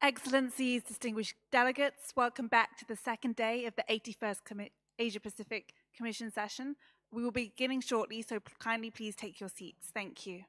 Excellencies, distinguished delegates, welcome back to the second day of the 81st Asia-Pacific Commission session. We will be beginning shortly, so kindly please take your seats. Thank you.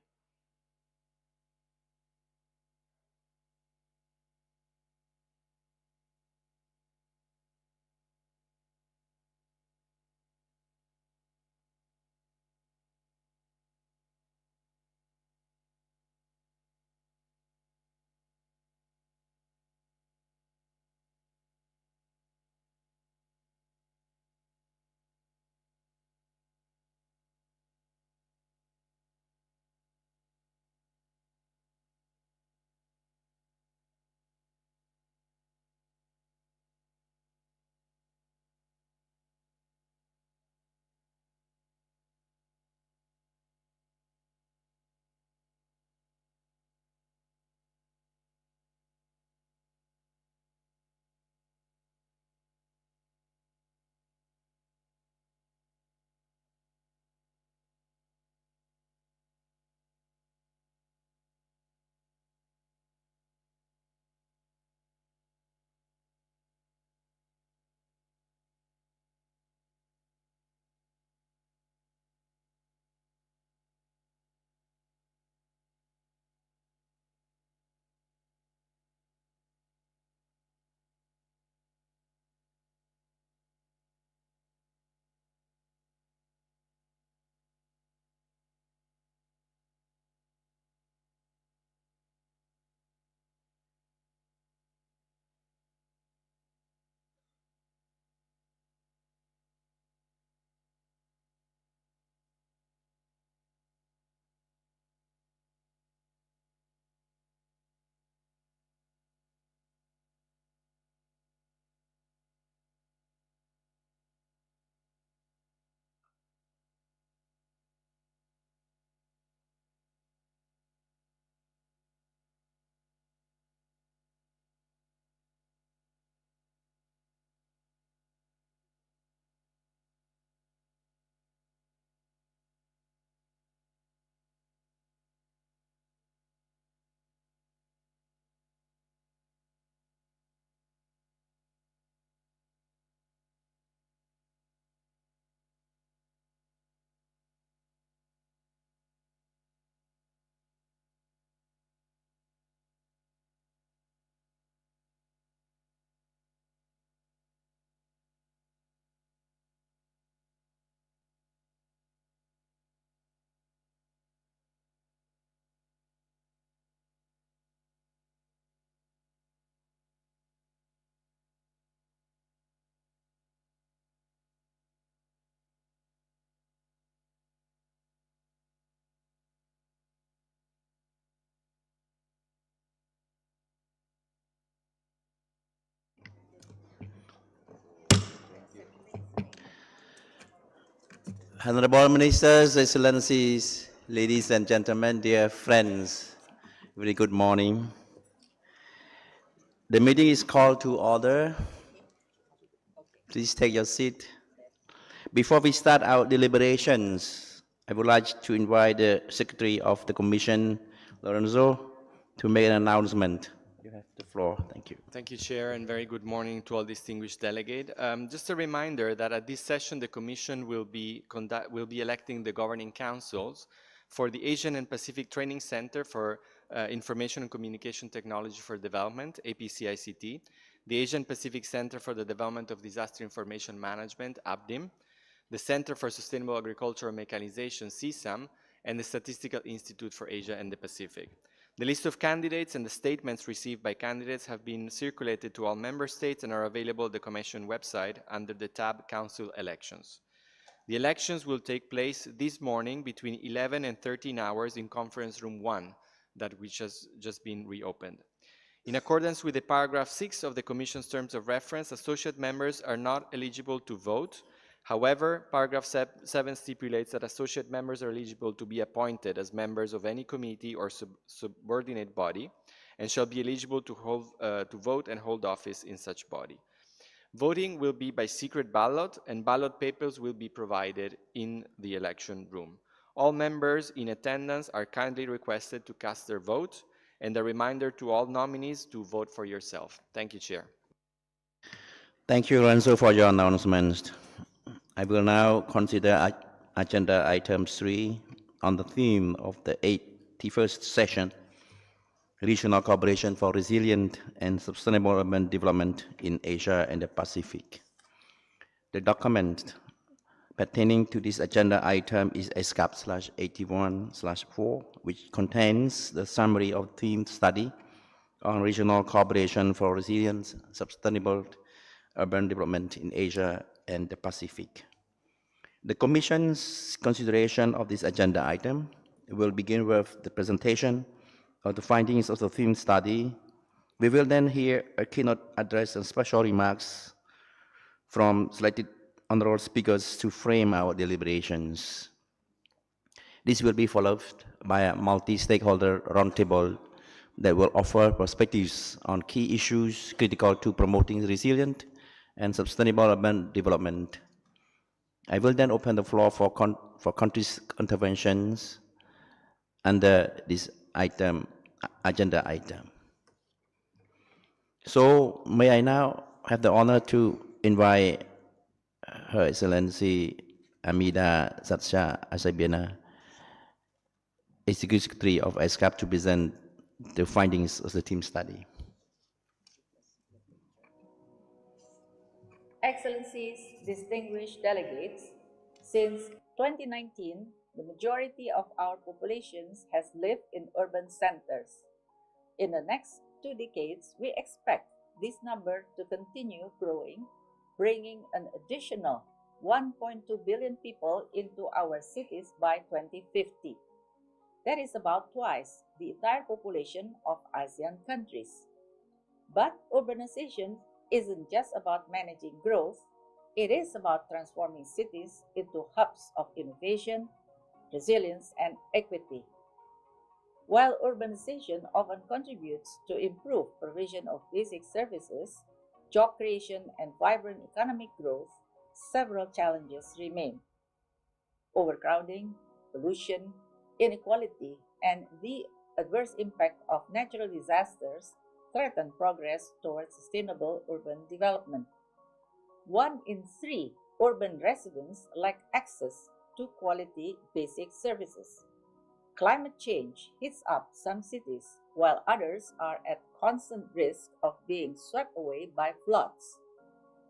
Honorable Ministers, Excellencies, ladies and gentlemen, dear friends, very good morning. The meeting is called to order. Please take your seat. Before we start our deliberations, I would like to invite the Secretary of the Commission, Lorenzo, to make an announcement. You have the floor. Thank you. Thank you, Chair, and very good morning to all distinguished delegates. Just a reminder that at this session, the Commission will be electing the governing councils for the Asian and Pacific Training Center for Information and Communication Technology for Development, APCICT, the Asian Pacific Center for the Development of Disaster Information Management, APDIM, the Center for Sustainable Agricultural Mechanization, CSAM, and the Statistical Institute for Asia and the Pacific. The list of candidates and the statements received by candidates have been circulated to all member states and are available at the Commission website under the tab Council Elections. The elections will take place this morning between 11 and 13 hours in Conference Room 1, which has just been reopened. In accordance with the paragraph 6 of the Commission's Terms of Reference, associate members are not eligible to vote. However, paragraph 7 stipulates that associate members are eligible to be appointed as members of any committee or subordinate body and shall be eligible to vote and hold office in such body. Voting will be by secret ballot, and ballot papers will be provided in the election room. All members in attendance are kindly requested to cast their vote, And a reminder to all nominees to vote for yourself. Thank you, Chair. Thank you, Lorenzo, for your announcements. I will now consider agenda item 3 on the theme of the 81st session, Regional Cooperation for Resilient and Sustainable Urban Development in Asia and the Pacific. The document pertaining to this agenda item is ESCAP/81/4, which contains the summary of theme study on regional cooperation for resilient, sustainable urban development in Asia and the Pacific. The Commission's consideration of this agenda item will begin with the presentation of the findings of the theme study. We will then hear a keynote address and special remarks from selected honorable speakers to frame our deliberations. This will be followed by a multi-stakeholder roundtable that will offer perspectives on key issues critical to promoting resilient and sustainable urban development. I will then open the floor for countries' interventions under this agenda item. So may I now have the honor to invite Her Excellency Amida Satsha Asabiana, Executive Secretary of ESCAP, to present the findings of the team study. Excellencies, distinguished delegates, since 2019, the majority of our populations has lived in urban centers. In the next 2 decades, we expect this number to continue growing, bringing an additional 1.2 billion people into our cities by 2050. That is about twice the entire population of ASEAN countries. But urbanization isn't just about managing growth, it is about transforming cities into hubs of innovation, resilience, and equity. While urbanization often contributes to improved provision of basic services, job creation, and vibrant economic growth, several challenges remain. Overcrowding, pollution, inequality, and the adverse impact of natural disasters threaten progress towards sustainable urban development. 1 in 3 urban residents lack access to quality basic services. Climate change heats up some cities, while others are at constant risk of being swept away by floods.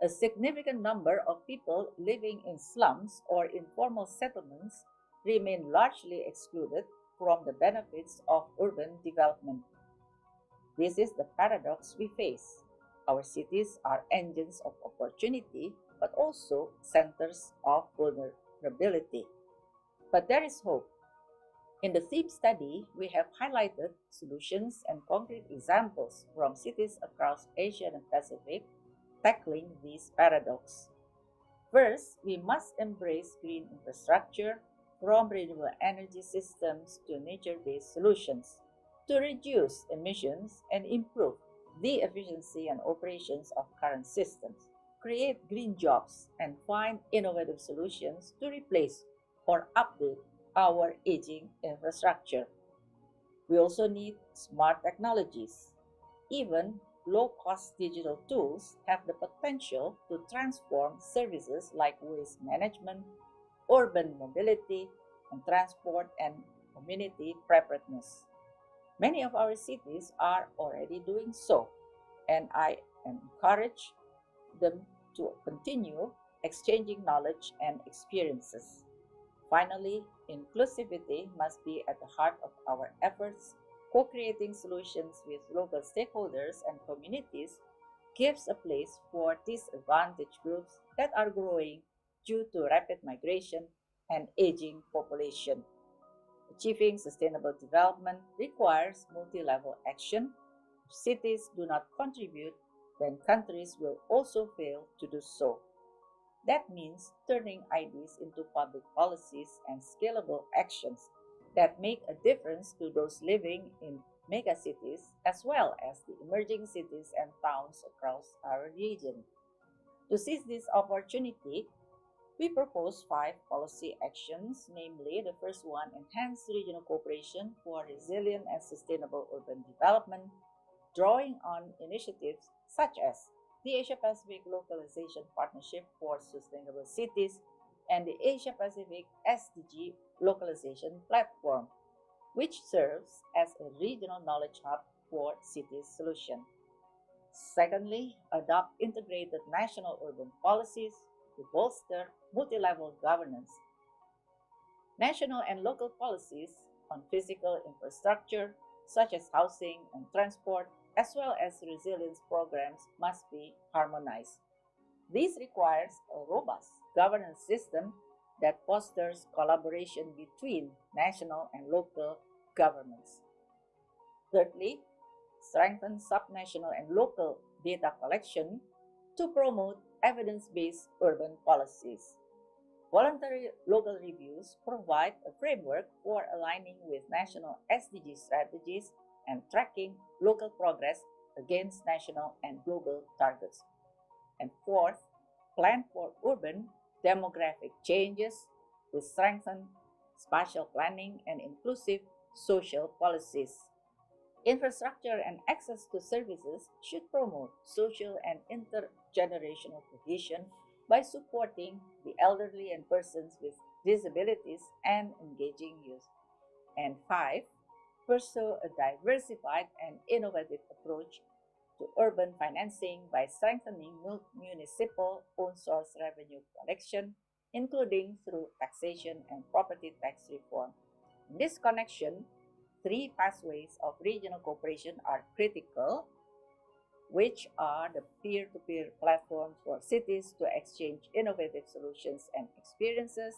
A significant number of people living in slums or informal settlements remain largely excluded from the benefits of urban development. This is the paradox we face. Our cities are engines of opportunity, but also centers of vulnerability. But there is hope. In the theme study, we have highlighted solutions and concrete examples from cities across Asia and Pacific tackling this paradox. First, we must embrace green infrastructure, from renewable energy systems to nature-based solutions, to reduce emissions and improve the efficiency and operations of current systems, create green jobs, and find innovative solutions to replace or update our aging infrastructure. We also need smart technologies. Even low-cost digital tools have the potential to transform services like waste management, urban mobility, and transport and community preparedness. Many of our cities are already doing so, and I encourage them to continue exchanging knowledge and experiences. Finally, inclusivity must be at the heart of our efforts. Co-creating solutions with local stakeholders and communities gives a place for disadvantaged groups that are growing due to rapid migration and aging population. Achieving sustainable development requires multi-level action. If cities do not contribute, then countries will also fail to do so. That means turning ideas into public policies and scalable actions that make a difference to those living in megacities as well as the emerging cities and towns across our region. To seize this opportunity, We propose 5 policy actions, namely the first one, enhance regional cooperation for resilient and sustainable urban development, drawing on initiatives such as the Asia-Pacific Localization Partnership for Sustainable Cities and the Asia-Pacific SDG Localization Platform, which serves as a regional knowledge hub for city solution. Secondly, adopt integrated national urban policies to bolster multi-level governance. National and local policies on physical infrastructure, such as housing and transport, as well as resilience programs, must be harmonized. This requires a robust governance system that fosters collaboration between national and local governments. Thirdly, strengthen subnational and local data collection to promote evidence-based urban policies. Voluntary local reviews provide a framework for aligning with national SDG strategies and tracking local progress against national and global targets. And fourth, plan for urban demographic changes to strengthen spatial planning and inclusive social policies. Infrastructure and access to services should promote social and intergenerational cohesion by supporting the elderly and persons with disabilities and engaging youth. And 5, pursue a diversified and innovative approach to urban financing by strengthening municipal own source revenue collection, including through taxation and property tax reform. In this connection, 3 pathways of regional cooperation are critical, which are the peer-to-peer platforms for cities to exchange innovative solutions and experiences,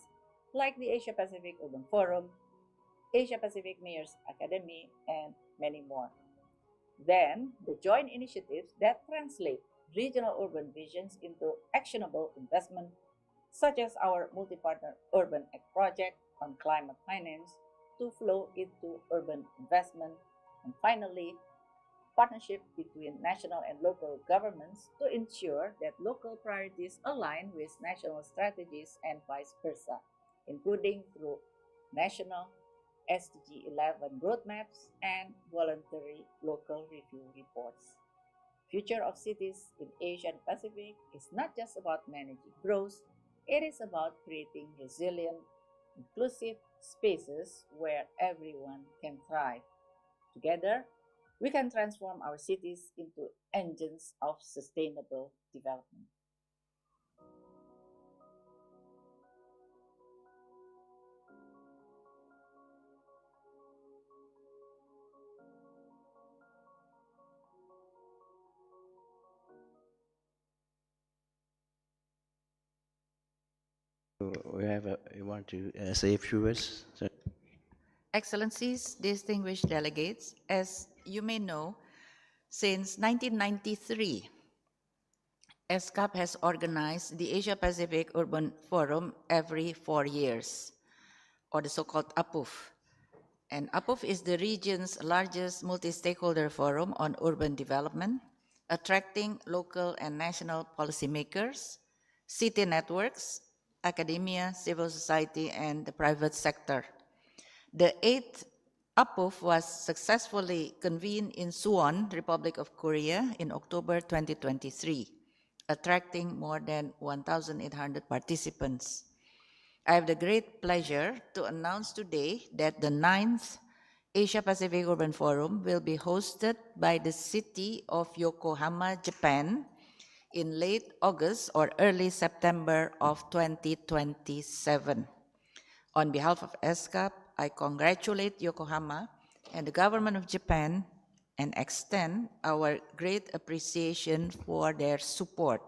like the Asia-Pacific Urban Forum, Asia-Pacific Mayors Academy, and many more. Then, the joint initiatives that translate regional urban visions into actionable investment, such as our multi-partner Urban Act project on climate finance, to flow into urban investment. And finally, partnership between national and local governments to ensure that local priorities align with national strategies and vice versa, including through national SDG 11 roadmaps and voluntary local review reports. Future of cities in Asia and Pacific is not just about managing growth, it is about creating resilient, inclusive spaces where everyone can thrive. Together, we can transform our cities into engines of sustainable development. You want to say a few words? Excellencies, distinguished delegates, as you may know, since 1993, ESCAP has organized the Asia-Pacific Urban Forum every 4 years, or the so-called APUF. And APUF is the region's largest multi-stakeholder forum on urban development, attracting local and national policymakers, city networks, academia, civil society, and the private sector. The 8th APUF was successfully convened in Suwon, Republic of Korea, in October 2023, attracting more than 1,800 participants. I have the great pleasure to announce today that the 9th Asia-Pacific Urban Forum will be hosted by the city of Yokohama, Japan, in late August or early September of 2027. On behalf of ESCAP, I congratulate Yokohama and the government of Japan and extend our great appreciation for their support.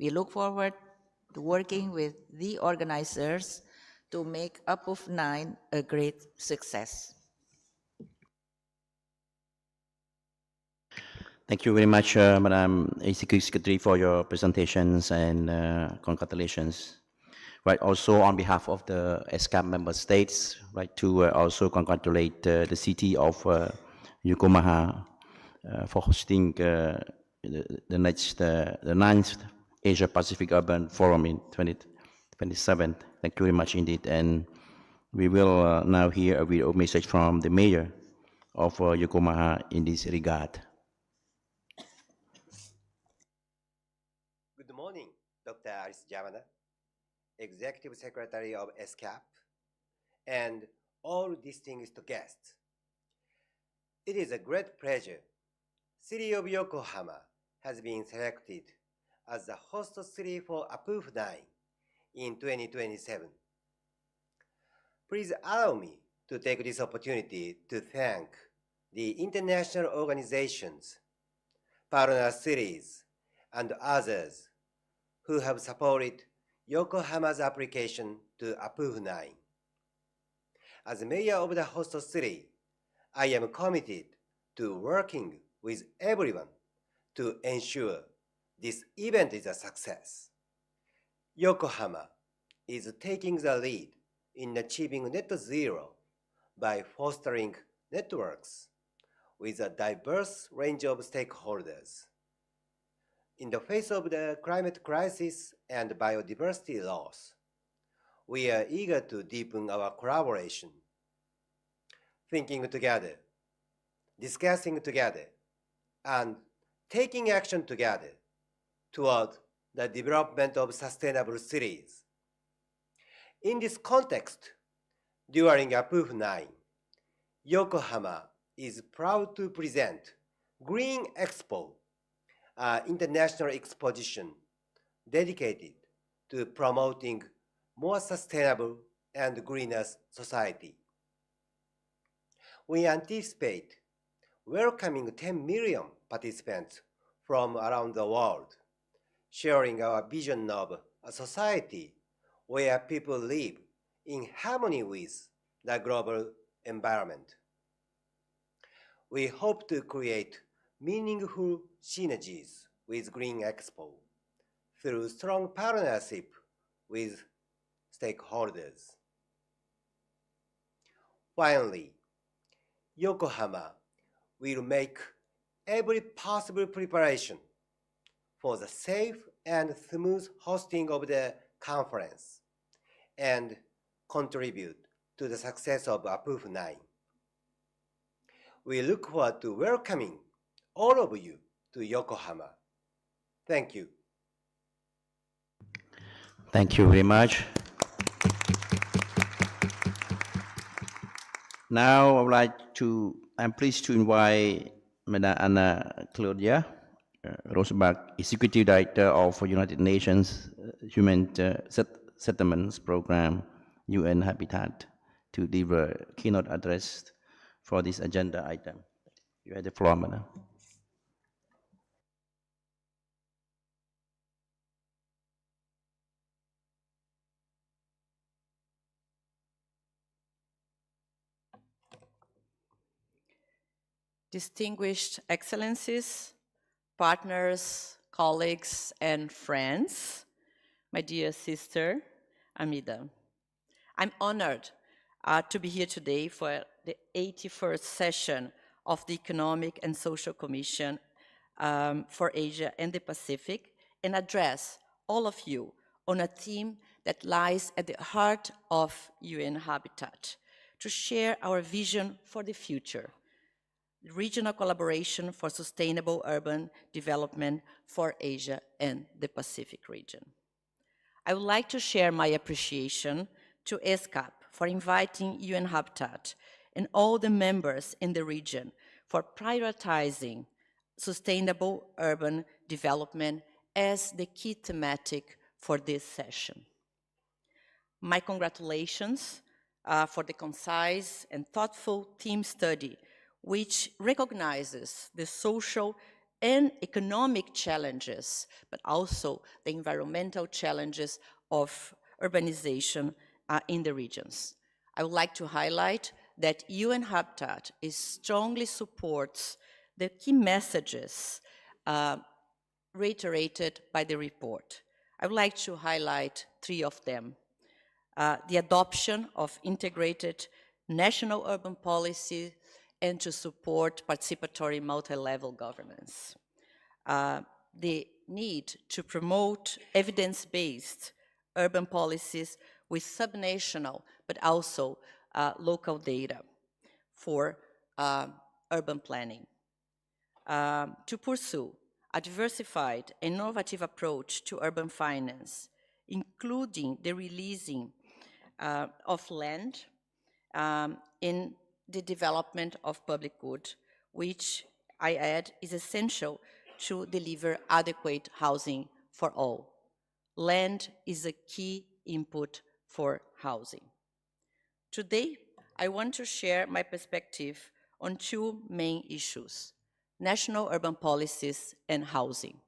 We look forward to working with the organizers to make APUF 9 a great success. Thank you very much, Madam Executive Secretary, for your presentations and congratulations. Right, also on behalf of the ESCAP member states, right, to also congratulate the city of Yokohama for hosting the 9th Asia Pacific Urban Forum in 2027. 27th. Thank you very much indeed. And we will now hear a video message from the mayor of Yokohama in this regard. Good morning, Dr. Alice Yamada, Executive Secretary of ESCAP, and all distinguished guests. It is a great pleasure. City of Yokohama has been selected as the host city for APUF 9 in 2027. Please allow me to take this opportunity to thank the international organizations, partner cities, and others who have supported Yokohama's application to APUF 9. As mayor of the host city, I am committed to working with everyone to ensure this event is a success. Yokohama is taking the lead in achieving net zero by fostering networks with a diverse range of stakeholders. In the face of the climate crisis and biodiversity loss, we are eager to deepen our collaboration, thinking together, discussing together, and taking action together toward the development of sustainable cities. In this context, during APUF 9, Yokohama is proud to present Green Expo, an international exposition dedicated to promoting more sustainable and greener society. We anticipate welcoming 10 million participants from around the world, sharing our vision of a society where people live in harmony with the global environment. We hope to create meaningful synergies with Green Expo through strong partnership with stakeholders. Finally, Yokohama will make every possible preparation for the safe and smooth hosting of the conference and contribute to the success of APUF 9. We look forward to welcoming all of you to Yokohama. Thank you. Thank you very much. Now I'm pleased to invite Madam Anna Claudia Rosbach, Executive Director of United Nations Human Settlements Program, UN Habitat, to deliver a keynote address for this agenda item. You have the floor, Madam. Distinguished Excellencies, partners, colleagues, and friends, my dear sister, Amida. I'm honored to be here today for the 81st session of the Economic and Social Commission for Asia and the Pacific and address all of you on a theme that lies at the heart of UN Habitat, to share our vision for the future. Regional collaboration for sustainable urban development for Asia and the Pacific region. I would like to share my appreciation to ESCAP for inviting UN Habitat and all the members in the region for prioritizing sustainable urban development as the key thematic for this session. My congratulations for the concise and thoughtful theme study, which recognizes the social and economic challenges, but also the environmental challenges of urbanization in the regions. I would like to highlight that UN Habitat strongly supports the key messages reiterated by the report. I would like to highlight three of them. The adoption of integrated national urban policy and to support participatory multi-level governance. The need to promote evidence-based urban policies with subnational but also local data for urban planning. To pursue a diversified, innovative approach to urban finance, including the releasing of land in the development of public good, which I add is essential to deliver adequate housing for all. Land is a key input for housing. Today, I want to share my perspective on two main issues: national urban policies and housing.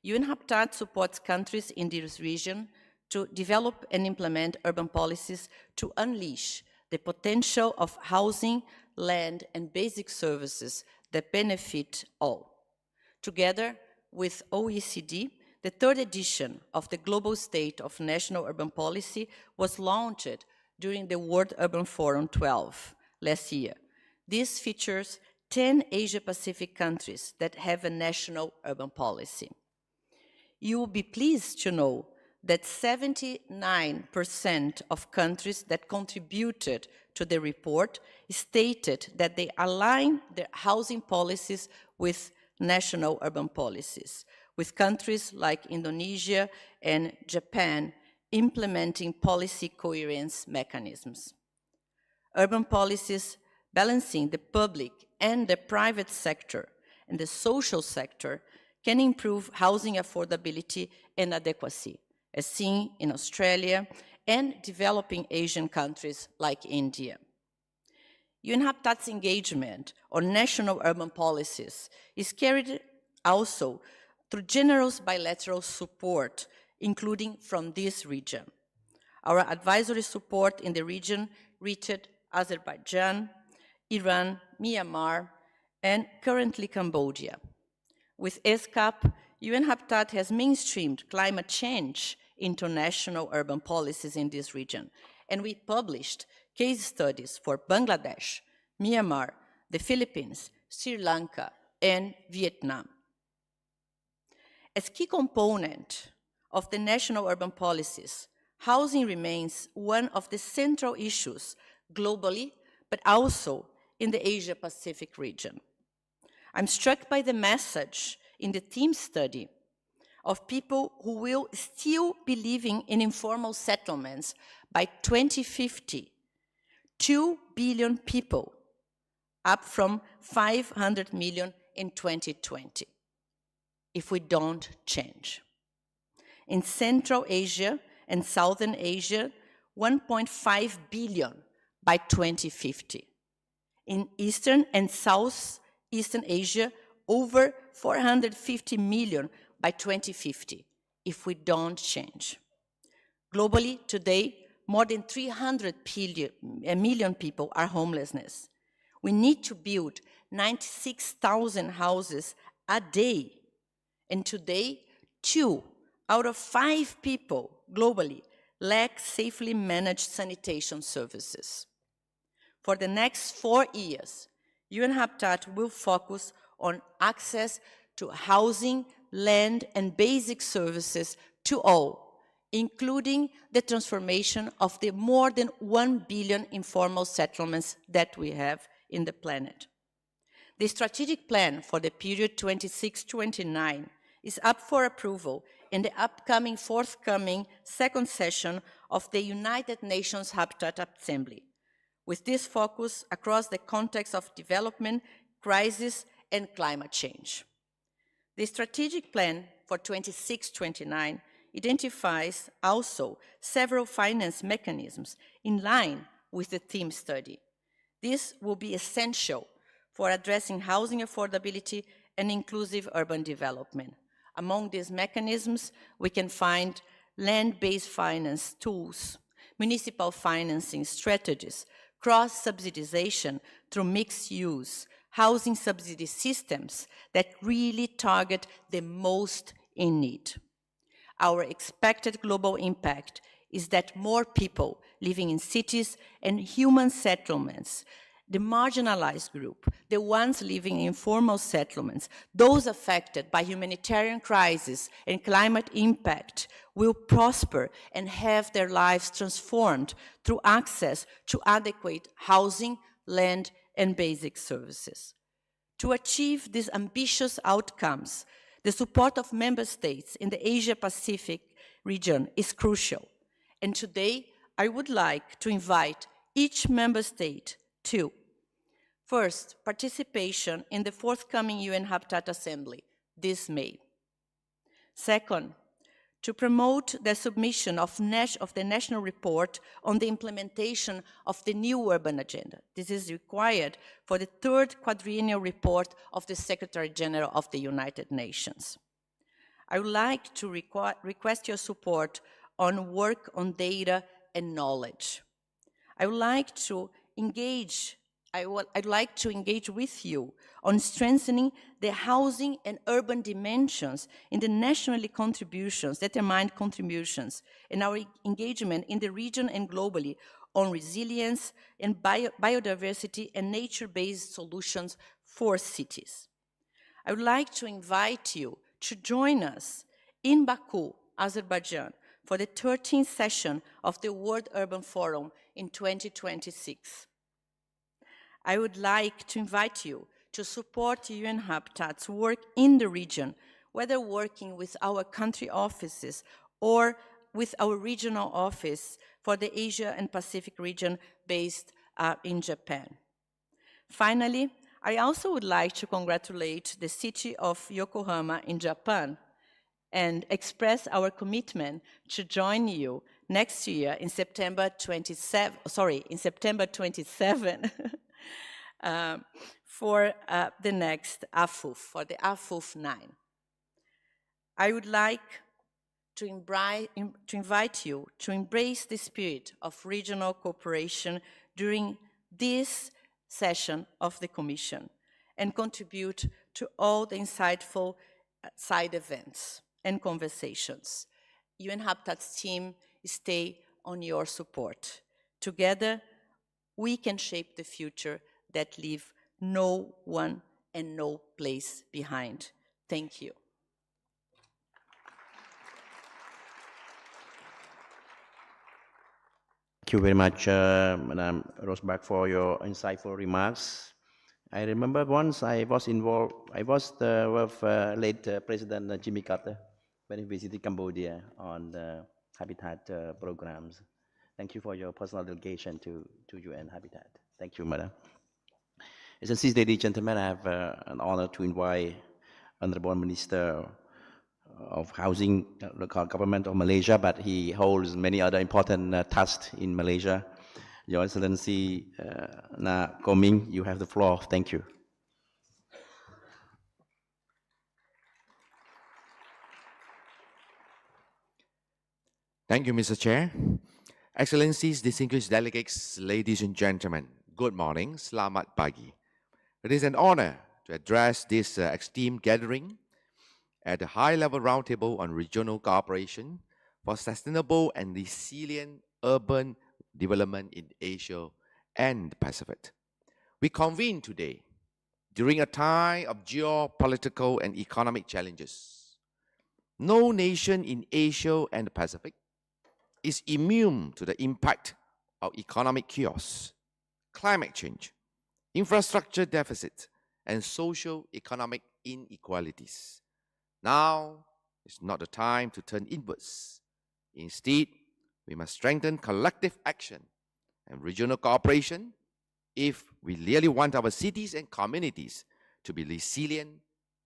UN Habitat supports countries in this region to develop and implement urban policies to unleash the potential of housing, land, and basic services that benefit all. Together with OECD, the third edition of the Global State of National Urban Policy was launched during the World Urban Forum 12 last year. This features 10 Asia-Pacific countries that have a national urban policy. You will be pleased to know that 79% of countries that contributed to the report stated that they align their housing policies with national urban policies, with countries like Indonesia and Japan implementing policy coherence mechanisms. Urban policies balancing the public and the private sector and the social sector can improve housing affordability and adequacy, as seen in Australia and developing Asian countries like India. UN Habitat's engagement on national urban policies is carried also through generous bilateral support, including from this region. Our advisory support in the region reached Azerbaijan, Iran, Myanmar, and currently Cambodia. With ESCAP, UN Habitat has mainstreamed climate change into national urban policies in this region, and we published case studies for Bangladesh, Myanmar, the Philippines, Sri Lanka, and Vietnam. As key component of the national urban policies, housing remains one of the central issues globally, but also in the Asia-Pacific region. I'm struck by the message in the theme study of people who will still be living in informal settlements by 2050. 2 billion people, up from 500 million in 2020, if we don't change. In Central Asia and Southern Asia, 1.5 billion by 2050. In Eastern and Southeastern Asia, over 450 million by 2050, if we don't change. Globally, today, more than 300 million people are homelessness. We need to build 96,000 houses a day. And today, 2 out of 5 people globally lack safely managed sanitation services. For the next 4 years, UN Habitat will focus on access to housing, land, and basic services to all, including the transformation of the more than 1 billion informal settlements that we have in the planet. The strategic plan for the period 26-29 is up for approval in the upcoming forthcoming second session of the United Nations Habitat Assembly, with this focus across the context of development, crisis, and climate change. The strategic plan for 26-29 identifies also several finance mechanisms in line with the theme study. This will be essential for addressing housing affordability and inclusive urban development. Among these mechanisms, we can find land-based finance tools, municipal financing strategies, cross-subsidization through mixed use, housing subsidy systems that really target the most in need. Our expected global impact is that more people living in cities and human settlements the marginalized group, the ones living in informal settlements, those affected by humanitarian crisis and climate impact will prosper and have their lives transformed through access to adequate housing, land, and basic services. To achieve these ambitious outcomes, the support of member states in the Asia-Pacific region is crucial. And today, I would like to invite each member state to: first, participation in the forthcoming UN Habitat Assembly this May. Second, to promote the submission of the national report on the implementation of the new urban agenda. This is required for the third quadrennial report of the Secretary General of the United Nations. I would like to request your support on work on data and knowledge. I would like to engage I'd like to engage with you on strengthening the housing and urban dimensions in the nationally determined contributions, and our engagement in the region and globally on resilience and biodiversity and nature-based solutions for cities. I would like to invite you to join us in Baku, Azerbaijan, for the 13th session of the World Urban Forum in 2026. I would like to invite you to support UN Habitat's work in the region, whether working with our country offices or with our regional office for the Asia and Pacific region based in Japan. Finally, I also would like to congratulate the city of Yokohama in Japan and express our commitment to join you next year in September 27, for the next AFUF, for the AFUF 9. I would like to invite you to embrace the spirit of regional cooperation during this session of the Commission and contribute to all the insightful side events and conversations. UN Habitat's team stay on your support. Together, we can shape the future that leave no one and no place behind. Thank you. Thank you very much, Madam Rosbach, for your insightful remarks. I remember once I was involved, with late President Jimmy Carter when he visited Cambodia on the Habitat programs. Thank you for your personal delegation to UN Habitat. Thank you, Madam. Excellencies, ladies and gentlemen, I have an honor to invite Honorable Minister of Housing, Local Government of Malaysia, but he holds many other important tasks in Malaysia. Your Excellency Na Koming, you have the floor. Thank you. Thank you, Mr. Chair. Excellencies, distinguished delegates, ladies and gentlemen, good morning, selamat pagi. It is an honor to address this esteemed gathering at the high-level roundtable on regional cooperation for sustainable and resilient urban development in Asia and the Pacific. We convene today during a time of geopolitical and economic challenges. No nation in Asia and the Pacific is immune to the impact of economic chaos, climate change, infrastructure deficit, and socio-economic inequalities. Now is not the time to turn inwards. Instead, we must strengthen collective action and regional cooperation if we really want our cities and communities to be resilient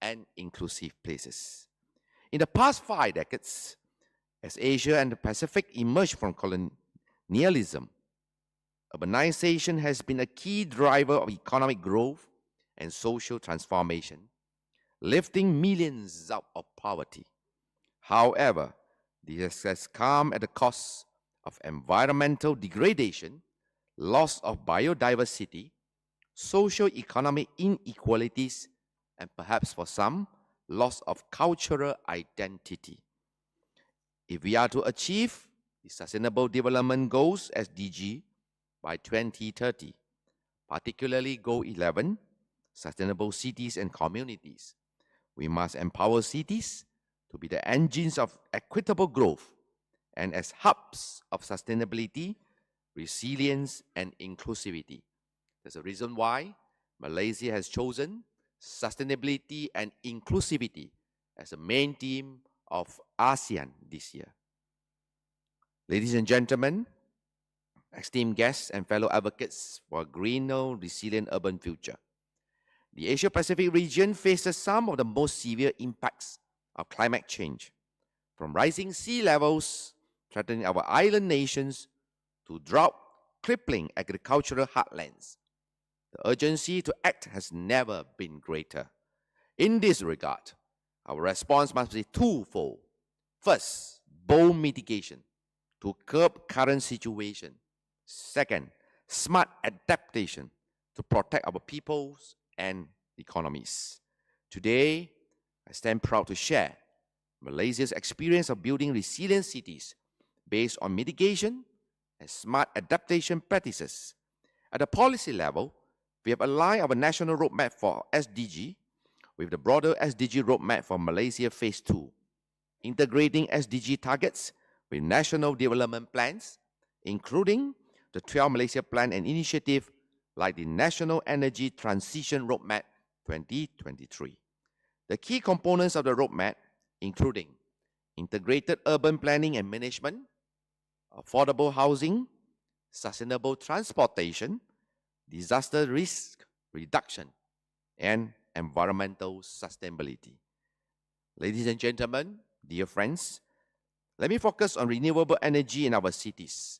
and inclusive places. In the past 5 decades, as Asia and the Pacific emerged from colonialism, urbanization has been a key driver of economic growth and social transformation, lifting millions out of poverty. However, this has come at the cost of environmental degradation, loss of biodiversity, socio-economic inequalities, and perhaps for some, loss of cultural identity. If we are to achieve the Sustainable Development Goals, SDG, by 2030, particularly Goal 11, Sustainable Cities and Communities. We must empower cities to be the engines of equitable growth and as hubs of sustainability, resilience, and inclusivity. There's a reason why Malaysia has chosen sustainability and inclusivity as the main theme of ASEAN this year. Ladies and gentlemen, esteemed guests and fellow advocates for a greener, resilient urban future, the Asia-Pacific region faces some of the most severe impacts of climate change, from rising sea levels threatening our island nations to drought crippling agricultural heartlands. The urgency to act has never been greater. In this regard, our response must be twofold. First, bold mitigation to curb current situation. Second, smart adaptation to protect our peoples and economies. Today, I stand proud to share Malaysia's experience of building resilient cities based on mitigation and smart adaptation practices. At the policy level, we have aligned our national roadmap for SDG with the broader SDG roadmap for Malaysia Phase 2, integrating SDG targets with national development plans, including the 12 Malaysia Plan and initiative like the National Energy Transition Roadmap 2023. The key components of the roadmap, including integrated urban planning and management, affordable housing, sustainable transportation, disaster risk reduction, and environmental sustainability. Ladies and gentlemen, dear friends, let me focus on renewable energy in our cities.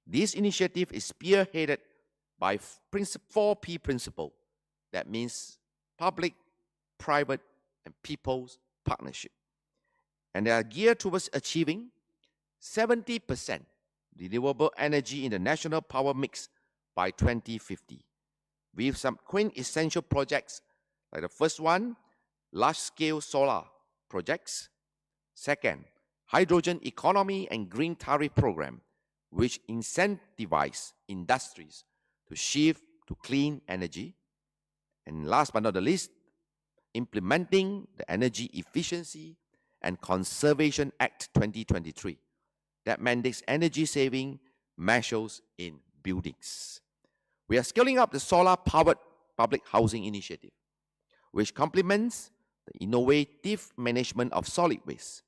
This initiative is spearheaded by 4P principle. That means public, private, and people's partnership. And they are geared towards achieving 70% renewable energy in the national power mix by 2050, with some quintessential projects like the first one, large-scale solar projects. Second, hydrogen economy and green tariff program, which incentivize industries to shift to clean energy. And last but not the least, implementing the Energy Efficiency and Conservation Act 2023 that mandates energy-saving measures in buildings. We are scaling up the solar-powered public housing initiative, which complements the innovative management of solid waste.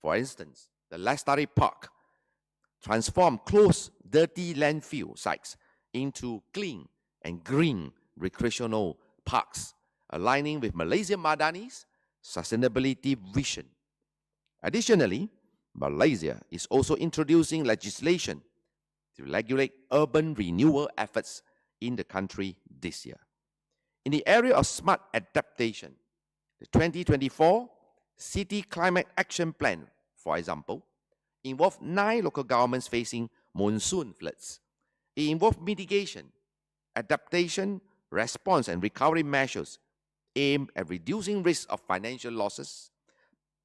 For instance, the Lestari Park transformed closed, dirty landfill sites into clean and green recreational parks, aligning with Malaysia Madani's sustainability vision. Additionally, Malaysia is also introducing legislation to regulate urban renewal efforts in the country this year. In the area of smart adaptation, the 2024 City Climate Action Plan, for example, involved 9 local governments facing monsoon floods. It involved mitigation, adaptation, response, and recovery measures aimed at reducing risk of financial losses,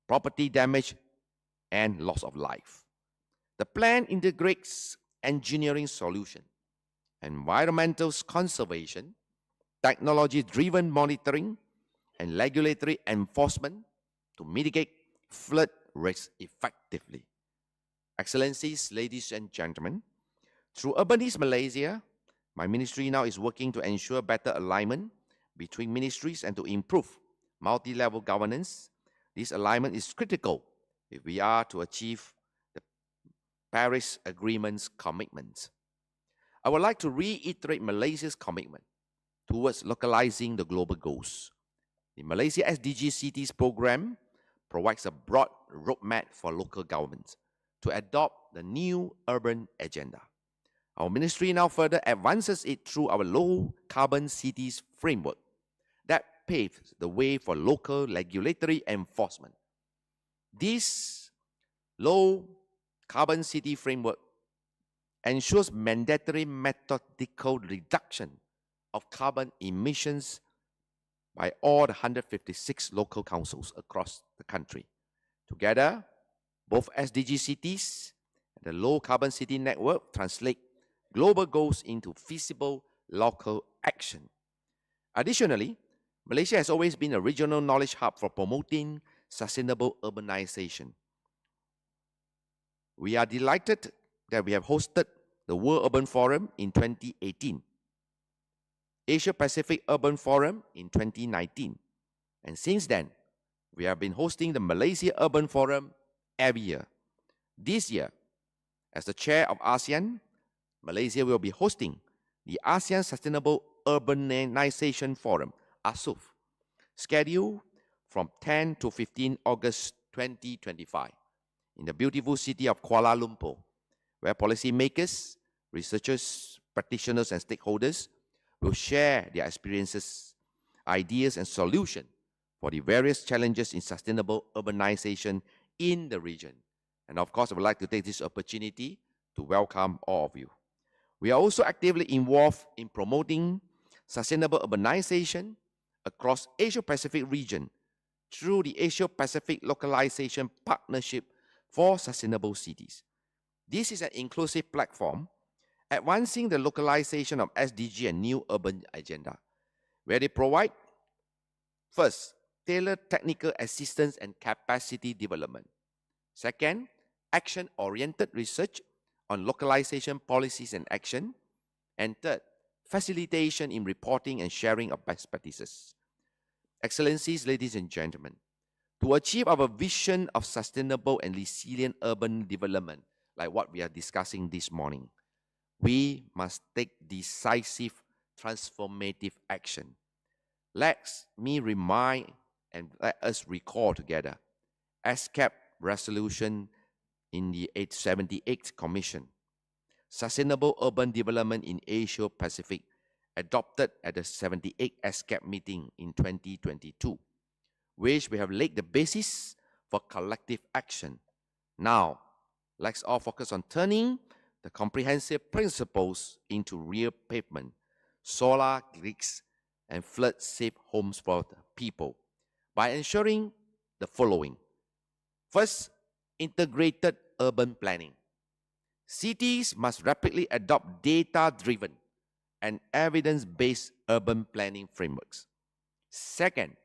property damage, and loss of life. The plan integrates engineering solution, environmental conservation, technology-driven monitoring, and regulatory enforcement to mitigate flood risk effectively. Excellencies, ladies and gentlemen, through Urban East Malaysia, my ministry now is working to ensure better alignment between ministries and to improve multi-level governance. This alignment is critical if we are to achieve the Paris Agreement's commitments. I would like to reiterate Malaysia's commitment towards localizing the global goals. The Malaysia SDG Cities program provides a broad roadmap for local governments to adopt the new urban agenda. Our ministry now further advances it through our low-carbon cities framework that paves the way for local regulatory enforcement. This low-carbon city framework ensures mandatory methodical reduction of carbon emissions by all the 156 local councils across the country. Together, both SDG cities and the low-carbon city network translate global goals into feasible local action. Additionally, Malaysia has always been a regional knowledge hub for promoting sustainable urbanization. We are delighted that we have hosted the World Urban Forum in 2018, Asia Pacific Urban Forum in 2019, and since then, we have been hosting the Malaysia Urban Forum every year. This year, as the chair of ASEAN, Malaysia will be hosting the ASEAN Sustainable Urbanization Forum, ASUF, scheduled from 10 to 15 August 2025 in the beautiful city of Kuala Lumpur, where policymakers, researchers, practitioners, and stakeholders will share their experiences, ideas, and solutions for the various challenges in sustainable urbanization in the region. And of course, I would like to take this opportunity to welcome all of you. We are also actively involved in promoting sustainable urbanization across Asia-Pacific region through the Asia-Pacific Localization Partnership for Sustainable Cities. This is an inclusive platform advancing the localization of SDG and New Urban Agenda, where they provide, first, tailored technical assistance and capacity development. Second, action-oriented research on localization policies and action. And third, facilitation in reporting and sharing of best practices. Excellencies, ladies and gentlemen, to achieve our vision of sustainable and resilient urban development, like what we are discussing this morning, we must take decisive, transformative action. Let me remind and let us recall together ESCAP resolution in the 78th Commission, Sustainable Urban Development in Asia Pacific, adopted at the 78th ESCAP meeting in 2022, which we have laid the basis for collective action. Now, let's all focus on turning the comprehensive principles into real pavement, solar grids, and flood-safe homes for the people by ensuring the following. First, integrated urban planning. Cities must rapidly adopt data-driven and evidence-based urban planning frameworks. Second,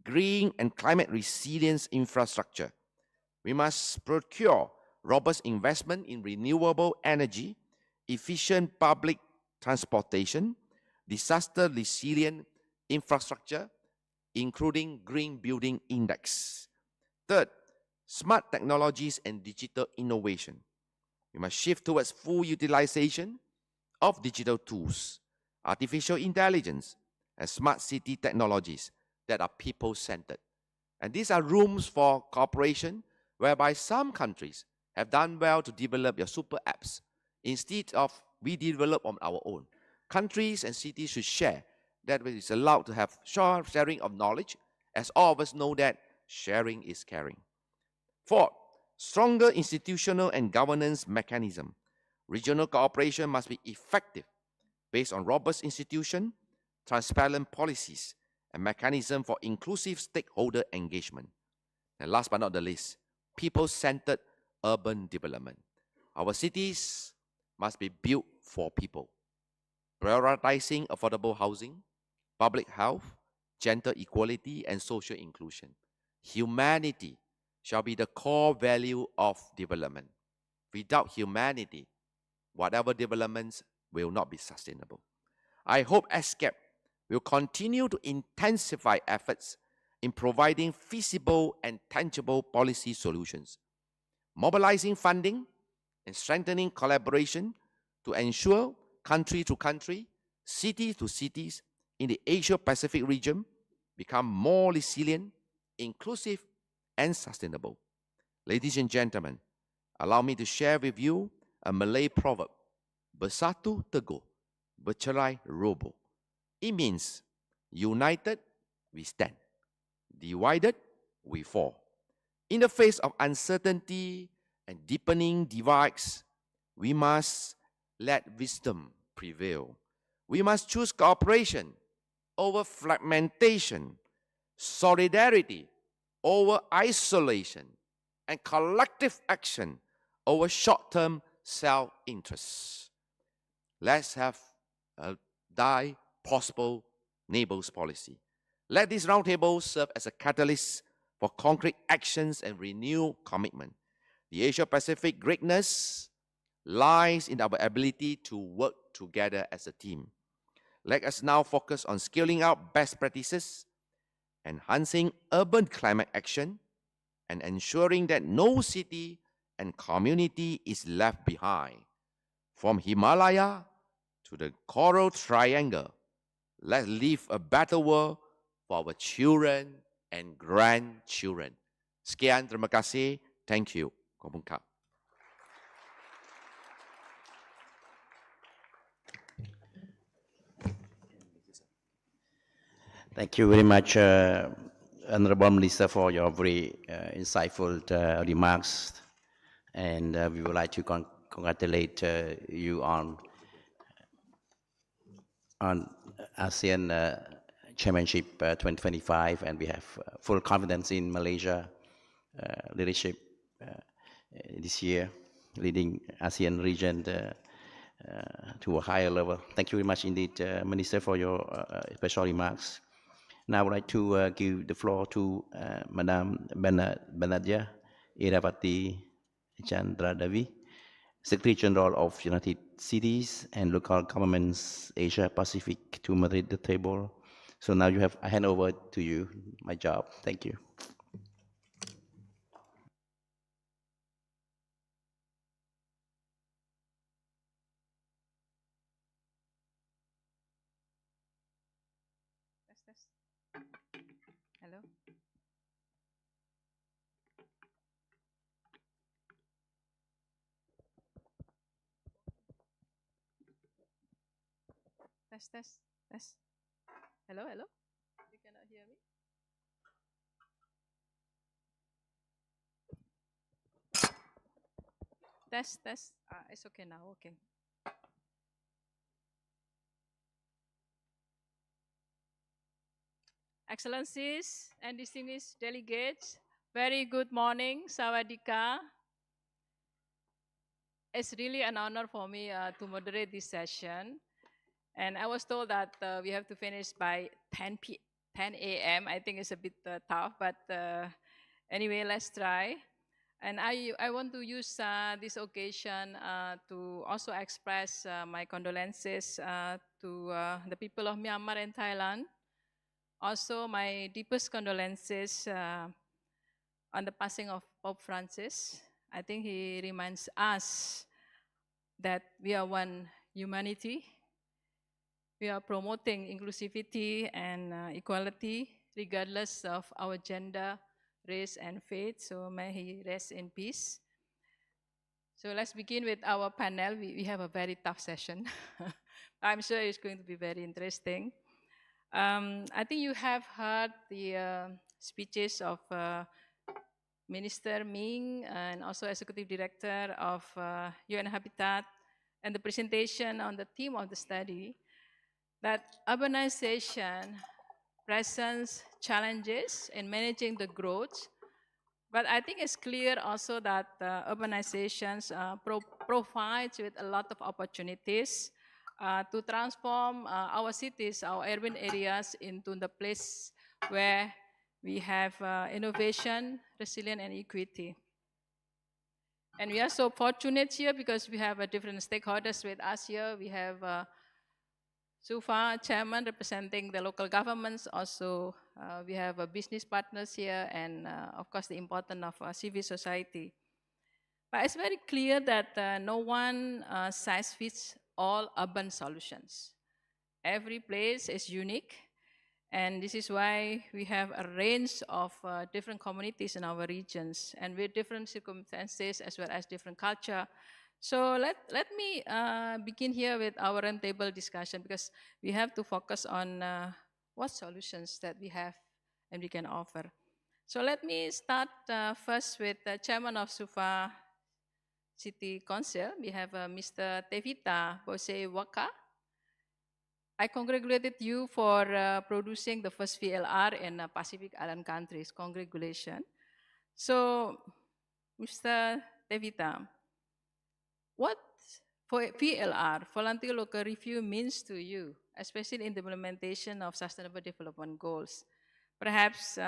green and climate resilience infrastructure. We must procure robust investment in renewable energy, efficient public transportation, disaster resilient infrastructure, including Green Building Index. Third, smart technologies and digital innovation. We must shift towards full utilization of digital tools, artificial intelligence, and smart city technologies that are people-centered. And these are rooms for cooperation whereby some countries have done well to develop their super apps instead of we develop on our own. Countries and cities should share. That way it's allowed to have sharing of knowledge, as all of us know that sharing is caring. Fourth, stronger institutional and governance mechanism. Regional cooperation must be effective based on robust institutions, transparent policies, and mechanism for inclusive stakeholder engagement. And last but not the least, people-centered urban development. Our cities must be built for people, prioritizing affordable housing, public health, gender equality, and social inclusion. Humanity shall be the core value of development. Without humanity, whatever developments will not be sustainable. I hope ESCAP will continue to intensify efforts in providing feasible and tangible policy solutions, mobilizing funding and strengthening collaboration to ensure country to country, city to cities in the Asia-Pacific region become more resilient, inclusive, and sustainable. Ladies and gentlemen, allow me to share with you a Malay proverb, Bersatu teguh, bercerai roboh. It means, united we stand, divided we fall. In the face of uncertainty and deepening divides, we must let wisdom prevail. We must choose cooperation over fragmentation, solidarity over isolation, and collective action over short-term self-interest. Let's have a thy possible neighbors policy. Let these roundtables serve as a catalyst for concrete actions and renewed commitment. The Asia-Pacific greatness lies in our ability to work together as a team. Let us now focus on scaling up best practices, enhancing urban climate action, and ensuring that no city and community is left behind. From Himalaya to the Coral Triangle, let's leave a better world for our children and grandchildren. Sekian, terima kasih. Thank you. Koh Mun Kap. Thank you very much, Honorable Minister, for your very insightful remarks. And we would like to congratulate you on ASEAN Chairmanship 2025, and we have full confidence in Malaysia leadership this year, leading ASEAN region to a higher level. Thank you very much indeed, Minister, for your special remarks. Now I would like to give the floor to Madam Banadia Irawati Chandradavi, Secretary General of United Cities and Local Governments Asia Pacific, to moderate the table. So now I hand over to you, my job. Thank you. Hello. Test. Hello. You cannot hear me? Test. It's okay now. Okay. Excellencies and distinguished delegates, very good morning, Sawadika. It's really an honor for me to moderate this session. And I was told that we have to finish by 10 a.m. I think it's a bit tough, but anyway, let's try. And I want to use this occasion to also express my condolences to the people of Myanmar and Thailand. Also, my deepest condolences on the passing of Pope Francis. I think he reminds us that we are one humanity. We are promoting inclusivity and equality regardless of our gender, race, and faith. So may he rest in peace. So let's begin with our panel. We have a very tough session. I'm sure it's going to be very interesting. I think you have heard the speeches of Minister Ming and also Executive Director of UN Habitat, and the presentation on the theme of the study, that urbanization presents challenges in managing the growth. But I think it's clear also that urbanizations provides with a lot of opportunities to transform our cities, our urban areas into the place where we have innovation, resilience, and equity. And we are so fortunate here because we have different stakeholders with us here. We have Sufa, Chairman, representing the local governments. Also, we have business partners here, and of course, the importance of civil society. But it's very clear that no one size fits all urban solutions. Every place is unique, and this is why we have a range of different communities in our regions, and with different circumstances as well as different culture. So let me begin here with our roundtable discussion, because we have to focus on what solutions that we have and we can offer. So let me start first with the Chairman of Sufa City Council. We have Mr. Tevita Bose Waka. I congratulated you for producing the first VLR in Pacific Island countries. Congratulations. So, Mr. Tevita, what for VLR, Volunteer Local Review, means to you especially in the implementation of Sustainable Development Goals. Perhaps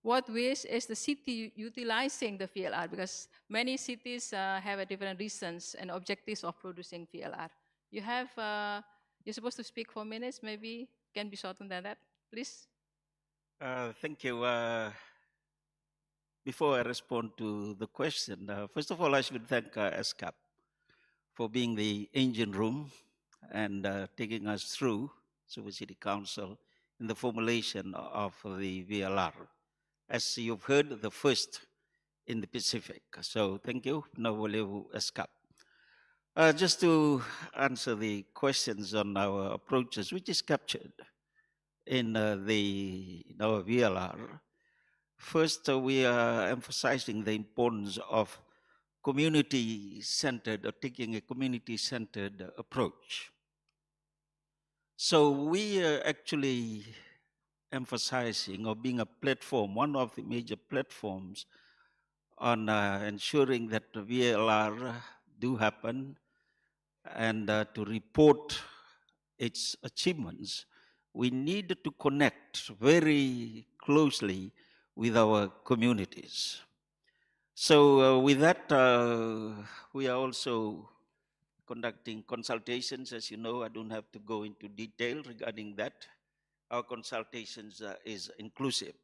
what ways is the city utilizing the VLR? Because many cities have a different reasons and objectives of producing VLR. You're supposed to speak 4 minutes, maybe can be shorter than that, please. Thank you. Before I respond to the question, first of all, I should thank ESCAP for being the engine room and taking us through Suva City Council in the formulation of the VLR. As you've heard, the first in the Pacific. So thank you, Nawalewu ESCAP. Just to answer the questions on our approaches, which is captured in our VLR. First, we are emphasizing the importance of community-centered or taking a community-centered approach. So we are actually emphasizing or being a platform, one of the major platforms on ensuring that the VLR do happen and to report its achievements. We need to connect very closely with our communities. So with that, we are also conducting consultations. As you know, I don't have to go into detail regarding that. Our consultations is inclusive.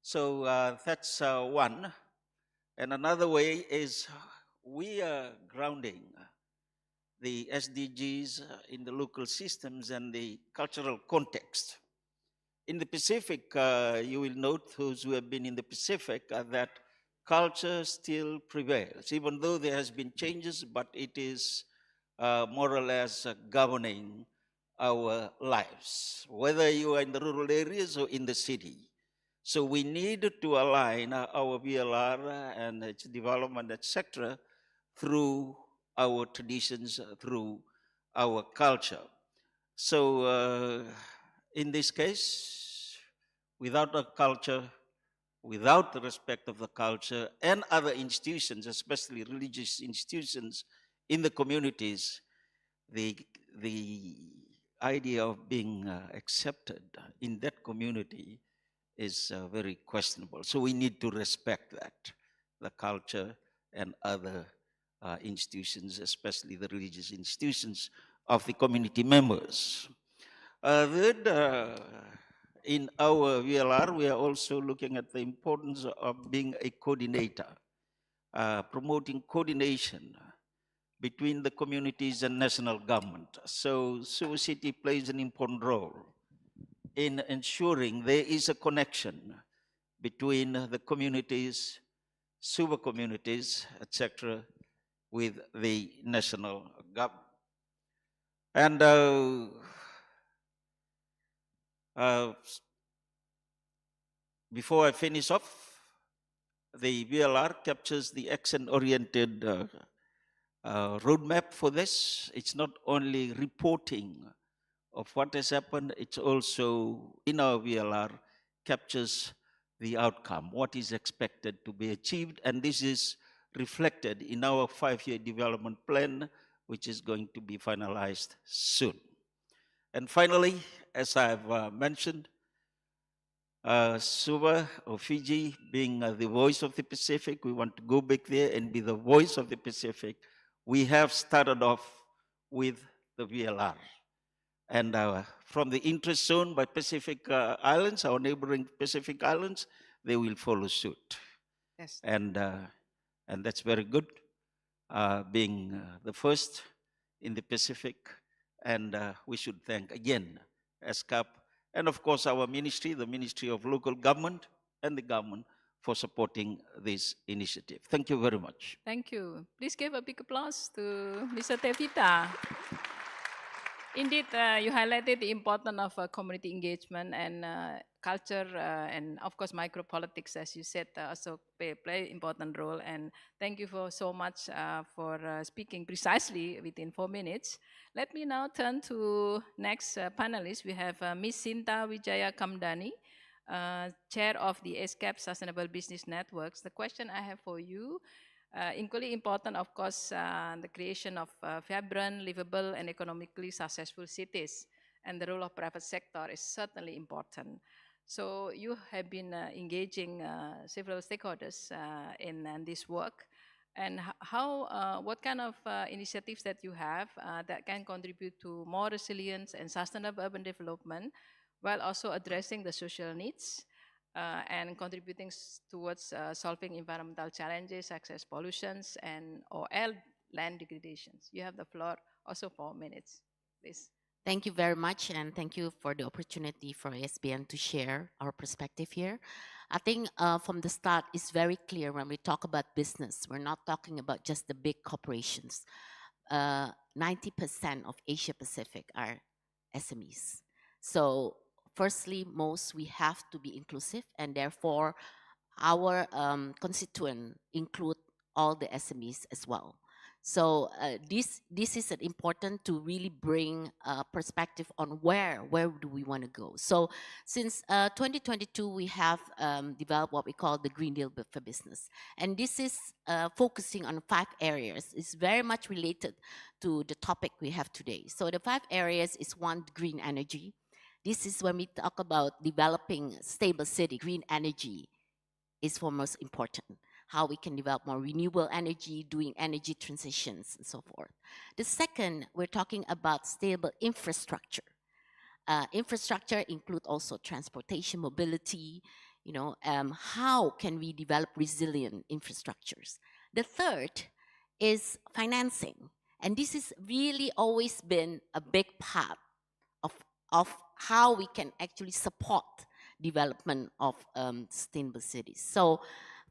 So that's one. And another way is we are grounding the SDGs in the local systems and the cultural context. In the Pacific, you will note, those who have been in the Pacific, that culture still prevails, even though there has been changes, but it is more or less governing our lives, whether you are in the rural areas or in the city. So we need to align our VLR and its development, etc., through our traditions, through our culture. So in this case, without a culture, without the respect of the culture and other institutions, especially religious institutions in the communities, the idea of being accepted in that community is very questionable. So we need to respect that, the culture and other institutions, especially the religious institutions of the community members. Third, in our VLR, we are also looking at the importance of being a coordinator, promoting coordination between the communities and national government. So Suva City plays an important role in ensuring there is a connection between the communities, Suva communities, etc., with the national government. And before I finish off, the VLR captures the action-oriented roadmap for this. It's not only reporting of what has happened, it's also, in our VLR, captures the outcome, what is expected to be achieved, and this is reflected in our 5-year development plan, which is going to be finalized soon. And finally, as I've mentioned, Suva or Fiji being the voice of the Pacific, we want to go back there and be the voice of the Pacific. We have started off with the VLR. And from the interest zone by Pacific Islands, our neighboring Pacific Islands, they will follow suit. Yes. And that's very good, being the first in the Pacific. And we should thank again ESCAP and of course our ministry, the Ministry of Local Government and the government for supporting this initiative. Thank you very much. Thank you. Please give a big applause to Mr. Tevita. Indeed, you highlighted the importance of community engagement and culture and of course micropolitics, as you said, also play important role. And thank you for so much for speaking precisely within 4 minutes. Let me now turn to next panelist. We have Ms. Sinta Wijaya Kamdani, Chair of the ESCAP Sustainable Business Networks. The question I have for you, equally important, of course, the creation of vibrant, livable, and economically successful cities. and the role of private sector is certainly important. So you have been engaging several stakeholders in this work, and what kind of initiatives that you have that can contribute to more resilience and sustainable urban development, while also addressing the social needs and contributing towards solving environmental challenges such as pollutions or land degradations. You have the floor also for minutes, please. Thank you very much, and thank you for the opportunity for ASBN to share our perspective here. I think from the start, it's very clear when we talk about business, we're not talking about just the big corporations. 90% of Asia Pacific are SMEs. So firstly, we have to be inclusive, and therefore our constituent include all the SMEs as well. So this is important to really bring perspective on where do we want to go. So since 2022, we have developed what we call the Green Deal for Business. And this is focusing on 5 areas. It's very much related to the topic we have today. So the 5 areas is 1, green energy. This is when we talk about developing stable city. Green energy is foremost important. How we can develop more renewable energy, doing energy transitions, and so forth. The second, we're talking about stable infrastructure. Infrastructure include also transportation, mobility, how can we develop resilient infrastructures. The third is financing. And this has really always been a big part of how we can actually support development of sustainable cities. So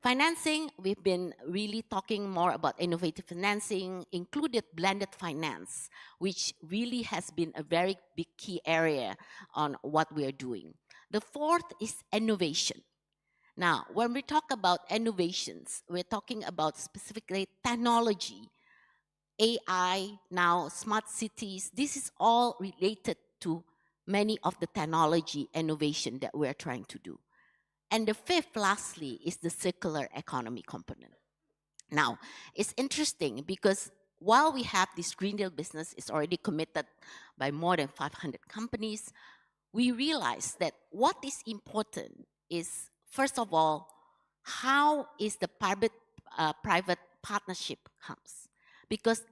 financing, we've been really talking more about innovative financing, included blended finance, which really has been a very big key area on what we are doing. The fourth is innovation. Now, when we talk about innovations, we're talking about specifically technology, AI, now smart cities. This is all related to many of the technology innovation that we're trying to do. And the fifth, lastly, is the circular economy component. Now, it's interesting because while we have this Green Deal business is already committed by more than 500 companies, we realize that what is important is, first of all, how is the private partnership comes. Because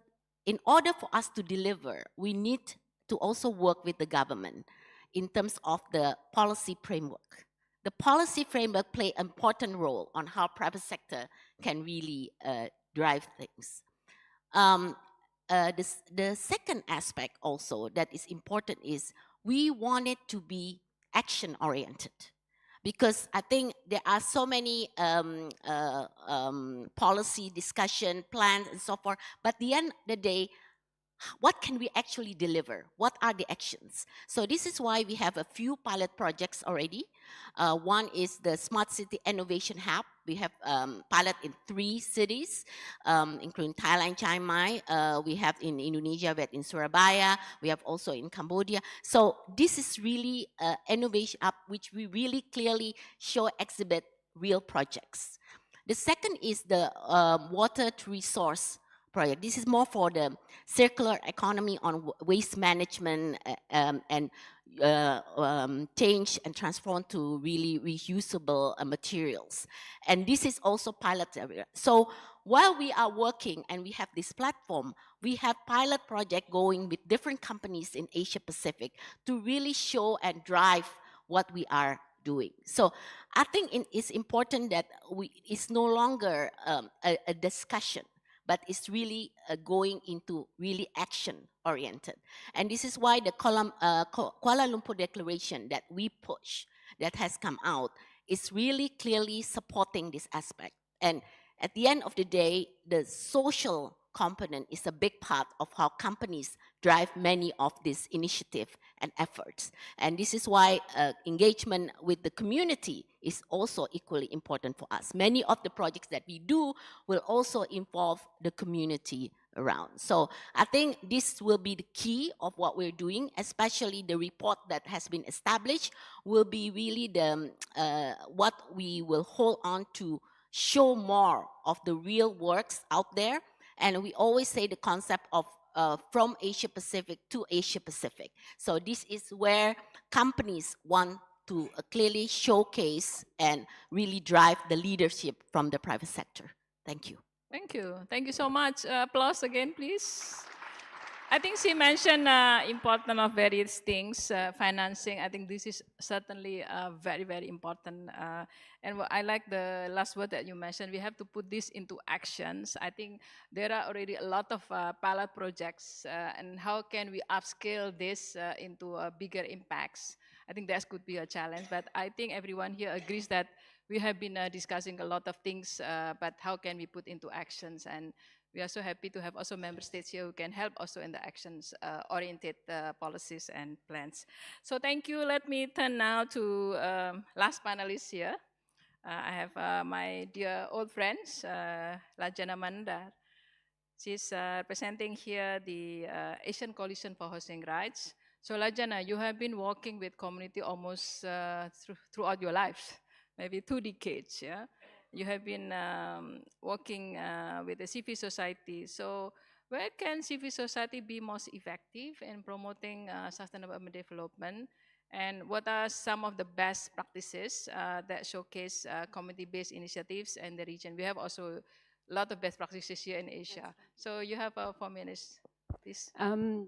in order for us to deliver, we need to also work with the government in terms of the policy framework. The policy framework play an important role on how private sector can really drive things. The second aspect also that is important is we want it to be action-oriented. Because I think there are so many policy discussion, plans, and so forth, but at the end of the day, what can we actually deliver? What are the actions? So this is why we have a few pilot projects already. One is the Smart City Innovation Hub. We have pilot in 3 cities, including Thailand, Chiang Mai. We have in Indonesia, we have in Surabaya. We have also in Cambodia. So this is really innovation hub, which we really clearly exhibit real projects. The second is the water to resource project. This is more for the circular economy on waste management and change and transform to really reusable materials. And this is also pilot area. So while we are working and we have this platform, we have pilot project going with different companies in Asia Pacific to really show and drive what we are doing. So I think it's important that it's no longer a discussion, but it's really going into really action-oriented. And this is why the Kuala Lumpur Declaration that we push, that has come out, is really clearly supporting this aspect. And at the end of the day, the social component is a big part of how companies drive many of these initiatives and efforts. And this is why engagement with the community is also equally important for us. Many of the projects that we do will also involve the community around. So I think this will be the key of what we're doing, especially the report that has been established will be really the what we will hold on to show more of the real works out there. And we always say the concept of from Asia Pacific to Asia Pacific. So this is where companies want to clearly showcase and really drive the leadership from the private sector. Thank you. Thank you. Thank you so much. Applause again, please. I think she mentioned important of various things, financing. I think this is certainly very, very important. And I like the last word that you mentioned. We have to put this into actions. I think there are already a lot of pilot projects, and how can we upscale this into bigger impacts? I think that could be a challenge, but I think everyone here agrees that we have been discussing a lot of things, but how can we put into actions? And we are so happy to have also member states here who can help also in the actions-oriented policies and plans. So thank you. Let me turn now to last panelist here. I have my dear old friends, Lajana Mandar. She's presenting here the Asian Coalition for Housing Rights. So Lajana, you have been working with community almost throughout your life, maybe 2 decades, yeah? You have been working with the civil society. So where can civil society be most effective in promoting sustainable urban development? And what are some of the best practices that showcase community-based initiatives in the region? We have also a lot of best practices here in Asia. So you have 4 minutes, please.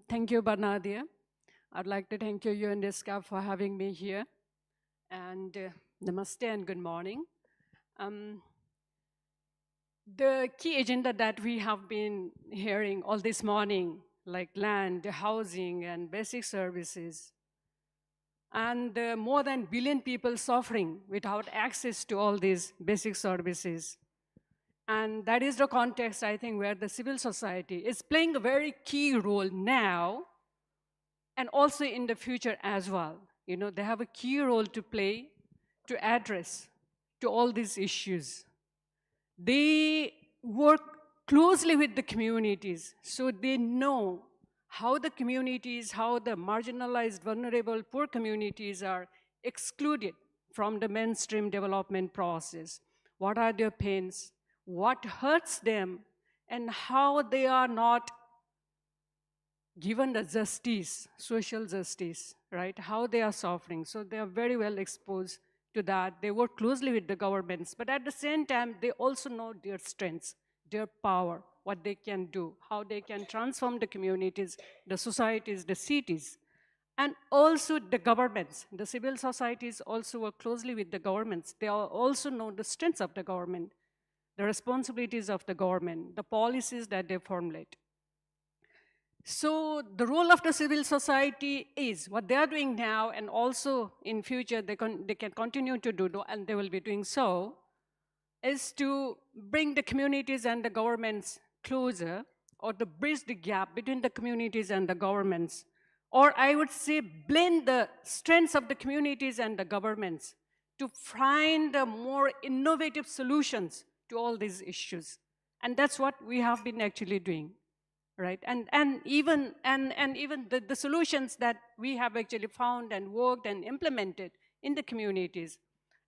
Thank you, Banadia. I'd like to thank you, ESCAP, for having me here. And namaste and good morning. The key agenda that we have been hearing all this morning, like land, housing, and basic services, and more than 1 billion people suffering without access to all these basic services. And that is the context, I think, where the civil society is playing a very key role now and also in the future as well. You know, they have a key role to play to address to all these issues. They work closely with the communities, so they know how the communities, how the marginalized, vulnerable, poor communities are excluded from the mainstream development process. What are their pains? What hurts them? And how they are not given the justice, social justice, right? How they are suffering. So they are very well exposed to that. They work closely with the governments, but at the same time, they also know their strengths, their power, what they can do, how they can transform the communities, the societies, the cities, and also the governments. The civil societies also work closely with the governments. They also know the strengths of the government, the responsibilities of the government, the policies that they formulate. So the role of the civil society is what they are doing now, and also in future they can continue to do, and they will be doing so, is to bring the communities and the governments closer, or to bridge the gap between the communities and the governments, or I would say blend the strengths of the communities and the governments to find more innovative solutions to all these issues. And that's what we have been actually doing. Right, and even the solutions that we have actually found and worked and implemented in the communities,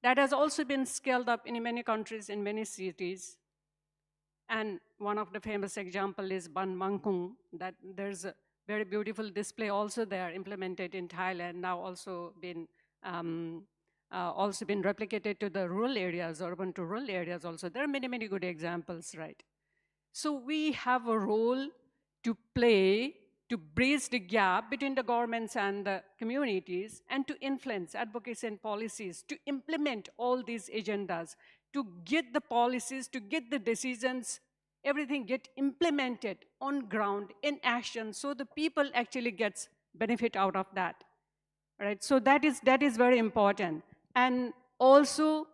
that has also been scaled up in many countries, in many cities. And one of the famous example is Ban Mangkung, that there's a very beautiful display also there implemented in Thailand, now also been replicated to the rural areas, urban to rural areas also. There are many, many good examples, right? So we have a role to play to bridge the gap between the governments and the communities, and to influence advocacy and policies, to implement all these agendas, to get the policies, to get the decisions, everything get implemented on ground in action, so the people actually gets benefit out of that, right? So that is very important. And also,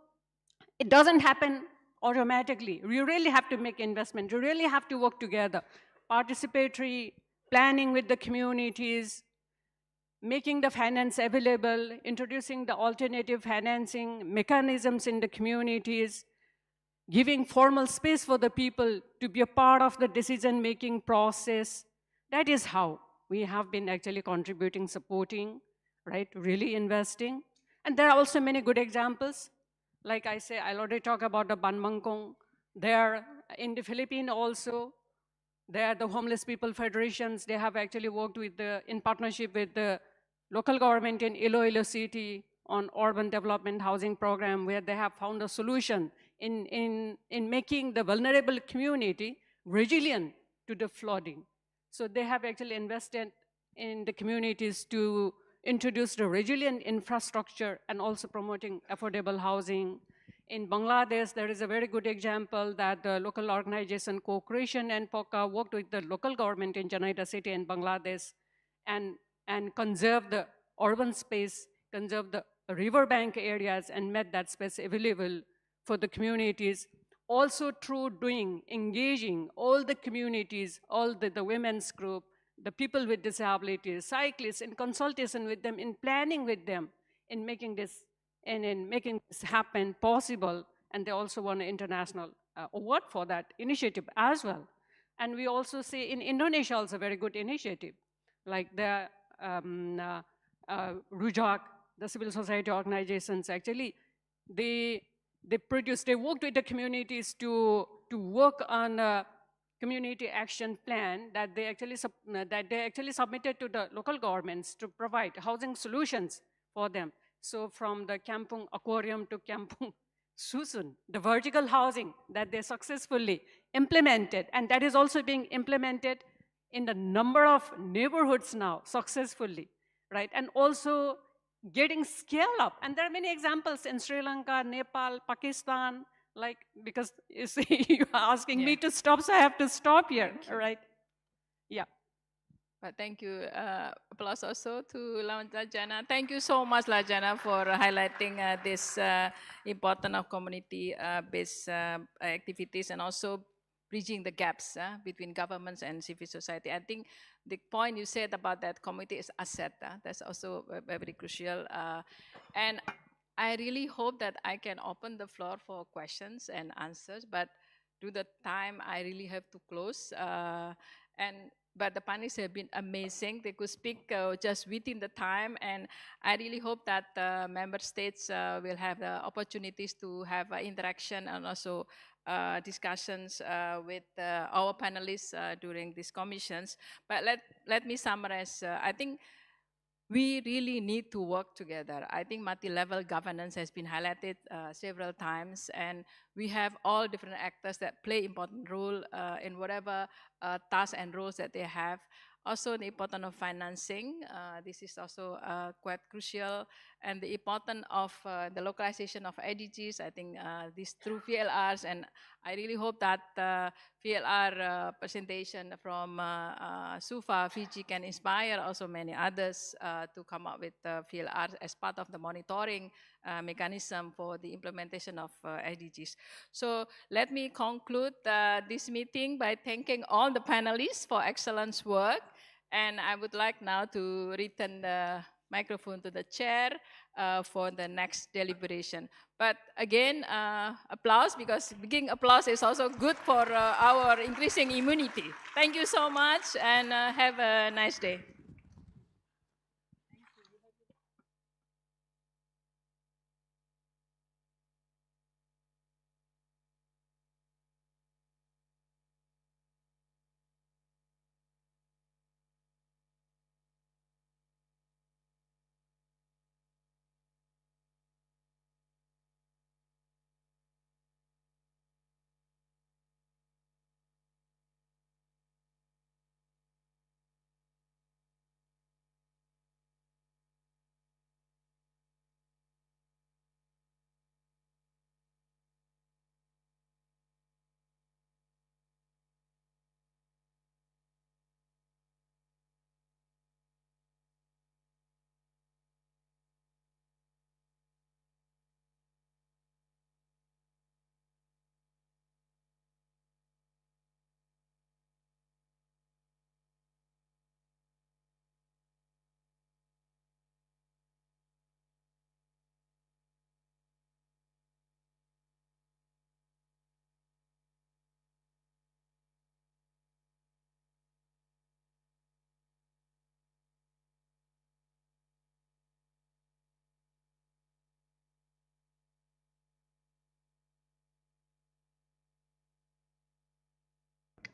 it doesn't happen automatically. We really have to make investment. We really have to work together. Participatory planning with the communities, making the finance available, introducing the alternative financing mechanisms in the communities, giving formal space for the people to be a part of the decision-making process. That is how we have been actually contributing, supporting, right, really investing. And there are also many good examples. Like I say, I'll already talk about the Ban Mangkong. There in the Philippines also, They are the Homeless People Federations. They have actually worked with in partnership with the local government in Iloilo City on urban development housing program, where they have found a solution in making the vulnerable community resilient to the flooding. So they have actually invested in the communities to introduce the resilient infrastructure and also promoting affordable housing. In Bangladesh, there is a very good example that the local organization Co-Creation and POCA worked with the local government in Janata city in Bangladesh and conserve the urban space, conserve the riverbank areas, and made that space available for the communities. Also through engaging all the communities, all the women's group, the people with disabilities, cyclists, in consultation with them, in planning with them, in making this happen possible. And they also won an international award for that initiative as well. And we also see in Indonesia also a very good initiative, like the Rujak, the civil society organizations. Actually, they worked with the communities to work on a community action plan that they actually submitted to the local governments to provide housing solutions for them. So from the Kampung Aquarium to Kampung Susun, the vertical housing that they successfully implemented, and that is also being implemented in the number of neighborhoods now successfully, right? And also getting scale up. And there are many examples in Sri Lanka, Nepal, Pakistan, like, because you see, you're asking me to stop, so I have to stop here, all right? Yeah. But thank you. Applause also to Lajana. Thank you so much, Lajana, for highlighting this importance of community-based activities and also bridging the gaps between governments and civil society. I think the point you said about that community is asset. That's also very crucial. And I really hope that I can open the floor for questions and answers, but due to the time, I really have to close. But the panelists have been amazing. They could speak just within the time, and I really hope that member states will have the opportunities to have interaction and also discussions with our panelists during these commissions. But let me summarize. I think we really need to work together. I think multi-level governance has been highlighted several times, and we have all different actors that play important role in whatever tasks and roles that they have. Also, the importance of financing. This is also quite crucial, and the importance of the localization of IDGs. I think this through VLRs, and I really hope that VLR presentation from SUFA, Fiji can inspire also many others to come up with VLR as part of the monitoring mechanism for the implementation of IDGs. So let me conclude this meeting by thanking all the panelists for excellent work. And I would like now to return the microphone to the chair for the next deliberation. But again, applause, because giving applause is also good for our increasing immunity. Thank you so much, and have a nice day.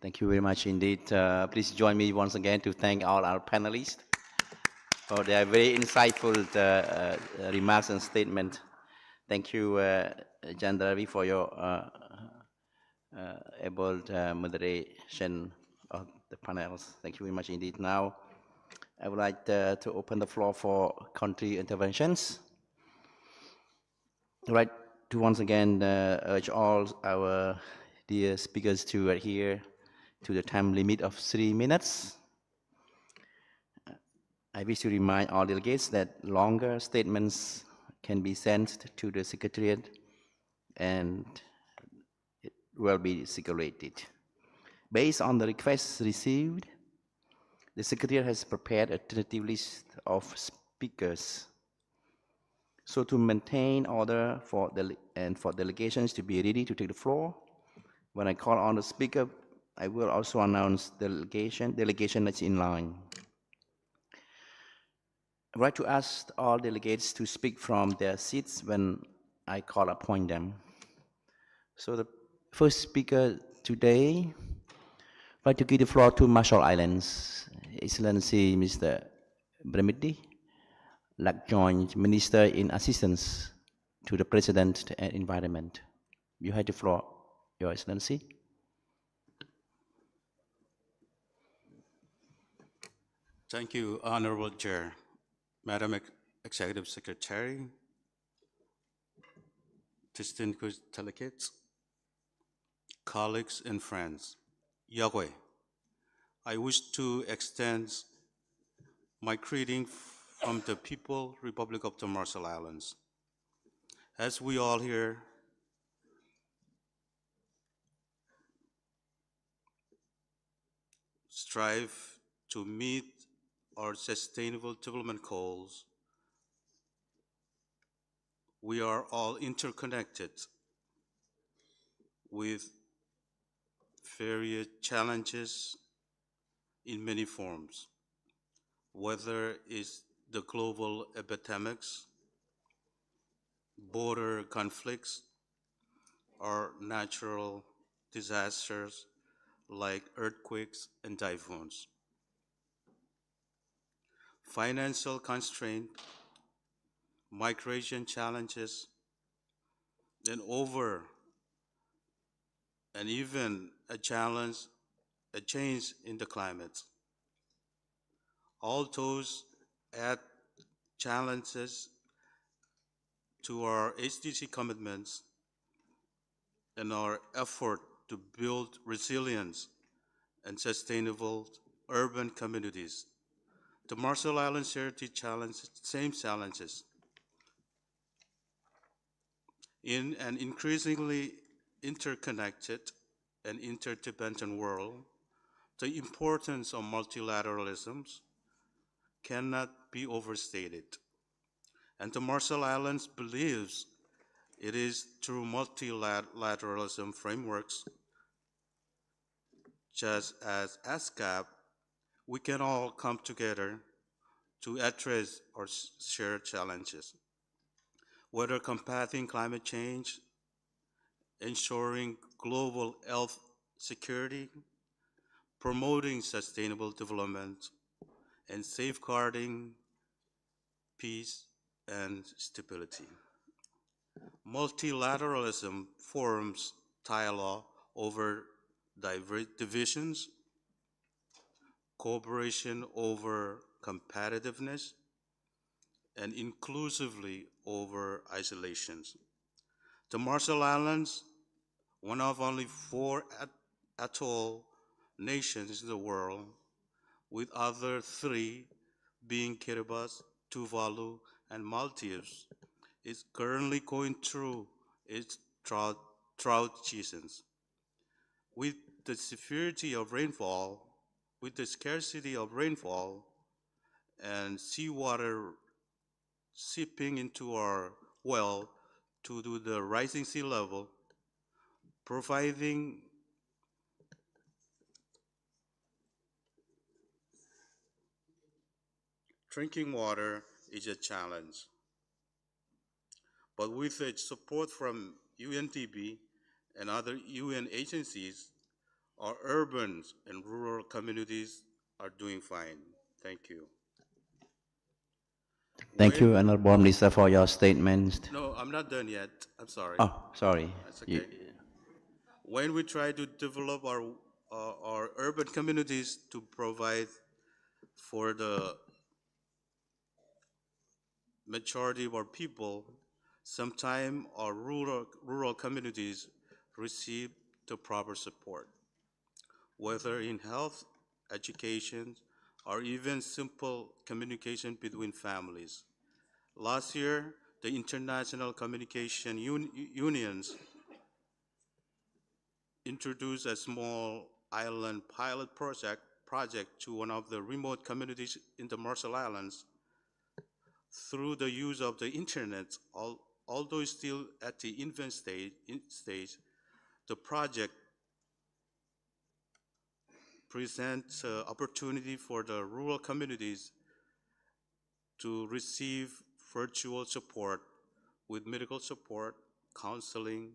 Thank you very much indeed. Please join me once again to thank all our panelists for their very insightful remarks and statements. Thank you, Jan Ravi, for your able moderation of the panels. Thank you very much indeed. Now, I would like to open the floor for country interventions. I'd like to once again urge all our dear speakers to adhere to the time limit of 3 minutes. I wish to remind all delegates that longer statements can be sent to the Secretariat and it will be circulated. Based on the requests received, the Secretariat has prepared a tentative list of speakers. So to maintain order for delegations to be ready to take the floor, when I call on the speaker, I will also announce delegation that's in line. I'd like to ask all delegates to speak from their seats when I call upon them. So the first speaker today, I'd like to give the floor to Marshall Islands, Excellency Mr. Bremidi, Joint Minister in Assistance to the President and Environment. You have the floor, Your Excellency. Thank you, Honorable Chair. Madam Executive Secretary, distinguished delegates, colleagues and friends, Yahweh, I wish to extend my greeting from the People Republic of the Marshall Islands. As we all here strive to meet our sustainable development goals, we are all interconnected with various challenges in many forms, whether it's the global epidemics, border conflicts, or natural disasters like earthquakes and typhoons. Financial constraint, migration challenges, and even a change in the climate. All those add challenges to our HDC commitments and our effort to build resilience and sustainable urban communities. The Marshall Islands share the same challenges. In an increasingly interconnected and interdependent world, the importance of multilateralism cannot be overstated. And the Marshall Islands believes it is through multilateralism frameworks, just as ESCAP, we can all come together to address our shared challenges, whether combating climate change, ensuring global health security, promoting sustainable development, and safeguarding peace and stability. Multilateralism forms dialogue over divisions, cooperation over competitiveness, and inclusively over isolations. The Marshall Islands, one of only 4 atoll nations in the world, with other 3 being Kiribati, Tuvalu, and Maldives, is currently going through its drought seasons. With the scarcity of rainfall, and seawater seeping into our well due to the rising sea level, providing drinking water is a challenge. But with the support from UNDP and other UN agencies, Our urban and rural communities are doing fine. Thank you. Thank you, Honorable Minister, for your statement. No, I'm not done yet. I'm sorry. Oh, sorry. That's okay. When we try to develop our urban communities to provide for the majority of our people, sometimes our rural communities receive the proper support, whether in health, education, or even simple communication between families. Last year, the International Communication Unions introduced a small island pilot project to one of the remote communities in the Marshall Islands. Through the use of the internet, although still at the infant stage, the project presents opportunity for the rural communities to receive virtual support with medical support, counseling,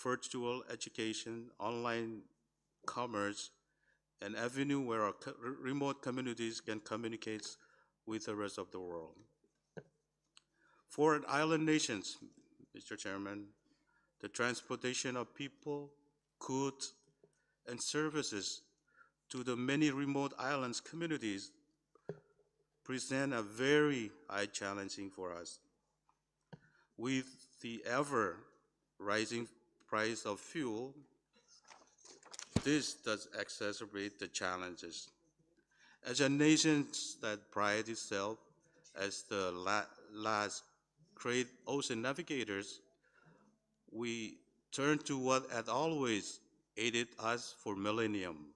virtual education, online commerce, an avenue where our remote communities can communicate with the rest of the world. For island nations, Mr. Chairman, the transportation of people, goods, and services to the many remote islands communities present a very high challenging for us. With the ever rising price of fuel, this does exacerbate the challenges. As a nation that prides itself as the last great ocean navigators, we turn to what had always aided us for millennium,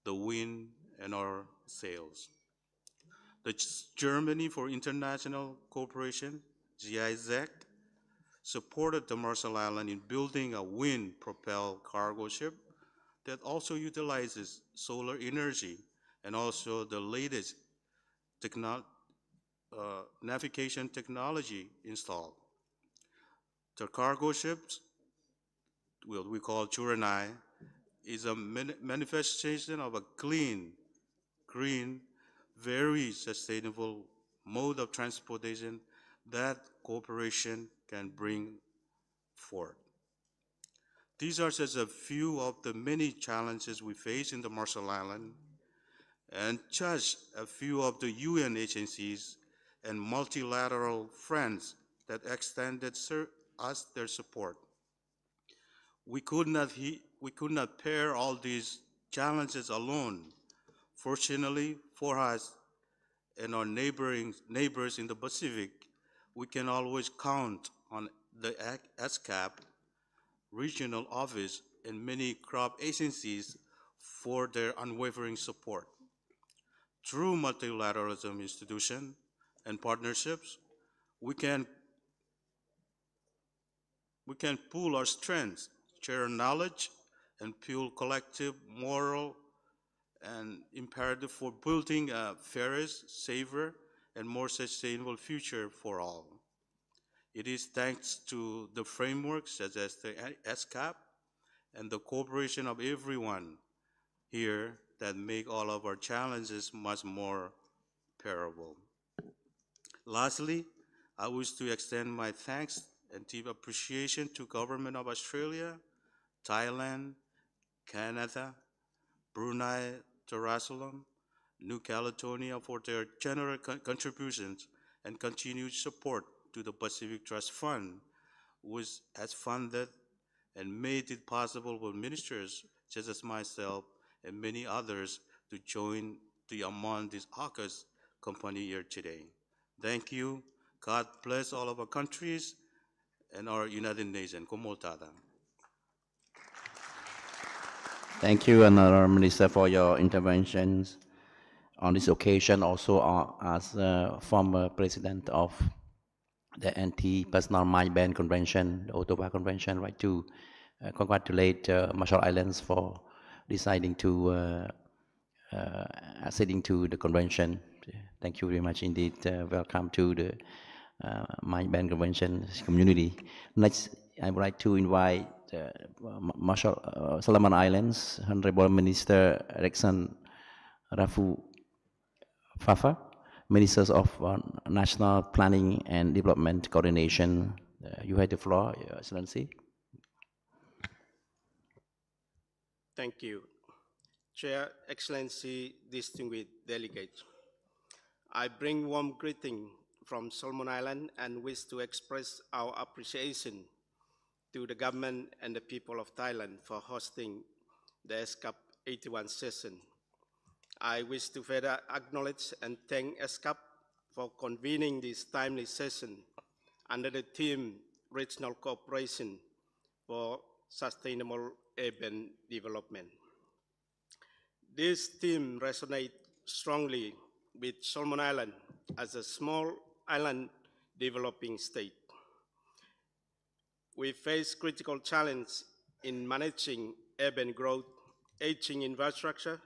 the wind and our sails. The Germany for International Cooperation, GIZ, supported the Marshall Islands in building a wind-propelled cargo ship that also utilizes solar energy and also the latest navigation technology installed. The cargo ships, what we call Churanai, is a manifestation of a clean, green, very sustainable mode of transportation that cooperation can bring forth. These are just a few of the many challenges we face in the Marshall Islands, and just a few of the UN agencies and multilateral friends that extended us their support. We could not pair all these challenges alone. Fortunately for us and our neighbors in the Pacific, we can always count on the ESCAP regional office and many crop agencies for their unwavering support. Through multilateralism institutions and partnerships, we can pool our strengths, share knowledge, and fuel collective moral and imperative for building a fairer, safer, and more sustainable future for all. It is thanks to the frameworks such as the ESCAP and the cooperation of everyone here that make all of our challenges much more bearable. Lastly, I wish to extend my thanks and deep appreciation to Government of Australia, Thailand, Canada, Brunei Darussalam, New Caledonia for their generous contributions and continued support to the Pacific Trust Fund, which has funded and made it possible for ministers such as myself and many others to join among this AUKUS company here today. Thank you. God bless all of our countries and our United Nations. Komoltada. Thank you, Honorable Minister, for your interventions on this occasion. Also, as former president of the Anti-Personal Mind Ban Convention, the Ottawa Convention, right, to congratulate Marshall Islands for deciding to acceding to the convention. Thank you very much indeed. Welcome to the Mind Ban Convention community. Next, I would like to invite Marshall Solomon Islands, Honorable Minister Erickson Rafu Fafa, Ministers of National Planning and Development Coordination. You have the floor, Your Excellency. Thank you. Chair, Excellency, distinguished delegates. I bring warm greeting from Solomon Island and wish to express our appreciation to the government and the people of Thailand for hosting the ESCAP 81 session. I wish to further acknowledge and thank ESCAP for convening this timely session under the theme Regional Cooperation for Sustainable Urban Development. This theme resonates strongly with Solomon Island as a small island developing state. We face critical challenges in managing urban growth, aging infrastructure,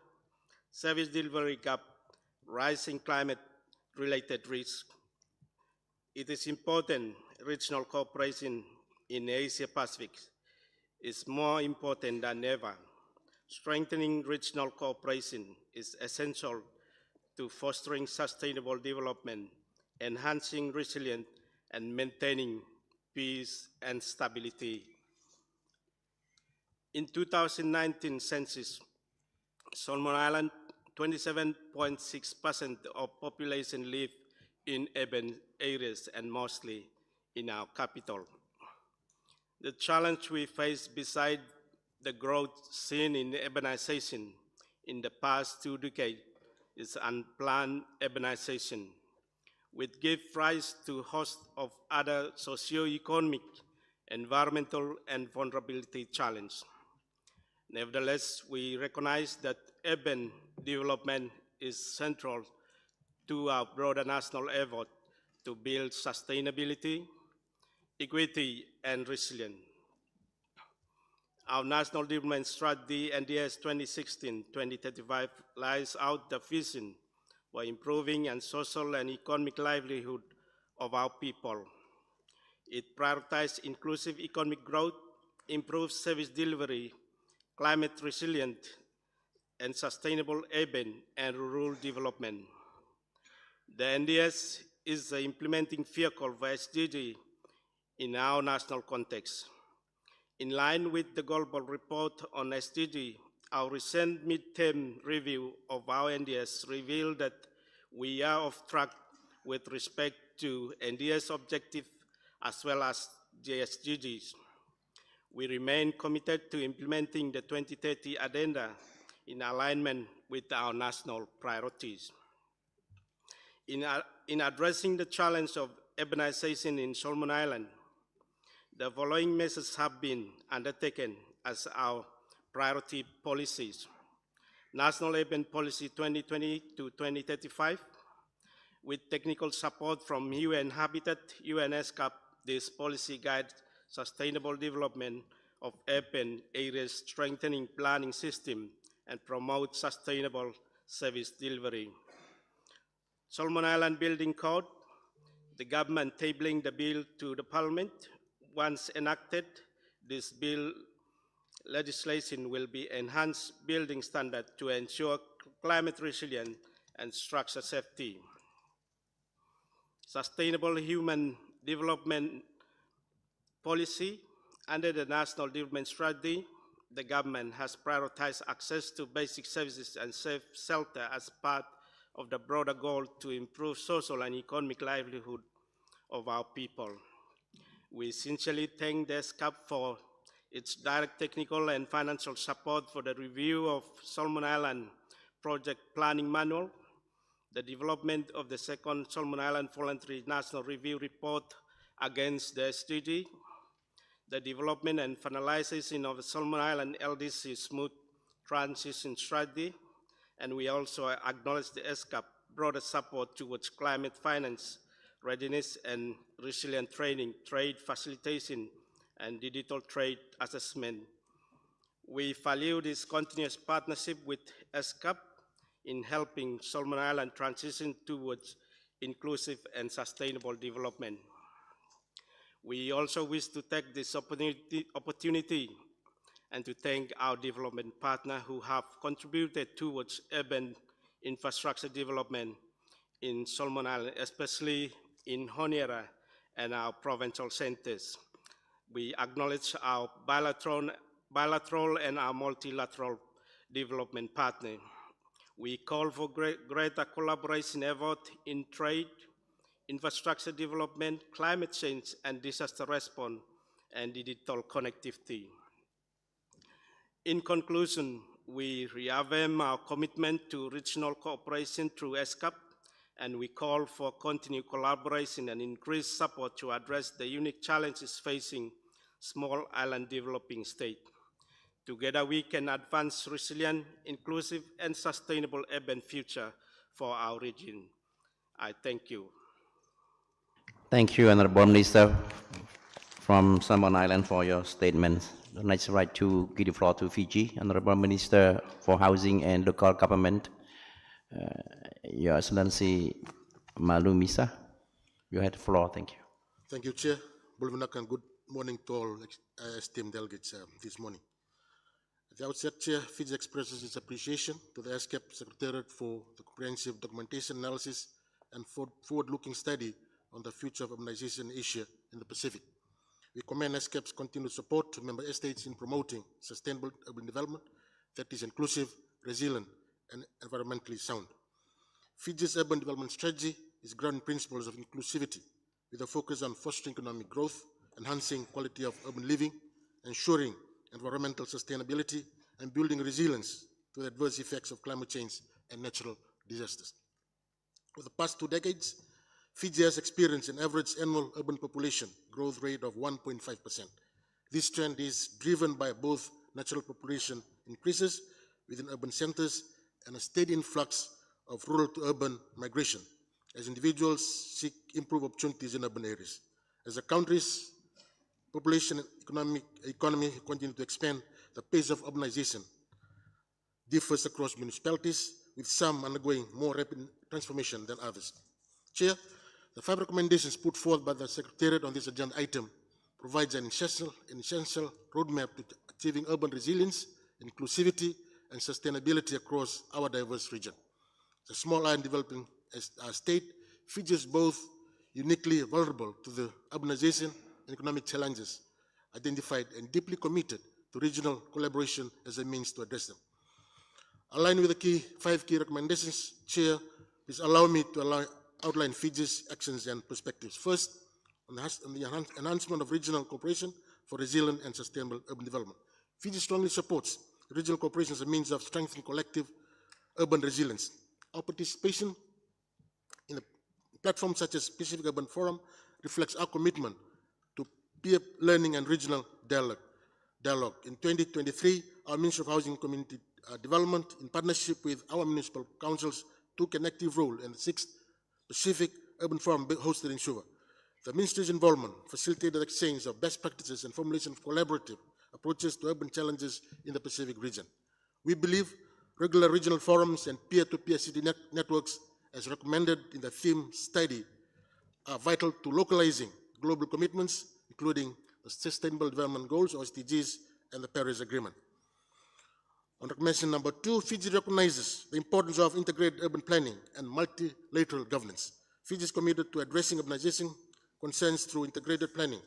service delivery gap, rising climate-related risks. It is important regional cooperation in Asia-Pacific is more important than ever. Strengthening regional cooperation is essential to fostering sustainable development, enhancing resilience, and maintaining peace and stability. In 2019 census, Solomon Island, 27.6% of population live in urban areas and mostly in our capital. The challenge we face beside the growth seen in urbanization in the past 2 decades is unplanned urbanization, which gives rise to a host of other socio-economic, environmental, and vulnerability challenges. Nevertheless, we recognize that urban development is central to our broader national effort to build sustainability, equity, and resilience. Our National Development Strategy, NDS 2016-2035, lays out the vision for improving and social and economic livelihood of our people. It prioritizes inclusive economic growth, improved service delivery, climate resilient, and sustainable urban and rural development. The NDS is the implementing vehicle for SDG in our national context. In line with the Global Report on SDG, our recent midterm review of our NDS revealed that we are off track with respect to NDS objective as well as the SDGs. We remain committed to implementing the 2030 Agenda in alignment with our national priorities. In addressing the challenge of urbanization in Solomon Island, the following measures have been undertaken as our priority policies. National Urban Policy 2020 to 2035, with technical support from UN Habitat, UN ESCAP, this policy guides sustainable development of urban areas, strengthening planning system, and promote sustainable service delivery. Solomon Island Building Code, the government tabling the bill to the Parliament. Once enacted, this bill legislation will be enhanced building standard to ensure climate resilience and structure safety. Sustainable human development policy. Under the National Development Strategy, the government has prioritized access to basic services and safe shelter as part of the broader goal to improve social and economic livelihood of our people. We sincerely thank the ESCAP for its direct technical and financial support for the review of Solomon Island Project Planning Manual, the development of the second Solomon Island Voluntary National Review Report against the SDG, the development and finalization of the Solomon Island LDC Smooth Transition Strategy, and we also acknowledge the ESCAP broader support towards climate finance, readiness and resilient training, trade facilitation, and digital trade assessment. We value this continuous partnership with ESCAP in helping Solomon Island transition towards inclusive and sustainable development. We also wish to take this opportunity and to thank our development partners who have contributed towards urban infrastructure development in Solomon Islands, especially in Honiara and our provincial centers. We acknowledge our bilateral and our multilateral development partner. We call for greater collaboration effort in trade, infrastructure development, climate change and disaster response, and digital connectivity. In conclusion, we reaffirm our commitment to regional cooperation through ESCAP, and we call for continued collaboration and increased support to address the unique challenges facing small island developing states. Together we can advance resilient, inclusive, and sustainable urban future for our region. I thank you. Thank you, Honorable Minister from Solomon Island, for your statements. The next right to give the floor to Fiji, Honorable Minister for Housing and Local Government, Your Excellency Malumisa. You have the floor. Thank you. Thank you, Chair. And good morning to all esteemed delegates this morning. At the outset, Chair, Fiji expresses its appreciation to the ESCAP Secretariat for the comprehensive documentation analysis and forward-looking study on the future of urbanization in Asia and the Pacific. We commend ESCAP's continued support to member states in promoting sustainable urban development that is inclusive, resilient, and environmentally sound. Fiji's urban development strategy is grounded in principles of inclusivity, with a focus on fostering economic growth, enhancing quality of urban living, ensuring environmental sustainability, and building resilience to the adverse effects of climate change and natural disasters. For the past 2 decades, Fiji has experienced an average annual urban population growth rate of 1.5%. This trend is driven by both natural population increases within urban centers and a steady influx of rural to urban migration as individuals seek improved opportunities in urban areas. As the country's population and economy continue to expand, the pace of urbanization differs across municipalities, with some undergoing more rapid transformation than others. Chair, the 5 recommendations put forth by the Secretariat on this agenda item provides an essential roadmap to achieving urban resilience, inclusivity, and sustainability across our diverse region. As a small island developing state, Fiji is both uniquely vulnerable to the urbanization and economic challenges identified and deeply committed to regional collaboration as a means to address them. Aligned with the 5 key recommendations, Chair, please allow me to outline Fiji's actions and perspectives. First, on the enhancement of regional cooperation for resilient and sustainable urban development. Fiji strongly supports regional cooperation as a means of strengthening collective urban resilience. Our participation in a platform such as Pacific Urban Forum reflects our commitment to peer learning and regional dialogue. In 2023, our Ministry of Housing and Community Development, in partnership with our municipal councils, took an active role in the 6th Pacific Urban Forum hosted in Suva. The Ministry's involvement facilitated the exchange of best practices and formulation of collaborative approaches to urban challenges in the Pacific region. We believe regular regional forums and peer-to-peer city networks, as recommended in the theme study, are vital to localizing global commitments, including the Sustainable Development Goals, or SDGs, and the Paris Agreement. On recommendation number 2, Fiji recognizes the importance of integrated urban planning and multilateral governance. Fiji is committed to addressing urbanization concerns through integrated planning,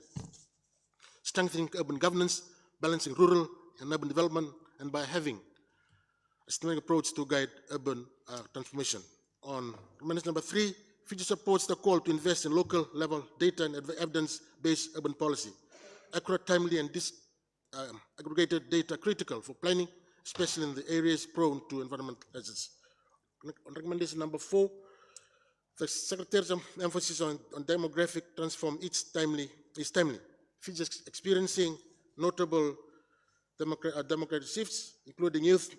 strengthening urban governance, balancing rural and urban development, and by having a systematic approach to guide urban transformation. On recommendation number 3, Fiji supports the call to invest in local level data and evidence-based urban policy. Accurate, timely, and aggregated data critical for planning, especially in the areas prone to environmental hazards. On recommendation number 4, the Secretary's emphasis on demographic transform is timely. Fiji is experiencing notable demographic shifts, including youth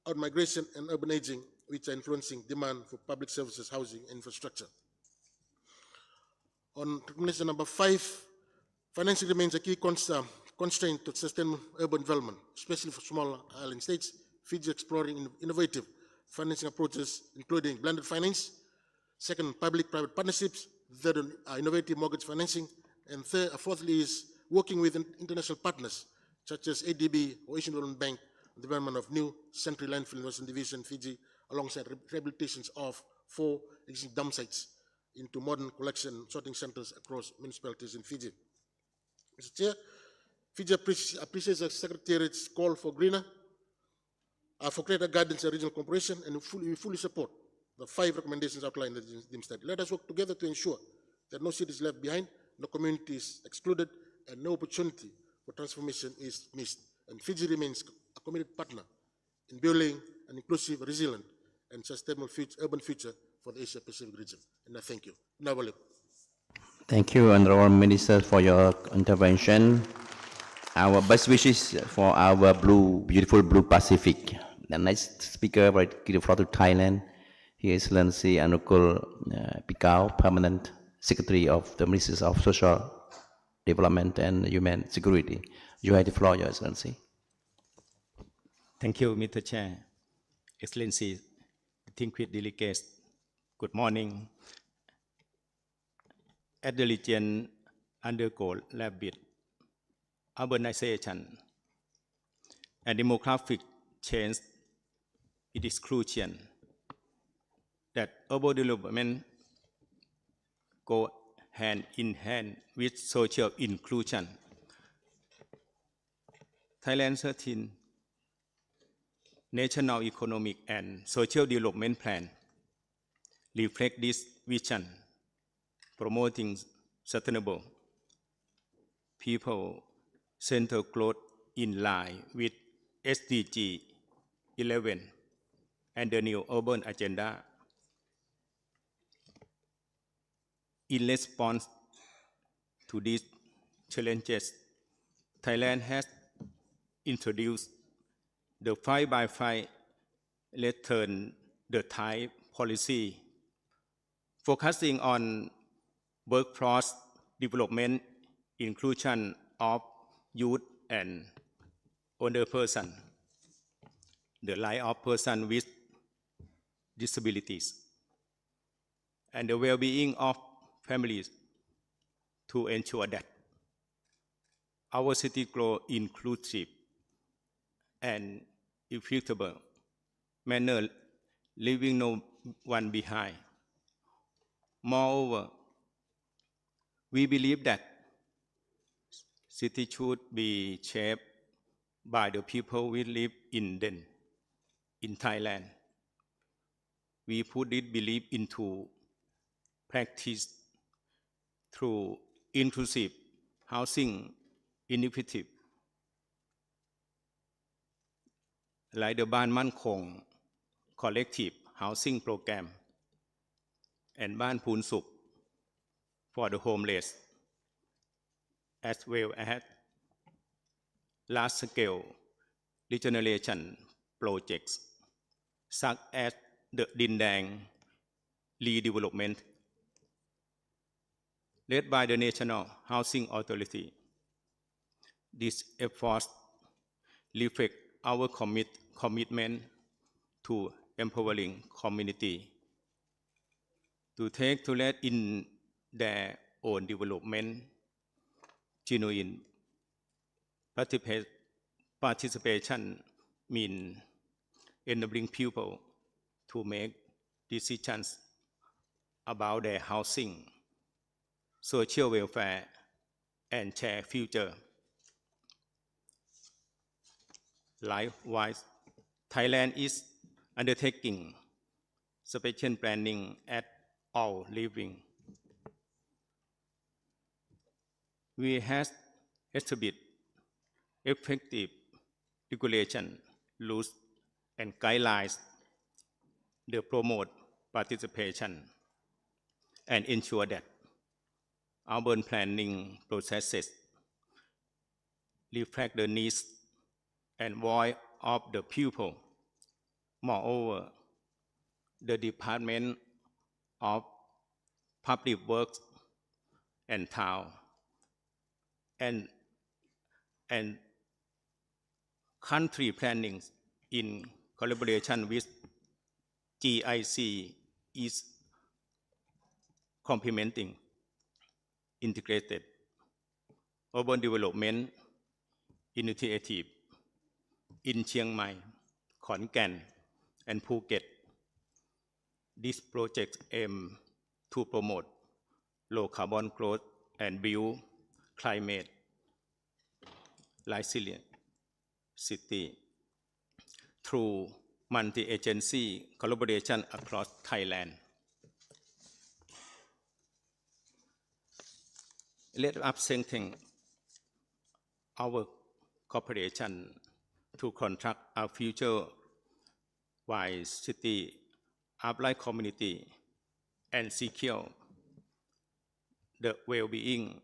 out-migration and urban aging, which are influencing demand for public services, housing, and infrastructure. On recommendation number 5, financing remains a key constraint to sustainable urban development, especially for small island states. Fiji is exploring innovative financing approaches, including blended finance, second, public-private partnerships, third, innovative mortgage financing, And fourthly is working with international partners such as ADB or Asian Development Bank, development of new Century Landfill Investment Division, Fiji, alongside rehabilitations of 4 existing dump sites into modern collection sorting centers across municipalities in Fiji. Mr. Chair, Fiji appreciates the Secretariat's call for greater guidance and regional cooperation, and we fully support the 5 recommendations outlined in the DIM study. Let us work together to ensure that no city is left behind, no community is excluded, and no opportunity for transformation is missed. And Fiji remains a committed partner in building an inclusive, resilient, and sustainable urban future for the Asia-Pacific region. And I thank you. Nawalip. Thank you, Honorable Minister, for your intervention. Our best wishes for our beautiful blue Pacific. The next speaker will give the floor to Thailand. His Excellency Anukul Pikau, Permanent Secretary of the Ministry of Social Development and Human Security. You have the floor, Your Excellency. Thank you, Mr. Chair. Excellency, distinguished delegates, good morning. As the region undergo rapid urbanization and demographic change, it is crucial that urban development go hand in hand with social inclusion. Thailand's 13 National Economic and Social Development Plan reflect this vision, promoting sustainable, people-centered growth in line with SDG 11 and the new urban agenda. In response to these challenges, Thailand has introduced the 5x5 return the Thai policy, focusing on workforce development, inclusion of youth and older persons, the life of persons with disabilities, and the well-being of families to ensure that our city grow inclusive and equitable manner, leaving no one behind. Moreover, we believe that city should be shaped by the people we live in them. In Thailand, we put this belief into practice through inclusive housing initiative like the Ban Man Khong Collective Housing Program and Ban Poon Suk for the homeless, as well as large-scale regeneration projects such as the Din Dang redevelopment led by the National Housing Authority. These efforts reflect our commitment to empowering community to take to lead in their own development, genuine participation means enabling people to make decisions about their housing, social welfare, and shared future. Likewise, Thailand is undertaking special planning at all living. We have established effective regulation, rules, and guidelines that promote participation and ensure that urban planning processes reflect the needs and voice of the people. Moreover, the Department of Public Works and Town and country planning in collaboration with GIC is complementing integrated urban development initiative in Chiang Mai, Khon Kaen, and Phuket. This project aims to promote low carbon growth and build climate resilient city through multi-agency collaboration across Thailand. Let us strengthen our cooperation to construct a future-wise city, uplift community, and secure the well-being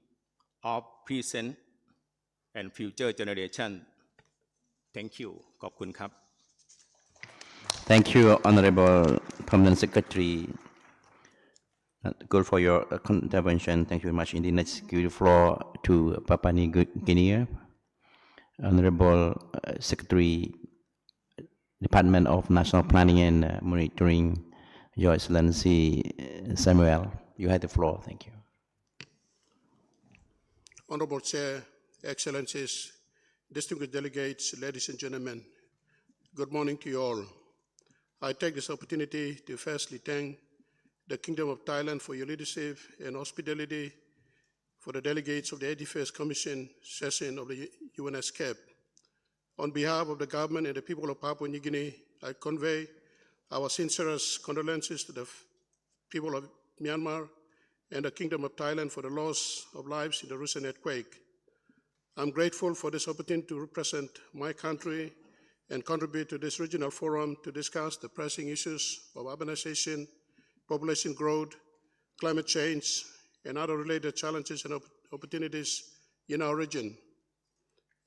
of present and future generation. Thank you. ขอบคุณครับ Thank you, Honorable Permanent Secretary. Good for your intervention. Thank you very much. Indeed, let's give the floor to Papua New Guinea. Honorable Secretary, Department of National Planning and Monitoring, Your Excellency Samuel. You have the floor. Thank you. Honorable Chair, Excellencies, distinguished delegates, ladies and gentlemen, good morning to you all. I take this opportunity to firstly thank the Kingdom of Thailand for your leadership and hospitality for the delegates of the 81st Commission session of the UN ESCAP. On behalf of the government and the people of Papua New Guinea, I convey our sincerest condolences to the people of Myanmar and the Kingdom of Thailand for the loss of lives in the recent earthquake. I'm grateful for this opportunity to represent my country and contribute to this regional forum to discuss the pressing issues of urbanization, population growth, climate change, and other related challenges and opportunities in our region.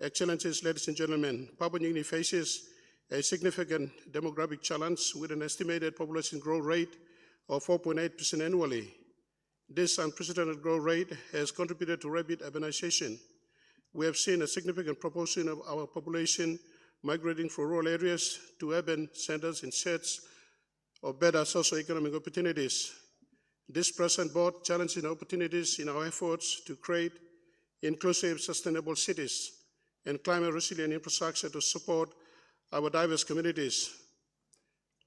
Excellencies, ladies and gentlemen, Papua New Guinea faces a significant demographic challenge with an estimated population growth rate of 4.8% annually. This unprecedented growth rate has contributed to rapid urbanization. We have seen a significant proportion of our population migrating from rural areas to urban centers in search of better socioeconomic opportunities. This presents both challenges and opportunities in our efforts to create inclusive, sustainable cities and climate-resilient infrastructure to support our diverse communities.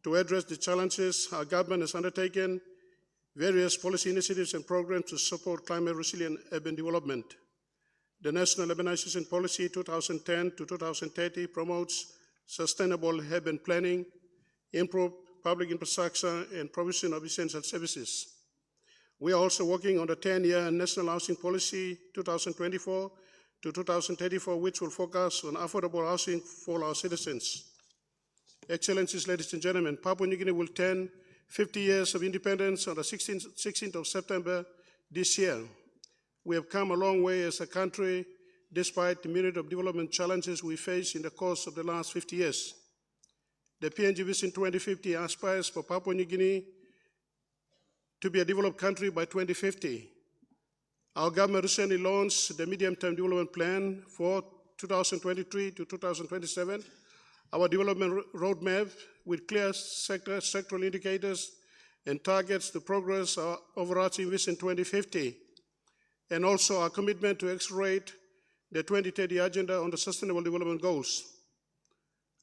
To address the challenges, our government has undertaken various policy initiatives and programs to support climate-resilient urban development. The National Urbanization Policy 2010 to 2030 promotes sustainable urban planning, improved public infrastructure, and provision of essential services. We are also working on the 10-year National Housing Policy 2024 to 2034, which will focus on affordable housing for our citizens. Excellencies, ladies and gentlemen, Papua New Guinea will turn 50 years of independence on the 16th of September this year. We have come a long way as a country, despite the myriad of development challenges we face in the course of the last 50 years. The PNG Vision 2050 aspires for Papua New Guinea to be a developed country by 2050. Our government recently launched the Medium-Term Development Plan for 2023 to 2027, our development roadmap with clear sectoral indicators and targets to progress our overarching Vision 2050, and also our commitment to accelerate the 2030 Agenda on the Sustainable Development Goals.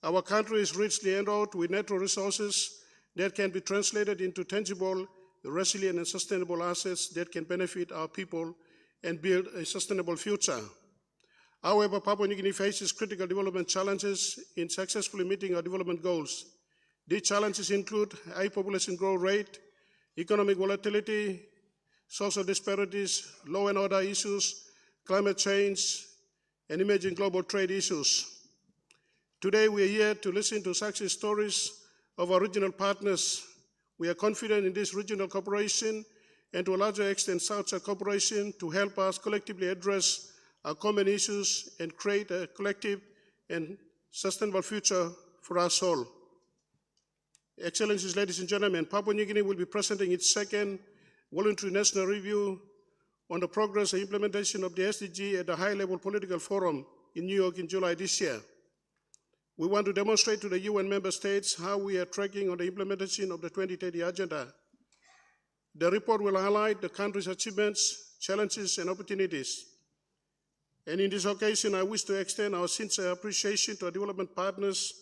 Our country is richly endowed with natural resources that can be translated into tangible, resilient, and sustainable assets that can benefit our people and build a sustainable future. However, Papua New Guinea faces critical development challenges in successfully meeting our development goals. These challenges include high population growth rate, economic volatility, social disparities, law and order issues, climate change, and emerging global trade issues. Today, we are here to listen to success stories of our regional partners. We are confident in this regional cooperation and to a larger extent, South-South cooperation to help us collectively address our common issues and create a collective and sustainable future for us all. Excellencies, ladies and gentlemen, Papua New Guinea will be presenting its second voluntary national review on the progress and implementation of the SDG at the high-level political forum in New York in July this year. We want to demonstrate to the UN member states how we are tracking on the implementation of the 2030 Agenda. The report will highlight the country's achievements, challenges, and opportunities. And in this occasion, I wish to extend our sincere appreciation to our development partners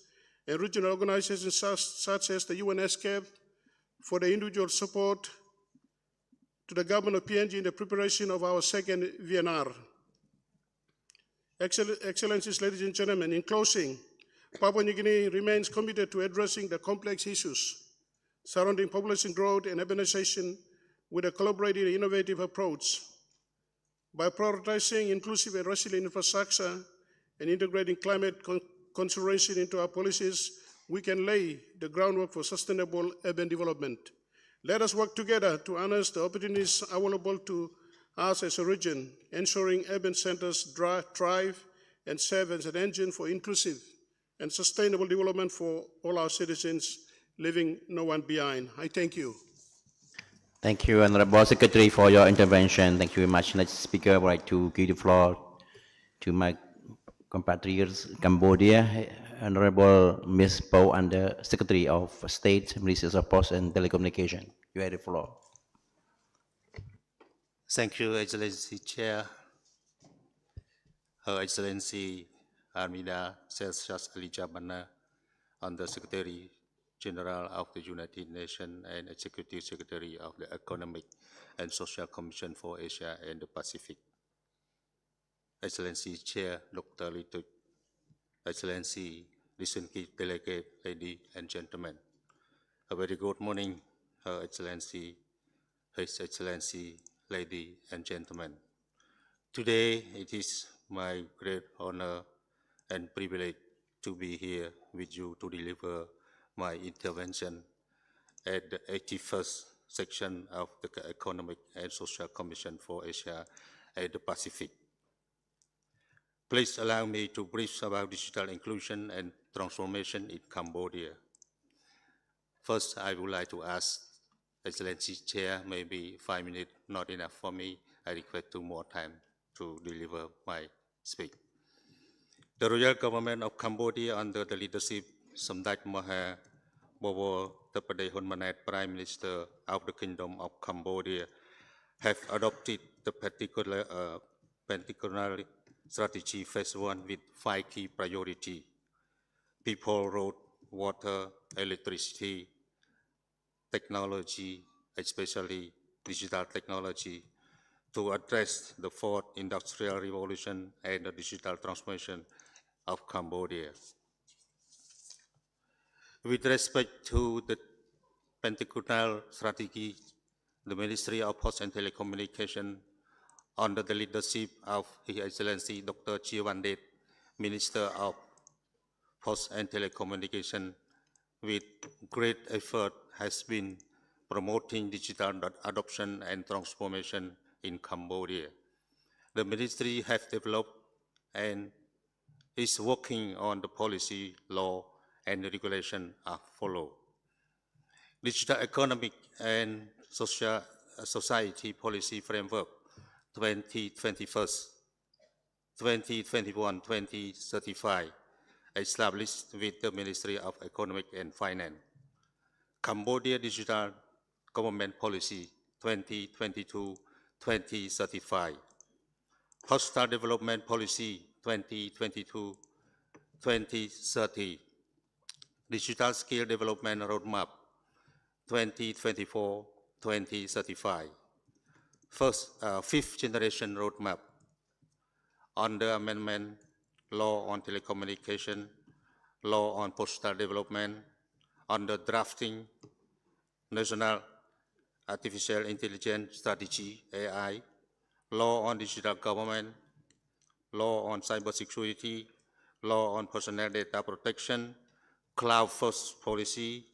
and regional organizations such as the UN ESCAP for the individual support to the government of PNG in the preparation of our second VNR. Excellencies, ladies and gentlemen, in closing, Papua New Guinea remains committed to addressing the complex issues surrounding population growth and urbanization with a collaborative and innovative approach. By prioritizing inclusive and resilient infrastructure and integrating climate consideration into our policies, we can lay the groundwork for sustainable urban development. Let us work together to harness the opportunities available to us as a region, ensuring urban centers thrive and serve as an engine for inclusive and sustainable development for all our citizens, leaving no one behind. I thank you. Thank you, Honorable Secretary, for your intervention. Thank you very much. Next speaker, I would like to give the floor to my compatriots, Cambodia, Honorable Ms. Po, Under Secretary of State, Ministry of Posts and Telecommunication. You have the floor. Thank you, Excellency Chair, Her Excellency Armida Celsius Alijabana, Under Secretary General of the United Nations and Executive Secretary of the Economic and Social Commission for Asia and the Pacific. Excellency Chair Dr. Lituk, Excellency distinguished delegate, ladies and gentlemen. A very good morning, Her Excellency, His Excellency, ladies and gentlemen. Today it is my great honor and privilege to be here with you to deliver my intervention at the 81st section of the Economic and Social Commission for Asia and the Pacific. Please allow me to brief about digital inclusion and transformation in Cambodia. First, I would like to ask Excellency Chair, maybe 5 minutes not enough for me. I request 2 more time to deliver my speech. The Royal Government of Cambodia under the leadership Samdech Maha Bowor Tapade Hunmanet, Prime Minister of the Kingdom of Cambodia, have adopted the particular strategy phase 1 with 5 key priorities: people, road, water, electricity, technology, especially digital technology, to address the 4th industrial revolution and the digital transformation of Cambodia. With respect to the Pentagonal strategy, the Ministry of Posts and Telecommunication, under the leadership of His Excellency Dr. Chiavandet, Minister of Posts and Telecommunication, with great effort has been promoting digital adoption and transformation in Cambodia. The ministry has developed and is working on the policy, law, and regulation are followed. Digital economic and society policy framework 2021-2035 established with the Ministry of Economic and Finance. Cambodia Digital Government Policy 2022-2035. Postal Development Policy 2022-2030. Digital Skill Development Roadmap 2024-2035. Fifth Generation Roadmap. Under amendment, Law on Telecommunication, Law on Postal Development, under drafting, National Artificial Intelligence Strategy, AI, Law on Digital Government, Law on Cybersecurity, Law on Personal Data Protection, Cloud First Policy,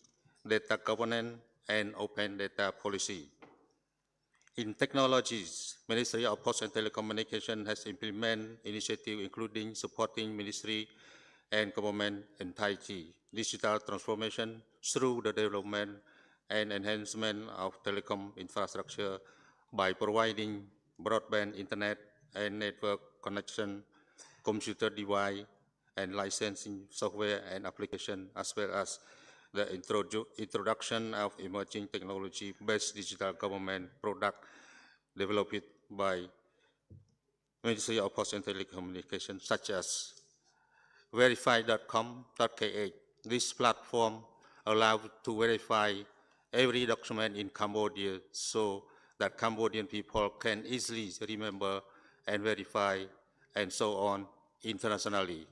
Data Governance, and Open Data Policy. In technologies, Ministry of Posts and Telecommunication has implemented initiatives including supporting ministry and government entity digital transformation through the development and enhancement of telecom infrastructure by providing broadband internet and network connection, computer device, and licensing software and application, as well as the introduction of emerging technology-based digital government product developed by Ministry of Post and Telecommunications, such as verify.com.kh. This platform allows to verify every document in Cambodia so that Cambodian people can easily remember and verify and so on internationally.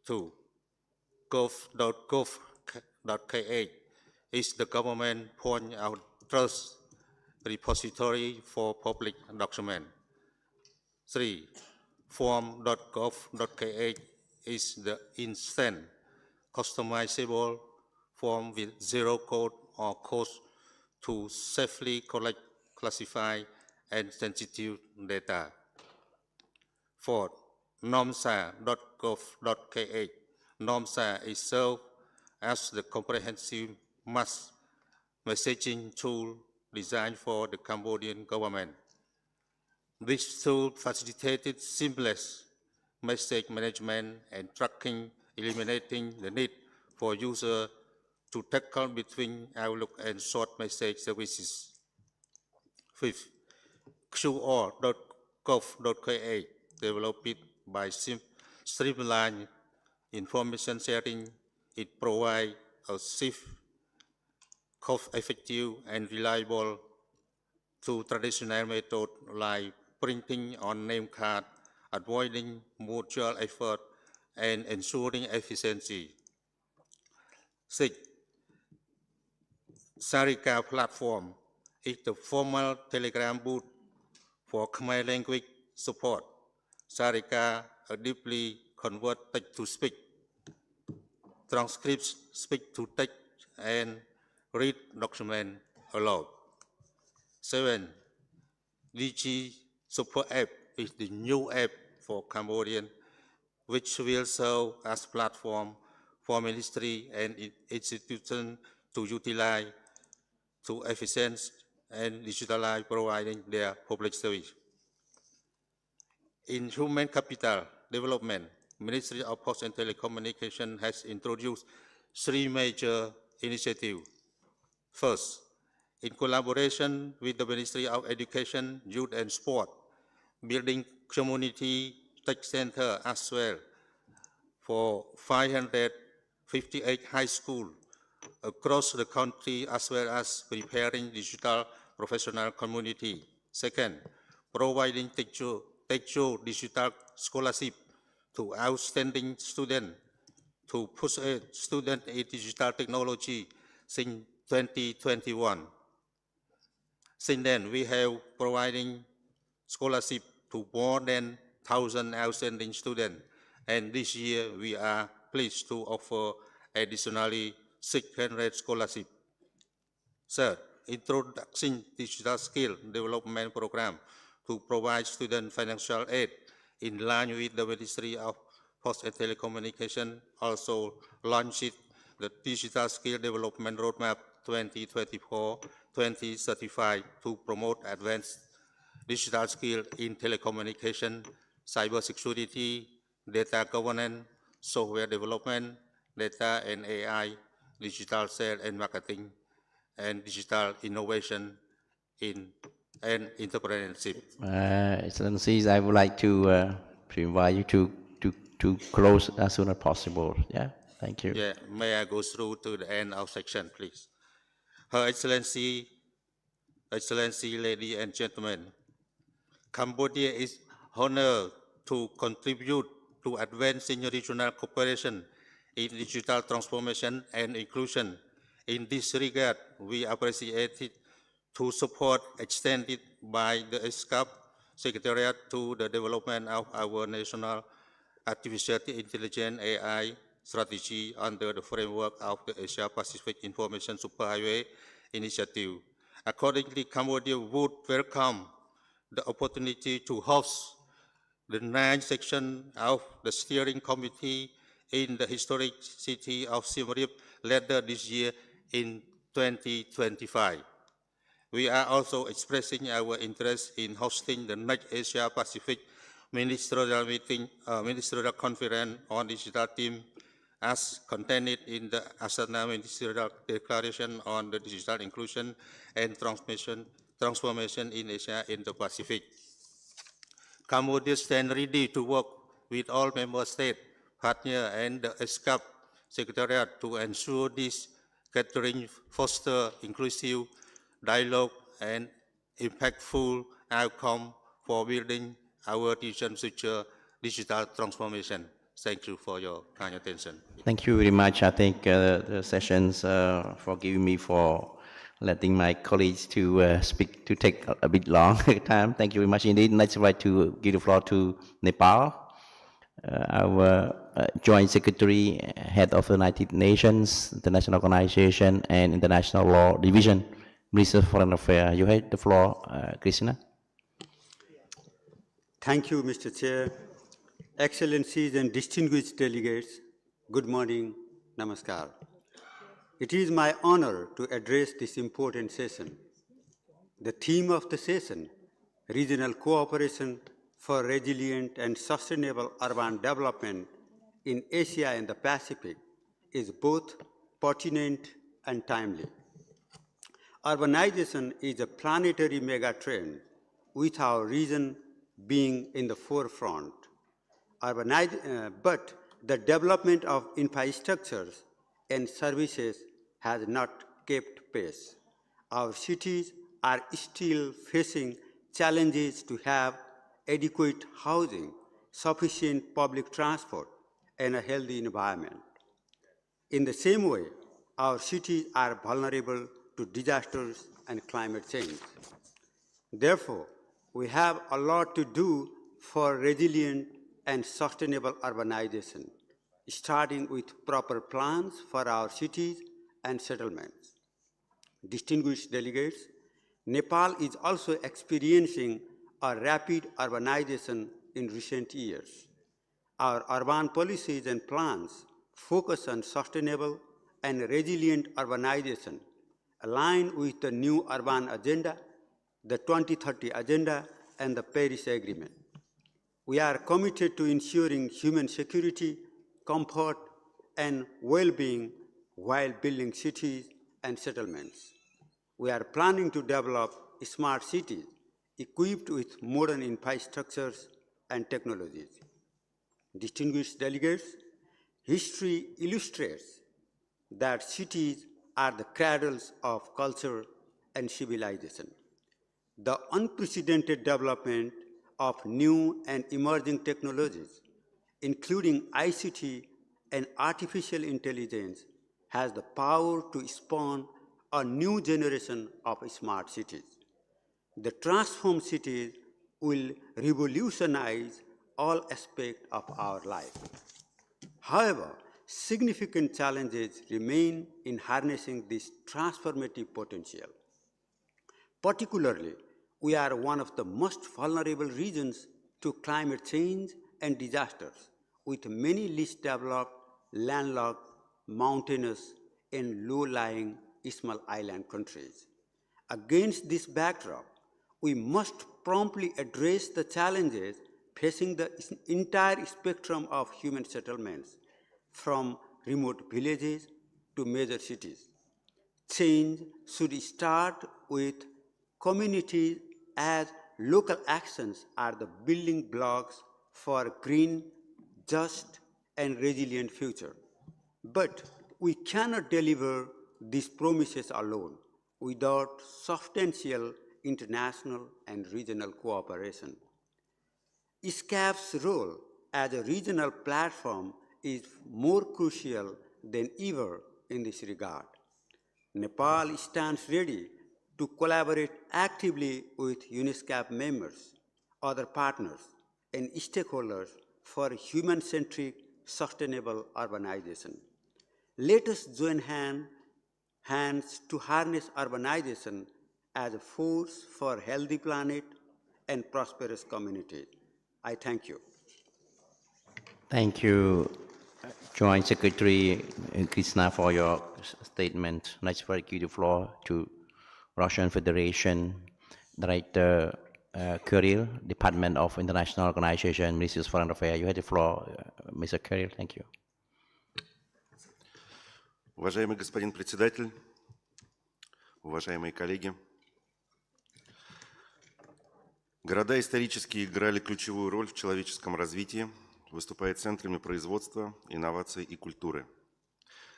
2. gov.gov.kh is the government point out trust repository for public document. 3. form.gov.kh is the instant, customizable form with zero code or cost to safely collect, classify, and sensitive data. 4. nomsa.gov.kh. Nomsa is served as the comprehensive mass messaging tool designed for the Cambodian government. This tool facilitated seamless message management and tracking, eliminating the need for users to tackle between Outlook and short message services. 5th, qr.gov.kh, developed by streamlined information sharing. It provides a safe, cost-effective, and reliable to traditional methods like printing on name card, avoiding mutual effort, and ensuring efficiency. 6. Sarika platform is the formal Telegram booth for Khmer language support. Sarika deeply convert text to speech, transcripts speech to text, and read document aloud. 7. DG Super App is the new app for Cambodian, which will serve as platform for ministry and institutions to utilize to efficiency and digitalize providing their public service. In human capital development, Ministry of Post and Telecommunications has introduced 3 major initiatives. First, in collaboration with the Ministry of Education, Youth and Sport, building community tech center as well for 558 high schools across the country, as well as preparing digital professional community. Second, providing textual digital scholarship to outstanding students to push students in digital technology since 2021. Since then, we have providing scholarship to more than 1,000 outstanding students, and this year we are pleased to offer additionally 600 scholarships. Third, introducing digital skill development program to provide student financial aid in line with the Ministry of Post and Telecommunications also launched the Digital Skill Development Roadmap 2024-2035 to promote advanced digital skills in telecommunication, cybersecurity, data governance, software development, data and AI, digital sales and marketing, and digital innovation and entrepreneurship. Excellencies, I would like to invite you to close as soon as possible. Yeah, thank you. Yeah, may I go through to the end of section, please? Her Excellency, ladies and gentlemen, Cambodia is honored to contribute to advancing regional cooperation in digital transformation and inclusion. In this regard, we appreciate it to support extended by the ESCAP Secretariat to the development of our national artificial intelligence AI strategy under the framework of the Asia-Pacific Information Superhighway Initiative. Accordingly, Cambodia would welcome the opportunity to host the 9th section of the steering committee in the historic city of Siem Reap later this year in 2025. We are also expressing our interest in hosting the next Asia-Pacific Ministerial meeting, Ministerial Conference on Digital Team as contained in the Asana Ministerial Declaration on the Digital Inclusion and Transformation in Asia and the Pacific. Cambodia stands ready to work with all member states, partners, and the ESCAP Secretariat to ensure this gathering foster inclusive dialogue and impactful outcome for building our future digital transformation. Thank you for your kind attention. Thank you very much. I think the sessions for giving me for letting my colleagues to speak to take a bit long time. Thank you very much indeed. Next, I'd like to give the floor to Nepal. Our Joint Secretary, Head of the United Nations, International Organization, and International Law Division, Minister of Foreign Affairs. You have the floor, Krishna. Thank you, Mr. Chair. Excellencies and distinguished delegates, good morning, namaskar. It is my honor to address this important session. The theme of the session, Regional Cooperation for Resilient and Sustainable Urban Development in Asia and the Pacific, is both pertinent and timely. Urbanization is a planetary megatrend, with our region being in the forefront. But the development of infrastructures and services has not kept pace. Our cities are still facing challenges to have adequate housing, sufficient public transport, and a healthy environment. In the same way, our cities are vulnerable to disasters and climate change. Therefore, we have a lot to do for resilient and sustainable urbanization, starting with proper plans for our cities and settlements. Distinguished delegates, Nepal is also experiencing a rapid urbanization in recent years. Our urban policies and plans focus on sustainable and resilient urbanization, aligned with the new urban agenda, the 2030 agenda, and the Paris Agreement. We are committed to ensuring human security, comfort, and well-being while building cities and settlements. We are planning to develop smart cities equipped with modern infrastructures and technologies. Distinguished delegates, history illustrates that cities are the cradles of culture and civilization. The unprecedented development of new and emerging technologies, including ICT and artificial intelligence, has the power to spawn a new generation of smart cities. The transformed cities will revolutionize all aspects of our life. However, significant challenges remain in harnessing this transformative potential. Particularly, we are one of the most vulnerable regions to climate change and disasters, with many least developed, landlocked, mountainous, and low-lying small island countries. Against this backdrop, we must promptly address the challenges facing the entire spectrum of human settlements, from remote villages to major cities. Change should start with communities, as local actions are the building blocks for a green, just, and resilient future. But we cannot deliver these promises alone without substantial international and regional cooperation. ESCAP's role as a regional platform is more crucial than ever in this regard. Nepal stands ready to collaborate actively with ESCAP members, other partners, and stakeholders for human-centric, sustainable urbanization. Let us join hands to harness urbanization as a force for a healthy planet and prosperous communities. I thank you. Thank you, Joint Secretary Krishna, for your statement. Next, I give the floor to Russian Federation Director Kirill, Department of International Organization, Ministry of Foreign Affairs. You have the floor, Mr. Kirill. Thank you. Уважаемый господин председатель, уважаемые коллеги, Города исторически играли ключевую роль в человеческом развитии, выступая центрами производства, инноваций и культуры.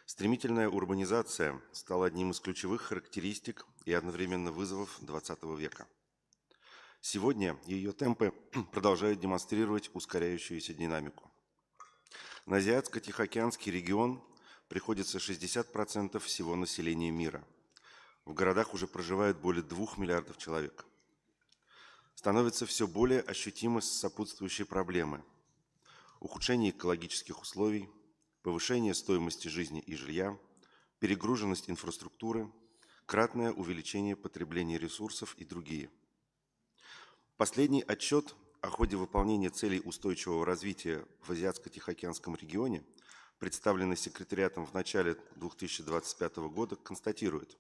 Стремительная урбанизация стала одним из ключевых характеристик и одновременно вызовов XX века. Сегодня ее темпы продолжают демонстрировать ускоряющуюся динамику. На Азиатско-Тихоокеанский регион приходится 60% всего населения мира. В городах уже проживают более 2 миллиардов человек. Становятся все более ощутимы сопутствующие проблемы: ухудшение экологических условий, повышение стоимости жизни и жилья, перегруженность инфраструктуры, кратное увеличение потребления ресурсов и другие. Последний отчет о ходе выполнения целей устойчивого развития в Азиатско-Тихоокеанском регионе, представленный секретариатом в начале 2025 года, констатирует,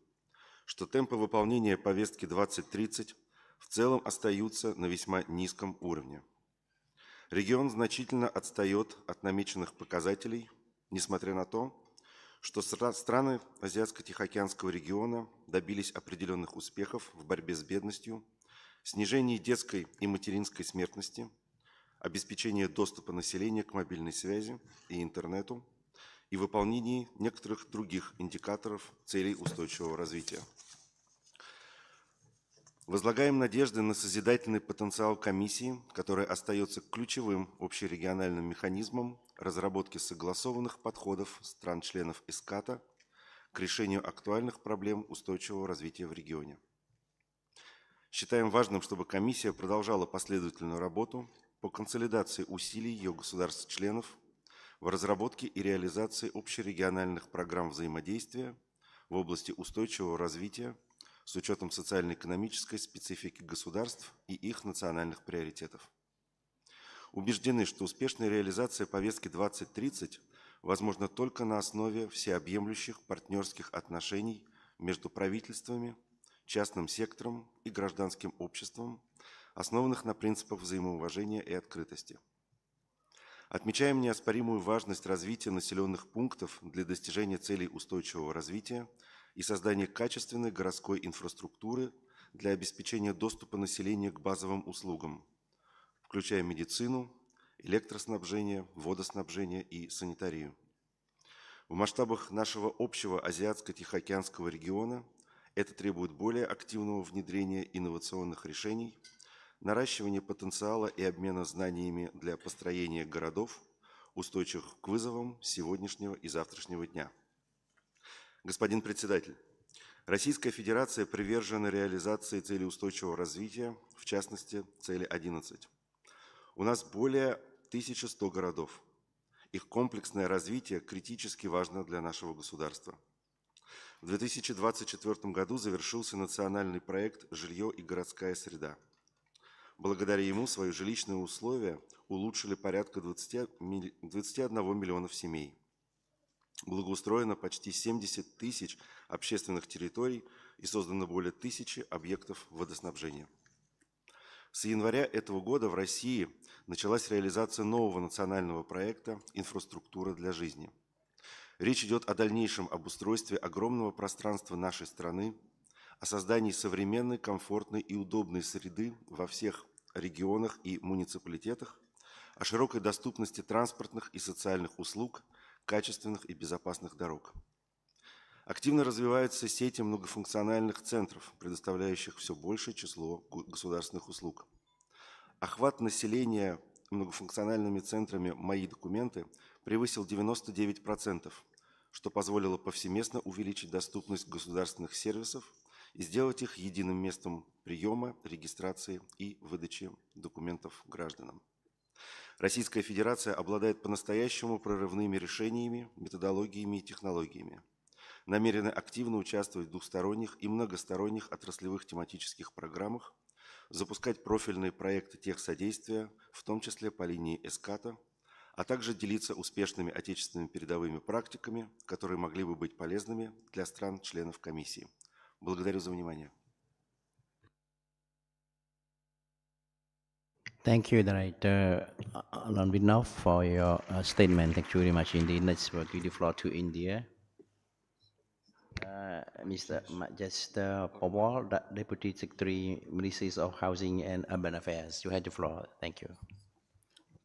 что темпы выполнения повестки 2030 в целом остаются на весьма низком уровне. Регион значительно отстает от намеченных показателей, несмотря на то, что страны Азиатско-Тихоокеанского региона добились определенных успехов в борьбе с бедностью, снижении детской и материнской смертности, обеспечении доступа населения к мобильной связи и интернету и выполнении некоторых других индикаторов целей устойчивого развития. Возлагаем надежды на созидательный потенциал комиссии, который остается ключевым общерегиональным механизмом разработки согласованных подходов стран-членов ESCAP к решению актуальных проблем устойчивого развития в регионе. Считаем важным, чтобы комиссия продолжала последовательную работу по консолидации усилий ее государств-членов в разработке и реализации общерегиональных программ взаимодействия в области устойчивого развития с учетом социально-экономической специфики государств и их национальных приоритетов. Убеждены, что успешная реализация повестки 2030 возможна только на основе всеобъемлющих партнерских отношений между правительствами, частным сектором и гражданским обществом, основанных на принципах взаимоуважения и открытости. Отмечаем неоспоримую важность развития населенных пунктов для достижения целей устойчивого развития и создания качественной городской инфраструктуры для обеспечения доступа населения к базовым услугам, включая медицину, электроснабжение, водоснабжение и санитарию. В масштабах нашего общего Азиатско-Тихоокеанского региона это требует более активного внедрения инновационных решений, наращивания потенциала и обмена знаниями для построения городов, устойчивых к вызовам сегодняшнего и завтрашнего дня. Господин председатель, Российская Федерация привержена реализации цели устойчивого развития, в частности, цели 11. У нас более 1100 городов. Их комплексное развитие критически важно для нашего государства. В 2024 году завершился национальный проект «Жилье и городская среда». Благодаря ему свои жилищные условия улучшили порядка 21 миллионов семей. Благоустроено почти 70 тысяч общественных территорий и создано более 1000 объектов водоснабжения. С января этого года в России началась реализация нового национального проекта «Инфраструктура для жизни». Речь идет о дальнейшем обустройстве огромного пространства нашей страны, о создании современной, комфортной и удобной среды во всех регионах и муниципалитетах, о широкой доступности транспортных и социальных услуг, качественных и безопасных дорог. Активно развиваются сети многофункциональных центров, предоставляющих все большее число государственных услуг. Охват населения многофункциональными центрами «Мои документы» превысил 99%, что позволило повсеместно увеличить доступность государственных сервисов и сделать их единым местом приема, регистрации и выдачи документов гражданам. Российская Федерация обладает по-настоящему прорывными решениями, методологиями и технологиями. Намерены активно участвовать в двухсторонних и многосторонних отраслевых тематических программах, запускать профильные проекты техсодействия, в том числе по линии ESCAP, а также делиться успешными отечественными передовыми практиками, которые могли бы быть полезными для стран-членов комиссии. Благодарю за внимание. Thank you, Director Lonvinov, for your statement. Thank you very much indeed. Let's give the floor to India. Mr. Magister Powell, Deputy Secretary, Ministries of Housing and Urban Affairs. You have the floor. Thank you.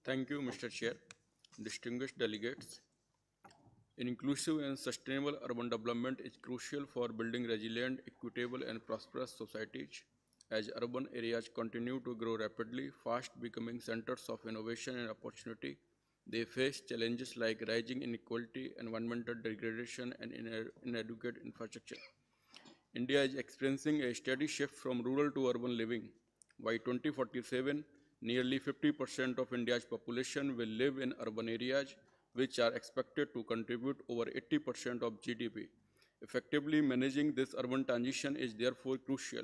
Thank you, Mr. Chair. Distinguished delegates, inclusive and sustainable urban development is crucial for building resilient, equitable, and prosperous societies. As urban areas continue to grow rapidly, fast becoming centers of innovation and opportunity, they face challenges like rising inequality, environmental degradation, and inadequate infrastructure. India is experiencing a steady shift from rural to urban living. By 2047, nearly 50% of India's population will live in urban areas, which are expected to contribute over 80% of GDP. Effectively managing this urban transition is therefore crucial.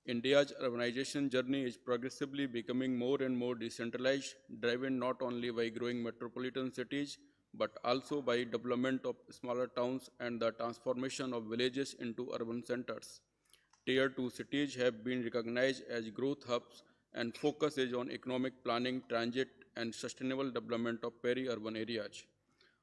India's urbanization journey is progressively becoming more and more decentralized, driven not only by growing metropolitan cities, but also by development of smaller towns and the transformation of villages into urban centers. Tier 2 cities have been recognized as growth hubs and focus is on economic planning, transit, and sustainable development of peri-urban areas.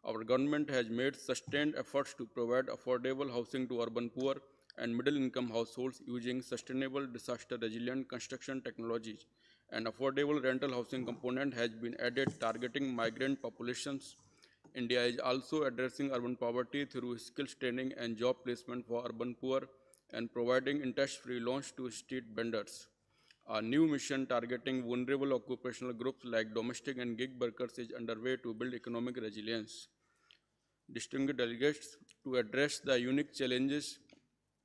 Our government has made sustained efforts to provide affordable housing to urban poor and middle-income households using sustainable disaster-resilient construction technologies. An affordable rental housing component has been added targeting migrant populations. India is also addressing urban poverty through skills training and job placement for urban poor and providing interest-free loans to street vendors. A new mission targeting vulnerable occupational groups like domestic and gig workers is underway to build economic resilience. Distinguished delegates, to address the unique challenges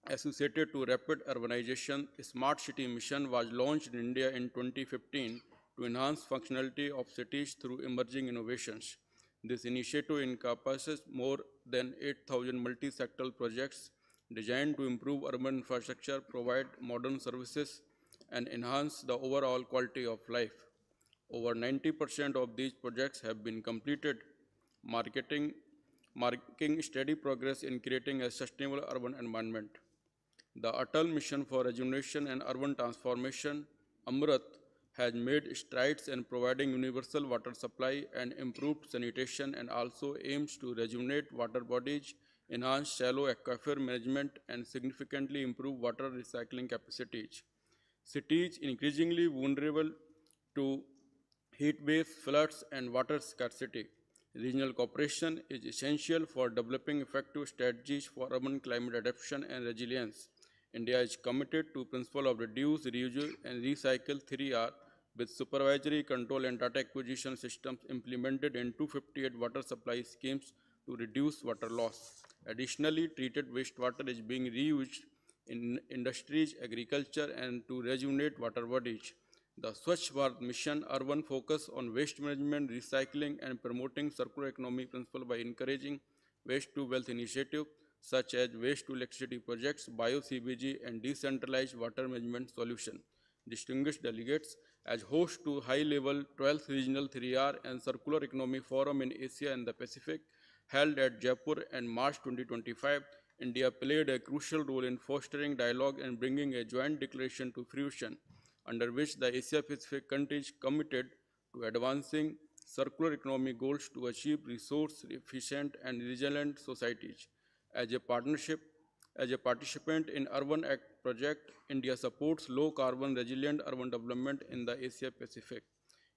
associated to rapid urbanization, a smart city mission was launched in India in 2015 to enhance functionality of cities through emerging innovations. This initiative encompasses more than 8,000 multi-sectoral projects designed to improve urban infrastructure, provide modern services, and enhance the overall quality of life. Over 90% of these projects have been completed, marking steady progress in creating a sustainable urban environment. The Atal Mission for Rejuvenation and Urban Transformation, Amrit, has made strides in providing universal water supply and improved sanitation and also aims to rejuvenate water bodies, enhance shallow aquifer management, and significantly improve water recycling capacities. Cities increasingly vulnerable to heat waves, floods, and water scarcity. Regional cooperation is essential for developing effective strategies for urban climate adaptation and resilience. India is committed to principle of reduce, reuse, and recycle 3R with supervisory control and data acquisition systems implemented in 258 water supply schemes to reduce water loss. Additionally, treated wastewater is being reused in industries, agriculture, and to rejuvenate water bodies. The Swachh Bharat Mission urban focus on waste management, recycling, and promoting circular economy principle by encouraging waste to wealth initiatives such as waste to electricity projects, bio-CBG, and decentralized water management solution. Distinguished delegates, as host to high-level 12th Regional 3R and Circular Economy Forum in Asia and the Pacific, held at Jaipur in March 2025, India played a crucial role in fostering dialogue and bringing a joint declaration to fruition, under which the Asia-Pacific countries committed to advancing circular economy goals to achieve resource-efficient and resilient societies. As a participant in Urban Act project, India supports low-carbon resilient urban development in the Asia-Pacific.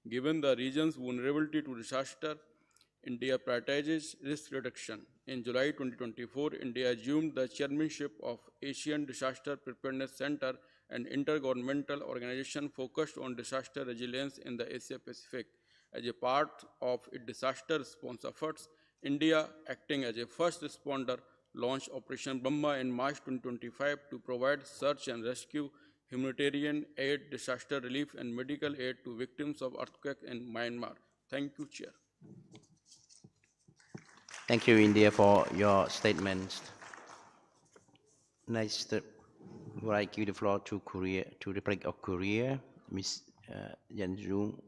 Given the region's vulnerability to disaster, India prioritizes risk reduction. In July 2024, India assumed the chairmanship of Asian Disaster Preparedness Center, an intergovernmental organization focused on disaster resilience in the Asia-Pacific. As a part of its disaster response efforts, India, acting as a first responder, launched Operation Brahma in March 2025 to provide search and rescue, humanitarian aid, disaster relief, and medical aid to victims of earthquake in Myanmar. Thank you, Chair. Thank you, India, for your statements. Next, would I give the floor to Korea, to the Republic of Korea, Ms. Yen Jung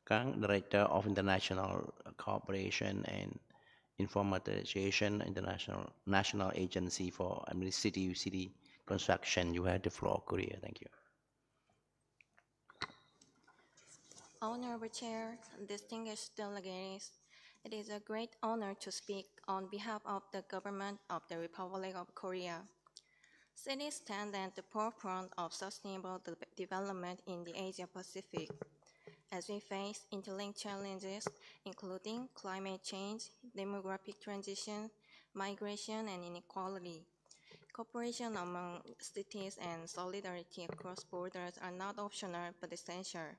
Kang, Director of International Cooperation and Informatization International National Agency for Administrative City Construction. You have the floor, Korea. Thank you. Honorable Chair, distinguished delegates, it is a great honor to speak on behalf of the government of the Republic of Korea. Cities stand at the forefront of sustainable development in the Asia Pacific. As we face interlinked challenges, including climate change, demographic transition, migration, and inequality, cooperation among cities and solidarity across borders are not optional but essential.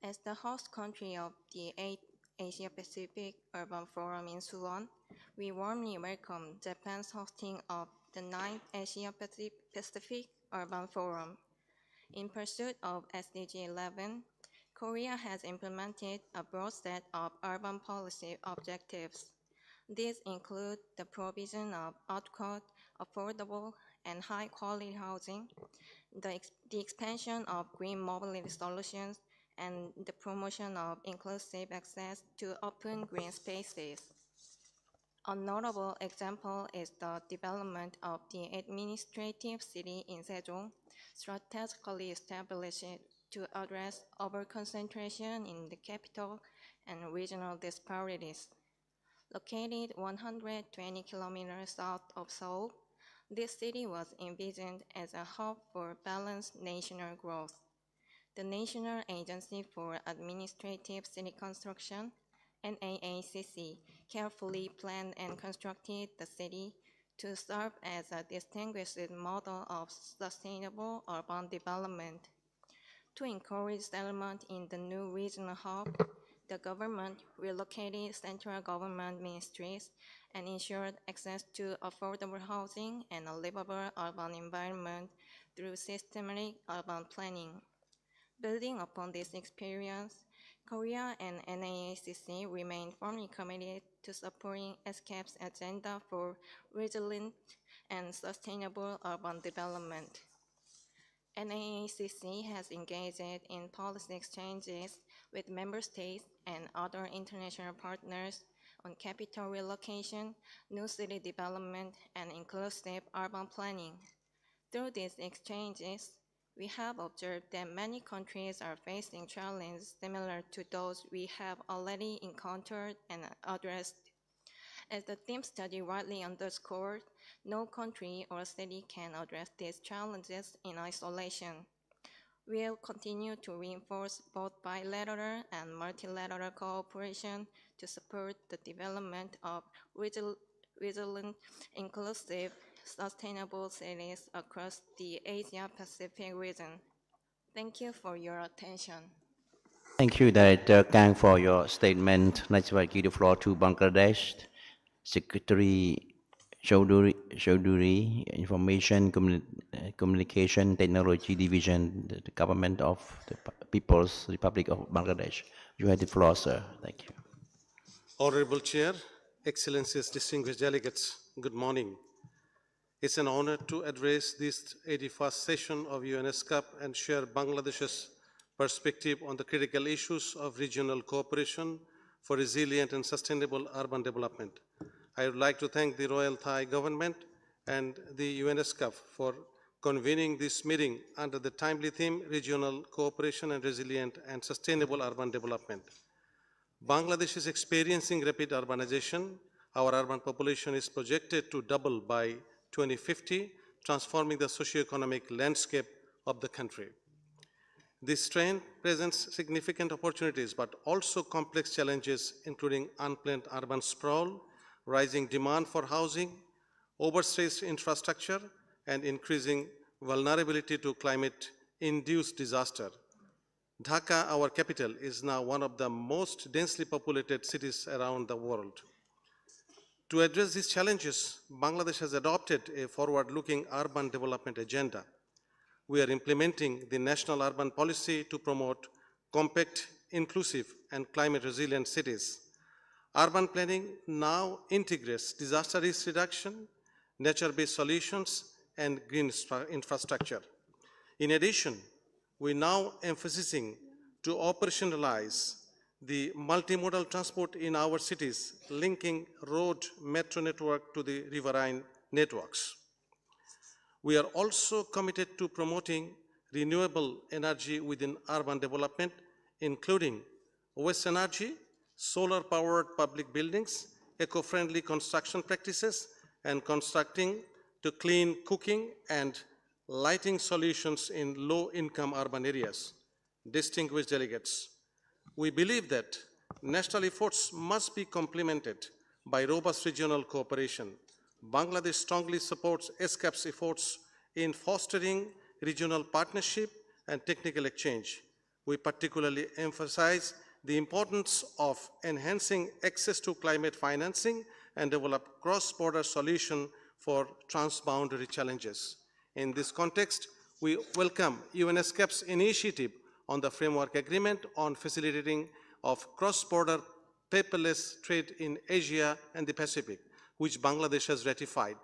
As the host country of the 8th Asia-Pacific Urban Forum in Suwon, we warmly welcome Japan's hosting of the 9th Asia-Pacific Urban Forum. In pursuit of SDG 11, Korea has implemented a broad set of urban policy objectives. These include the provision of adequate, affordable, and high-quality housing, the expansion of green mobility solutions, and the promotion of inclusive access to open green spaces. A notable example is the development of the administrative city in Sejong, strategically established to address overconcentration in the capital and regional disparities. Located 120 kilometers south of Seoul, this city was envisioned as a hub for balanced national growth. The National Agency for Administrative City Construction, NAACC, carefully planned and constructed the city to serve as a distinguished model of sustainable urban development. To encourage settlement in the new regional hub, the government relocated central government ministries and ensured access to affordable housing and a livable urban environment through systematic urban planning. Building upon this experience, Korea and NAACC remain firmly committed to supporting ESCAP's agenda for resilient and sustainable urban development. NAACC has engaged in policy exchanges with member states and other international partners on capital relocation, new city development, and inclusive urban planning. Through these exchanges, we have observed that many countries are facing challenges similar to those we have already encountered and addressed. As the theme study rightly underscored, no country or city can address these challenges in isolation. We'll continue to reinforce both bilateral and multilateral cooperation to support the development of resilient, inclusive, sustainable cities across the Asia-Pacific region. Thank you for your attention. Thank you, Director Kang, for your statement. Let's give the floor to Bangladesh. Secretary Chowdhury, Information Communication Technology Division, the Government of the People's Republic of Bangladesh. You have the floor, sir. Thank you. Honorable Chair, Excellencies, distinguished delegates, good morning. It's an honor to address this 81st session of ESCAP and share Bangladesh's perspective on the critical issues of regional cooperation for resilient and sustainable urban development. I would like to thank the Royal Thai government and the ESCAP for convening this meeting under the timely theme, Regional Cooperation and Resilient and Sustainable Urban Development. Bangladesh is experiencing rapid urbanization. Our urban population is projected to double by 2050, transforming the socio-economic landscape of the country. This trend presents significant opportunities, but also complex challenges, including unplanned urban sprawl, rising demand for housing, overstressed infrastructure, and increasing vulnerability to climate-induced disaster. Dhaka, our capital, is now one of the most densely populated cities around the world. To address these challenges, Bangladesh has adopted a forward-looking urban development agenda. We are implementing the National Urban Policy to promote compact, inclusive, and climate-resilient cities. Urban planning now integrates disaster risk reduction, nature-based solutions, and green infrastructure. In addition, we are now emphasizing to operationalize the multimodal transport in our cities, linking road metro network to the riverine networks. We are also committed to promoting renewable energy within urban development, including waste energy, solar-powered public buildings, eco-friendly construction practices, and constructing to clean cooking and lighting solutions in low-income urban areas. Distinguished delegates, we believe that national efforts must be complemented by robust regional cooperation. Bangladesh strongly supports ESCAP's efforts in fostering regional partnership and technical exchange. We particularly emphasize the importance of enhancing access to climate financing and develop cross-border solutions for transboundary challenges. In this context, we welcome ESCAP's initiative on the Framework Agreement on facilitating of cross-border paperless trade in Asia and the Pacific, which Bangladesh has ratified.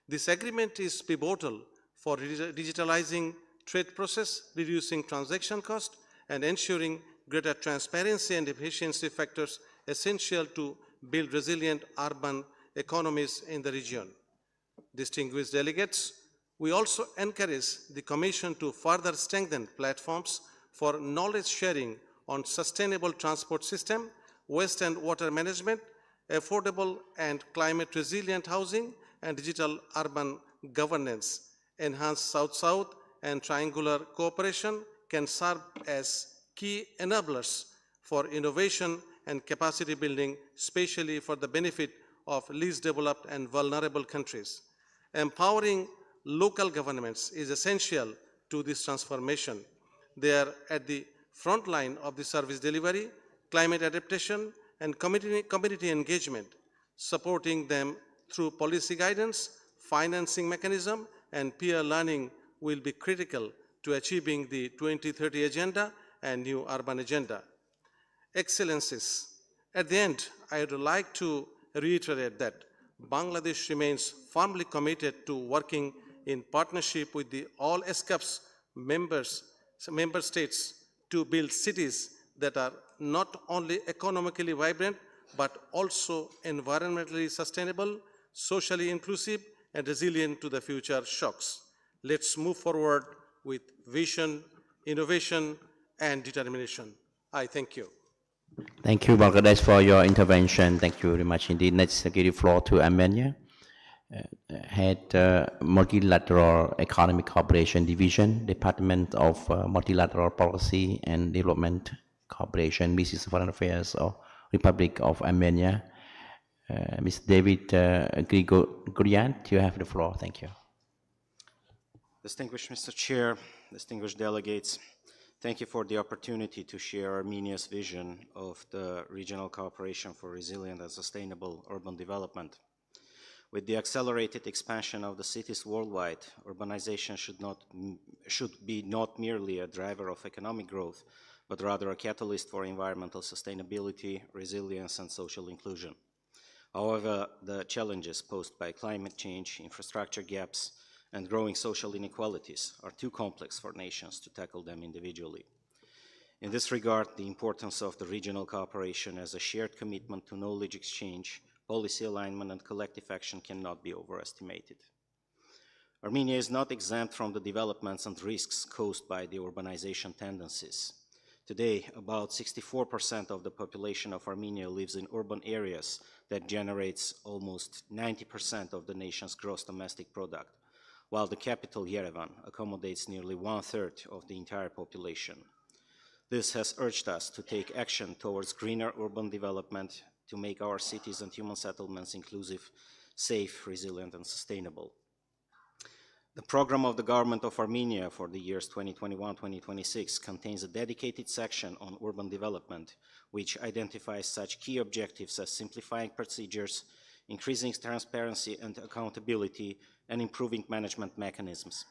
This agreement is pivotal for digitalizing trade process, reducing transaction cost, and ensuring greater transparency and efficiency factors essential to build resilient urban economies in the region. Distinguished delegates, we also encourage the Commission to further strengthen platforms for knowledge sharing on sustainable transport system, waste and water management, affordable and climate resilient housing, and digital urban governance. Enhanced South-South and triangular cooperation can serve as key enablers for innovation and capacity building, especially for the benefit of least developed and vulnerable countries. Empowering local governments is essential to this transformation. They are at the front line of the service delivery, climate adaptation, and community engagement, supporting them through policy guidance, financing mechanism, and peer learning will be critical to achieving the 2030 agenda and new urban agenda. Excellencies, at the end, I would like to reiterate that Bangladesh remains firmly committed to working in partnership with all ESCAP's member states to build cities that are not only economically vibrant, but also environmentally sustainable, socially inclusive, and resilient to the future shocks. Let's move forward with vision, innovation, and determination. I thank you. Thank you, Bangladesh, for your intervention. Thank you very much indeed. Next, I give the floor to Armenia, Head Multilateral Economic Cooperation Division, Department of Multilateral Policy and Development Cooperation, Ministry of Foreign Affairs of Republic of Armenia. Mr. David Grigorian, you have the floor. Thank you. Distinguished Mr. Chair, distinguished delegates, thank you for the opportunity to share Armenia's vision of the regional cooperation for resilient and sustainable urban development. With the accelerated expansion of the cities worldwide, urbanization should be not merely a driver of economic growth, but rather a catalyst for environmental sustainability, resilience, and social inclusion. However, the challenges posed by climate change, infrastructure gaps, and growing social inequalities are too complex for nations to tackle them individually. In this regard, the importance of the regional cooperation as a shared commitment to knowledge exchange, policy alignment, and collective action cannot be overestimated. Armenia is not exempt from the developments and risks caused by the urbanization tendencies. Today, about 64% of the population of Armenia lives in urban areas that generates almost 90% of the nation's gross domestic product, while the capital, Yerevan, accommodates nearly 1/3 of the entire population. This has urged us to take action towards greener urban development to make our cities and human settlements inclusive, safe, resilient, and sustainable. The program of the government of Armenia for the years 2021-2026 contains a dedicated section on urban development, which identifies such key objectives as simplifying procedures, increasing transparency and accountability, and improving management mechanisms.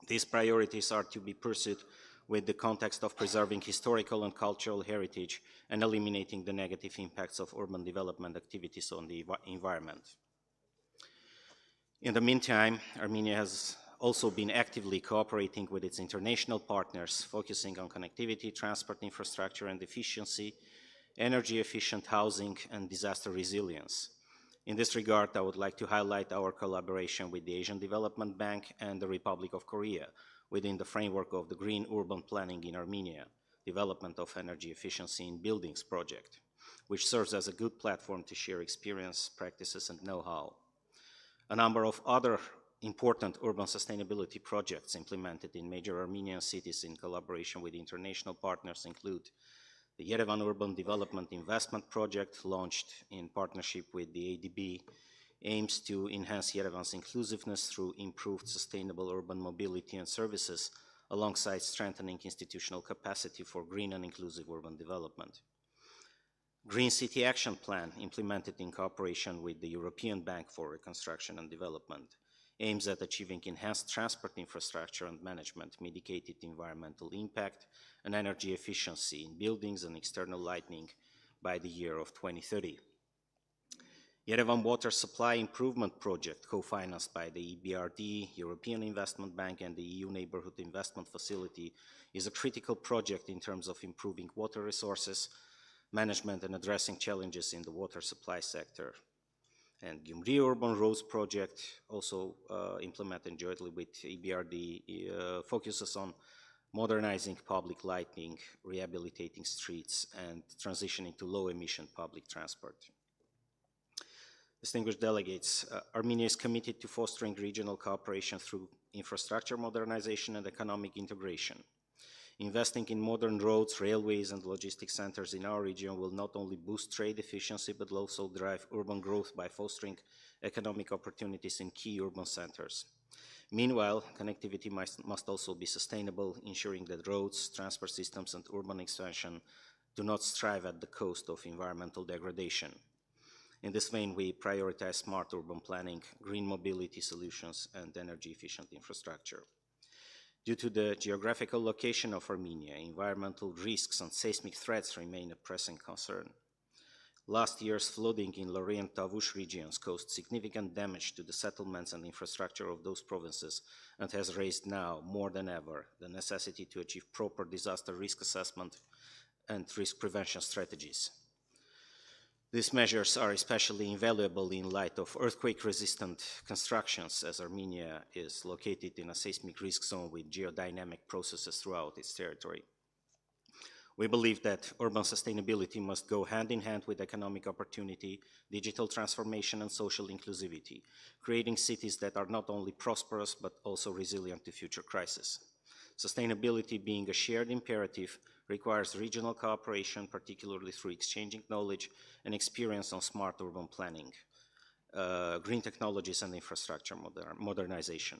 These priorities are to be pursued with the context of preserving historical and cultural heritage and eliminating the negative impacts of urban development activities on the environment. In the meantime, Armenia has also been actively cooperating with its international partners, focusing on connectivity, transport infrastructure and efficiency, energy-efficient housing, and disaster resilience. In this regard, I would like to highlight our collaboration with the Asian Development Bank and the Republic of Korea within the framework of the Green Urban Planning in Armenia, Development of Energy Efficiency in Buildings project, which serves as a good platform to share experience, practices, and know-how. A number of other important urban sustainability projects implemented in major Armenian cities in collaboration with international partners include the Yerevan Urban Development Investment Project, launched in partnership with the ADB, aims to enhance Yerevan's inclusiveness through improved sustainable urban mobility and services, alongside strengthening institutional capacity for green and inclusive urban development. Green City Action Plan, implemented in cooperation with the European Bank for Reconstruction and Development, aims at achieving enhanced transport infrastructure and management, mitigated environmental impact, and energy efficiency in buildings and external lighting by the year of 2030. Yerevan Water Supply Improvement Project, co-financed by the EBRD, European Investment Bank, and the EU Neighborhood Investment Facility, is a critical project in terms of improving water resources management and addressing challenges in the water supply sector. And Gyumri Urban Roads Project, also implemented jointly with EBRD, focuses on modernizing public lighting, rehabilitating streets, and transitioning to low-emission public transport. Distinguished delegates, Armenia is committed to fostering regional cooperation through infrastructure modernization and economic integration. Investing in modern roads, railways, and logistics centers in our region will not only boost trade efficiency, but will also drive urban growth by fostering economic opportunities in key urban centers. Meanwhile, connectivity must also be sustainable, ensuring that roads, transport systems, and urban expansion do not strive at the cost of environmental degradation. In this vein, we prioritize smart urban planning, green mobility solutions, and energy-efficient infrastructure. Due to the geographical location of Armenia, environmental risks and seismic threats remain a pressing concern. Last year's flooding in Lori and Tavush regions caused significant damage to the settlements and infrastructure of those provinces and has raised now, more than ever, the necessity to achieve proper disaster risk assessment and risk prevention strategies. These measures are especially invaluable in light of earthquake-resistant constructions, as Armenia is located in a seismic risk zone with geodynamic processes throughout its territory. We believe that urban sustainability must go hand in hand with economic opportunity, digital transformation, and social inclusivity, creating cities that are not only prosperous but also resilient to future crises. Sustainability, being a shared imperative, requires regional cooperation, particularly through exchanging knowledge and experience on smart urban planning, green technologies, and infrastructure modernization.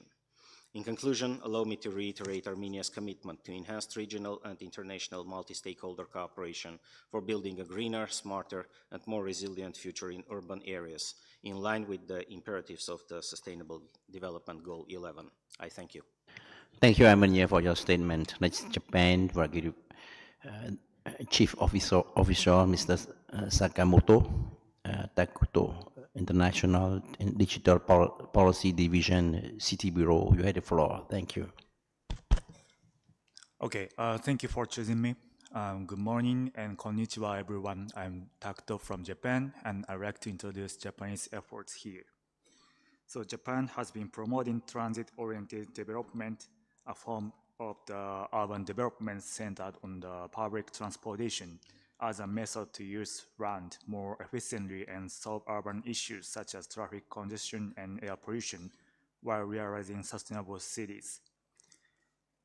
In conclusion, allow me to reiterate Armenia's commitment to enhanced regional and international multi-stakeholder cooperation for building a greener, smarter, and more resilient future in urban areas, in line with the imperatives of the Sustainable Development Goal 11. I thank you. Thank you, Armenia, for your statement. Next, Japan, Chief Officer Mr. Sakamoto, Takuto, International and Digital Policy Division, City Bureau. You have the floor. Thank you. Okay, thank you for choosing me. Good morning and konnichiwa, everyone. I'm Takuto from Japan, and I'd like to introduce Japanese efforts here. So Japan has been promoting transit-oriented development, a form of the urban development centered on the public transportation as a method to use land more efficiently and solve urban issues such as traffic congestion and air pollution while realizing sustainable cities.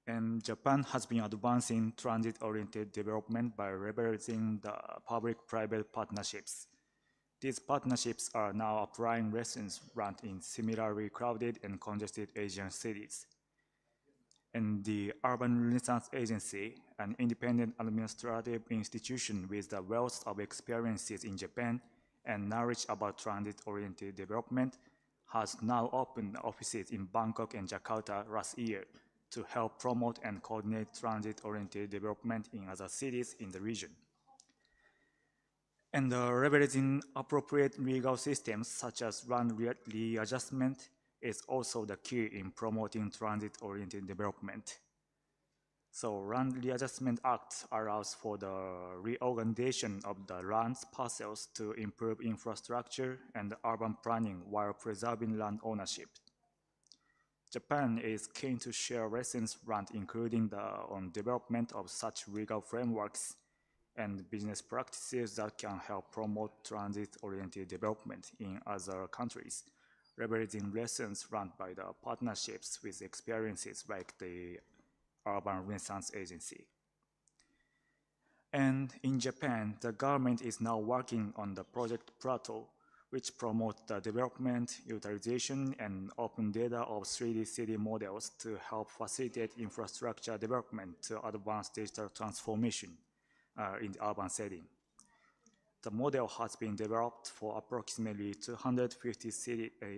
And Japan has been advancing transit-oriented development by leveraging the public-private partnerships. These partnerships are now applying lessons learned in similarly crowded and congested Asian cities. And the Urban Renaissance Agency, an independent administrative institution with the wealth of experiences in Japan and knowledge about transit-oriented development, has now opened offices in Bangkok and Jakarta last year to help promote and coordinate transit-oriented development in other cities in the region. And leveraging appropriate legal systems such as land readjustment is also the key in promoting transit-oriented development. So Land Readjustment Act allows for the reorganization of the land parcels to improve infrastructure and urban planning while preserving land ownership. Japan is keen to share lessons learned, including on development of such legal frameworks and business practices that can help promote transit-oriented development in other countries, leveraging lessons learned by the partnerships with experiences like the Urban Renaissance Agency. And in Japan, the government is now working on the Project Plateau, which promotes the development, utilization, and open data of 3D city models to help facilitate infrastructure development to advance digital transformation in the urban setting. The model has been developed for approximately 250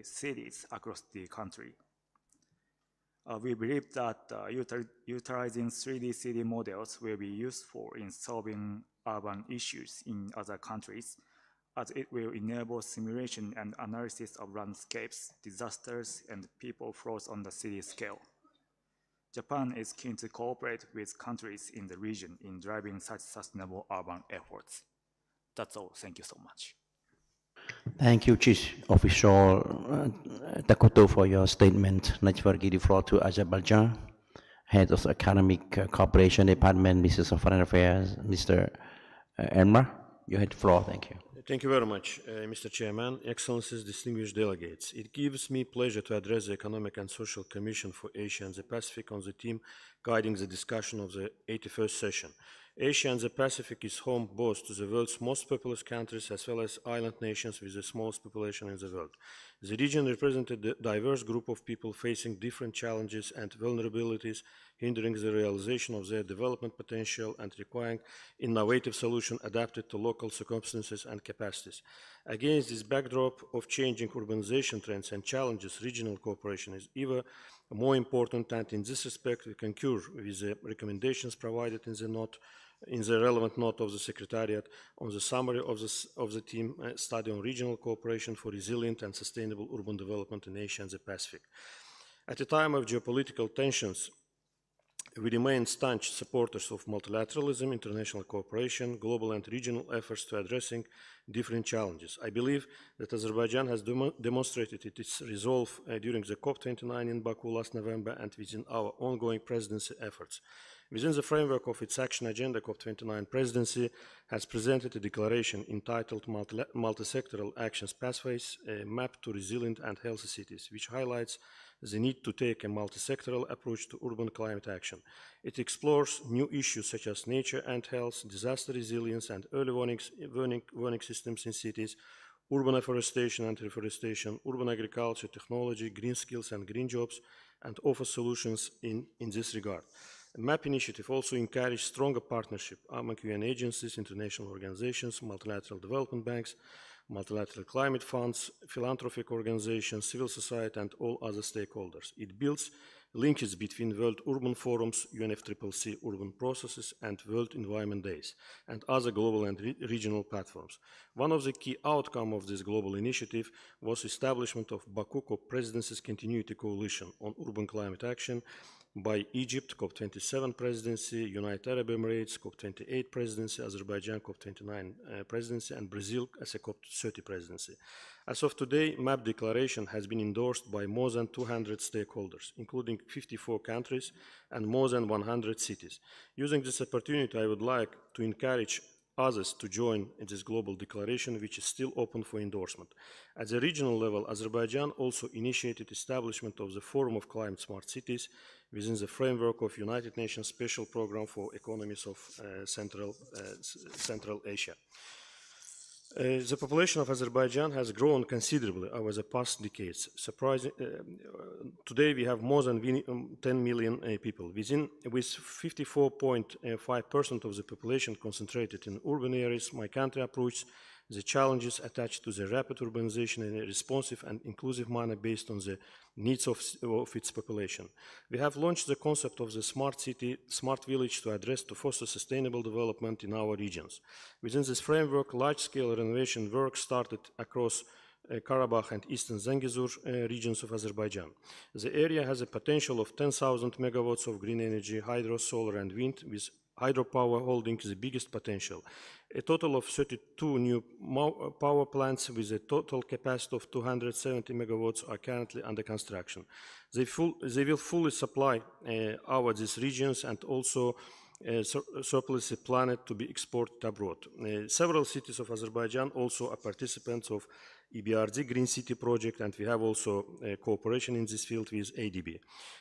cities across the country. We believe that utilizing 3D city models will be useful in solving urban issues in other countries, as it will enable simulation and analysis of landscapes, disasters, and people flows on the city scale. Japan is keen to cooperate with countries in the region in driving such sustainable urban efforts. That's all. Thank you so much. Thank you, Chief Official Takuto, for your statement. Next, we'll give the floor to Azerbaijan, Head of the Academic Cooperation Department, Minister of Foreign Affairs, Mr. Elmar. You have the floor. Thank you. Thank you very much, Mr. Chairman, Excellencies, distinguished delegates. It gives me pleasure to address the Economic and Social Commission for Asia and the Pacific on the theme guiding the discussion of the 81st session. Asia and the Pacific is home both to the world's most populous countries as well as island nations with the smallest population in the world. The region represented a diverse group of people facing different challenges and vulnerabilities, hindering the realization of their development potential and requiring innovative solutions adapted to local circumstances and capacities. Against this backdrop of changing urbanization trends and challenges, regional cooperation is even more important, and in this respect we concur with the recommendations provided in the relevant note of the Secretariat on the summary of the team study on regional cooperation for resilient and sustainable urban development in Asia and the Pacific. At a time of geopolitical tensions, we remain staunch supporters of multilateralism, international cooperation, global and regional efforts to addressing different challenges. I believe that Azerbaijan has demonstrated its resolve during the COP29 in Baku last November and within our ongoing presidency efforts. Within the framework of its action agenda, COP29 presidency has presented a declaration entitled Multisectoral Actions Pathways, a map to resilient and healthy cities, which highlights the need to take a multisectoral approach to urban climate action. It explores new issues such as nature and health, disaster resilience and early warning systems in cities, urban afforestation and reforestation, urban agriculture, technology, green skills and green jobs, and offers solutions in this regard. The MAP initiative also encouraged stronger partnership among UN agencies, international organizations, multilateral development banks, multilateral climate funds, philanthropic organizations, civil society, and all other stakeholders. It builds linkages between World Urban Forums, UNFCCC urban processes, and World Environment Days, and other global and regional platforms. One of the key outcomes of this global initiative was establishment of Baku COP Presidency's Continuity Coalition on Urban Climate Action by Egypt, COP27 presidency, United Arab Emirates, COP28 presidency, Azerbaijan, COP29 presidency, and Brazil as a COP30 presidency. As of today, MAP declaration has been endorsed by more than 200 stakeholders, including 54 countries and more than 100 cities. Using this opportunity, I would like to encourage others to join in this global declaration, which is still open for endorsement. At the regional level, Azerbaijan also initiated establishment of the Forum of Climate Smart Cities within the framework of United Nations Special Program for Economies of Central Asia. The population of Azerbaijan has grown considerably over the past decades. Today we have more than 10 million people. With 54.5% of the population concentrated in urban areas, my country approaches the challenges attached to the rapid urbanization in a responsive and inclusive manner based on the needs of its population. We have launched the concept of the smart city, smart village to foster sustainable development in our regions. Within this framework, large-scale renovation work started across Karabakh and Eastern Zangezur regions of Azerbaijan. The area has a potential of 10,000 megawatts of green energy, hydro, solar and wind, with hydropower holding the biggest potential. A total of 32 new power plants with a total capacity of 270 megawatts are currently under construction. They will fully supply these regions and also surplus planned to be exported abroad. Several cities of Azerbaijan also are participants of EBRD Green City project, and we have also cooperation in this field with ADB.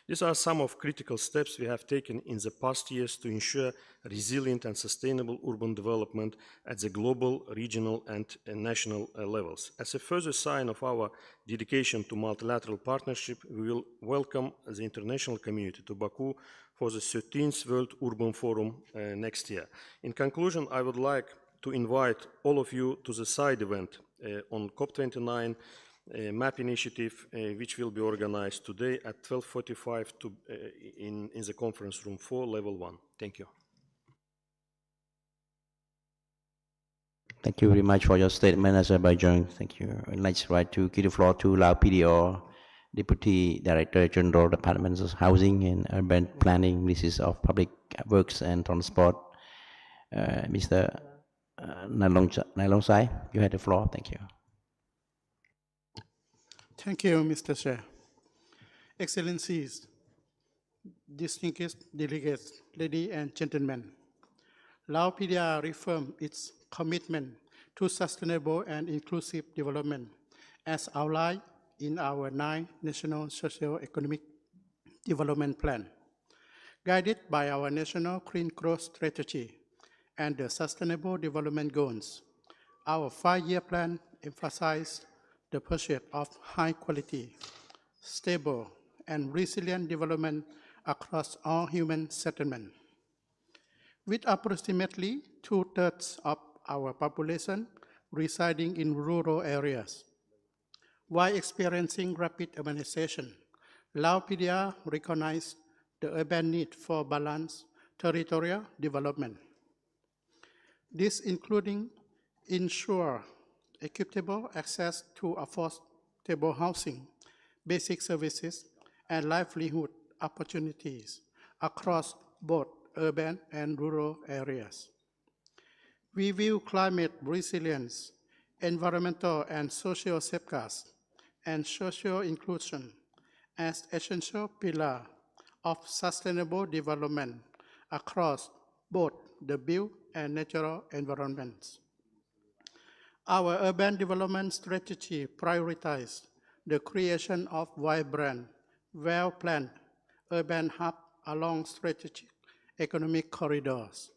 These are some of critical steps we have taken in the past years to ensure resilient and sustainable urban development at the global, regional, and national levels. As a further sign of our dedication to multilateral partnership, we will welcome the international community to Baku for the 13th World Urban Forum next year. In conclusion, I would like to invite all of you to the side event on COP29 MAP initiative, which will be organized today at 12:45 in the conference room 4, level 1. Thank you. Thank you very much for your statement, Azerbaijan. Thank you. I'd like to give the floor to Lao PDO, Deputy Director General, Departments of Housing and Urban Planning, Ministries of Public Works and Transport, Mr. Nalongsai. You have the floor. Thank you. Thank you, Mr. Chair. Excellencies, distinguished delegates, ladies and gentlemen, Lao PDR reaffirmed its commitment to sustainable and inclusive development as outlined in our 9th National Socio-Economic Development Plan. Guided by our National Clean Growth Strategy and the Sustainable Development Goals, our 5-year plan emphasized the pursuit of high-quality, stable, and resilient development across all human settlements. With approximately 2/3 of our population residing in rural areas, while experiencing rapid urbanization, Lao PDR recognized the urban need for balanced territorial development. This including ensure equitable access to affordable housing, basic services, and livelihood opportunities across both urban and rural areas. We view climate resilience, environmental and social safeguards, and social inclusion as essential pillars of sustainable development across both the built and natural environments. Our urban development strategy prioritizes the creation of vibrant, well-planned urban hubs along strategic economic corridors.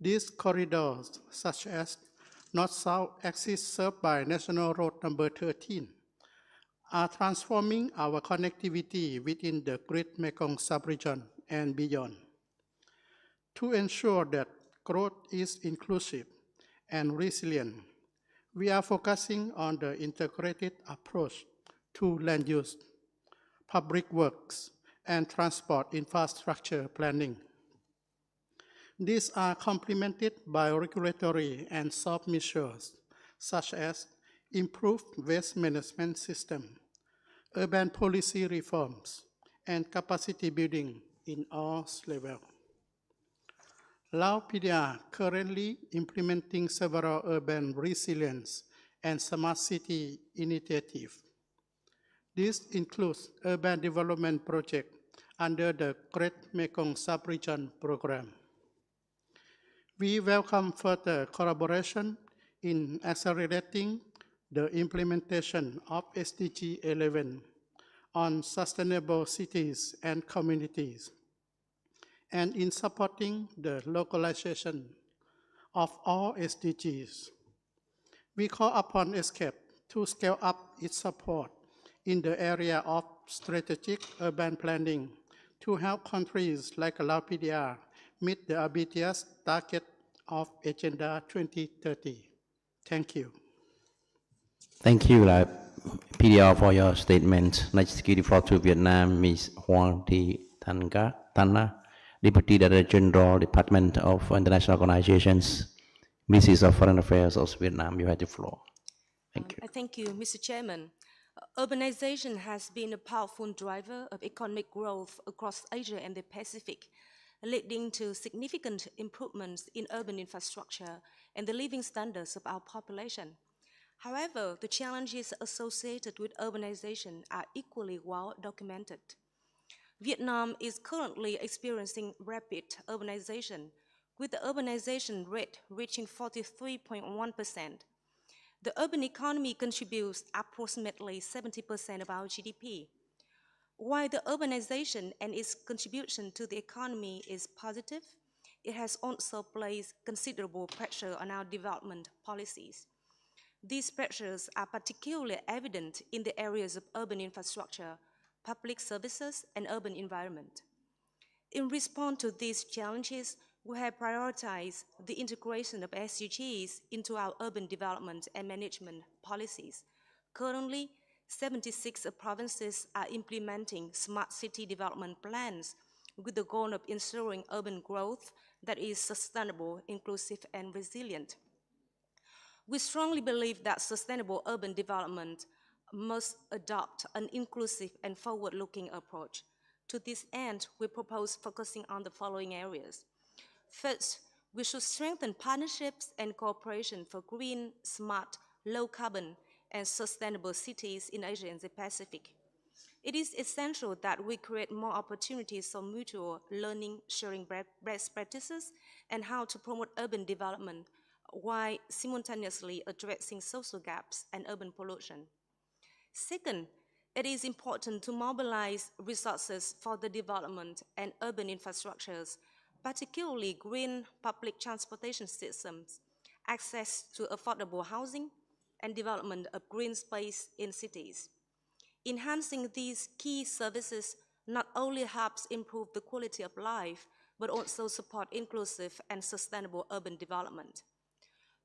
These corridors, such as North-South axis served by National Road number 13, are transforming our connectivity within the Great Mekong sub-region and beyond. To ensure that growth is inclusive and resilient, we are focusing on the integrated approach to land use, public works, and transport infrastructure planning. These are complemented by regulatory and soft measures, such as improved waste management system, urban policy reforms, and capacity building in all levels. Lao PDR currently implementing several urban resilience and smart city initiatives. This includes urban development projects under the Great Mekong Sub-Region Program. We welcome further collaboration in accelerating the implementation of SDG 11 on sustainable cities and communities, and in supporting the localization of all SDGs. We call upon ESCAP to scale up its support in the area of strategic urban planning to help countries like Lao PDR meet the ambitious target of Agenda 2030. Thank you. Thank you, PDR, for your statement. Next, give the floor to Vietnam, Ms. Hoang Thi Tanna, Deputy Director General, Department of International Organizations, Ministries of Foreign Affairs of Vietnam. You have the floor. Thank you. Thank you, Mr. Chairman. Urbanization has been a powerful driver of economic growth across Asia and the Pacific, leading to significant improvements in urban infrastructure and the living standards of our population. However, the challenges associated with urbanization are equally well documented. Vietnam is currently experiencing rapid urbanization, with the urbanization rate reaching 43.1%. The urban economy contributes approximately 70% of our GDP. While the urbanization and its contribution to the economy is positive, it has also placed considerable pressure on our development policies. These pressures are particularly evident in the areas of urban infrastructure, public services, and urban environment. In response to these challenges, we have prioritized the integration of SDGs into our urban development and management policies. Currently, 76 provinces are implementing smart city development plans with the goal of ensuring urban growth that is sustainable, inclusive, and resilient. We strongly believe that sustainable urban development must adopt an inclusive and forward-looking approach. To this end, we propose focusing on the following areas. First, we should strengthen partnerships and cooperation for green, smart, low-carbon, and sustainable cities in Asia and the Pacific. It is essential that we create more opportunities for mutual learning, sharing best practices, and how to promote urban development while simultaneously addressing social gaps and urban pollution. Second, it is important to mobilize resources for the development and urban infrastructures, particularly green public transportation systems, access to affordable housing, and development of green space in cities. Enhancing these key services not only helps improve the quality of life, but also support inclusive and sustainable urban development.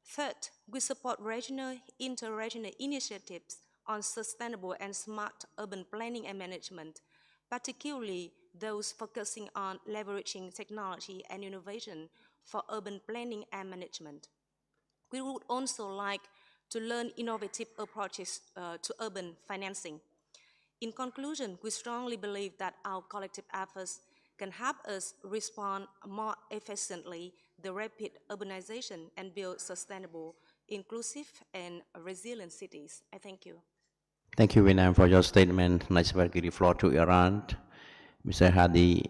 Third, we support regional, inter-regional initiatives on sustainable and smart urban planning and management, particularly those focusing on leveraging technology and innovation for urban planning and management. We would also like to learn innovative approaches to urban financing. In conclusion, we strongly believe that our collective efforts can help us respond more efficiently to the rapid urbanization and build sustainable, inclusive, and resilient cities. I thank you. Thank you, Vietnam, for your statement. Next, we'll give the floor to Iran. Mr. Hadi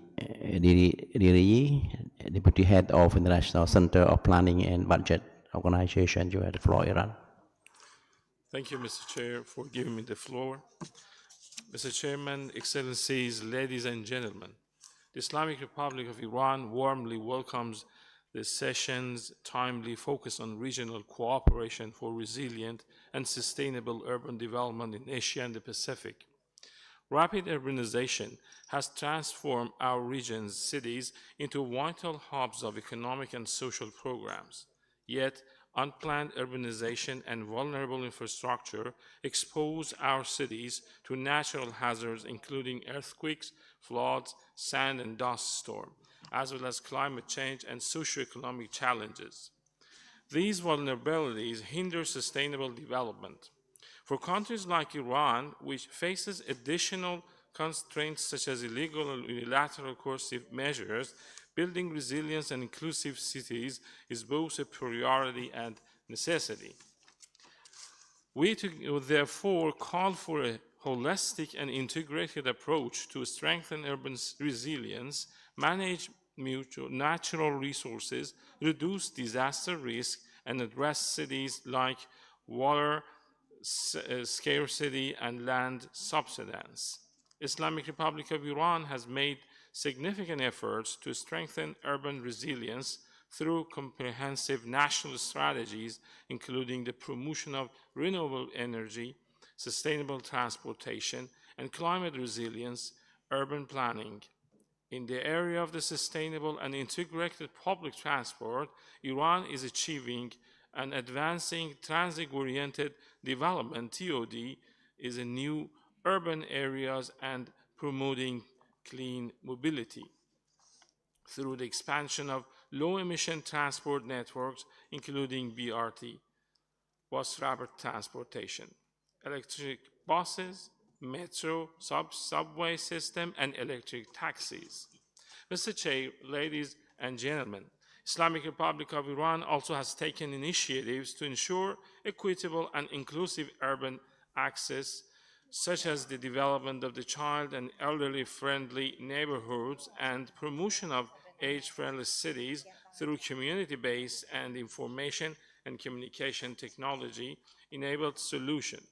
Diri, Deputy Head of International Center of Planning and Budget Organization. You have the floor, Iran. Thank you, Mr. Chair, for giving me the floor. Mr. Chairman, Excellencies, ladies and gentlemen, the Islamic Republic of Iran warmly welcomes this session's timely focus on regional cooperation for resilient and sustainable urban development in Asia and the Pacific. Rapid urbanization has transformed our region's cities into vital hubs of economic and social programs. Yet, unplanned urbanization and vulnerable infrastructure expose our cities to natural hazards including earthquakes, floods, sand and dust storms, as well as climate change and socioeconomic challenges. These vulnerabilities hinder sustainable development. For countries like Iran, which faces additional constraints such as illegal or unilateral coercive measures, building resilient and inclusive cities is both a priority and necessity. We therefore call for a holistic and integrated approach to strengthen urban resilience, manage natural resources, reduce disaster risk, and address cities like water scarcity and land subsidence. Islamic Republic of Iran has made significant efforts to strengthen urban resilience through comprehensive national strategies, including the promotion of renewable energy, sustainable transportation, and climate resilience, urban planning. In the area of the sustainable and integrated public transport, Iran is achieving and advancing transit-oriented development, TOD, is in new urban areas and promoting clean mobility through the expansion of low-emission transport networks, including BRT, bus rapid transportation, electric buses, metro, subway system, and electric taxis. Mr. Chair, ladies and gentlemen, Islamic Republic of Iran also has taken initiatives to ensure equitable and inclusive urban access such as the development of the child and elderly-friendly neighborhoods and promotion of age-friendly cities through community-based and information and communication technology-enabled solutions.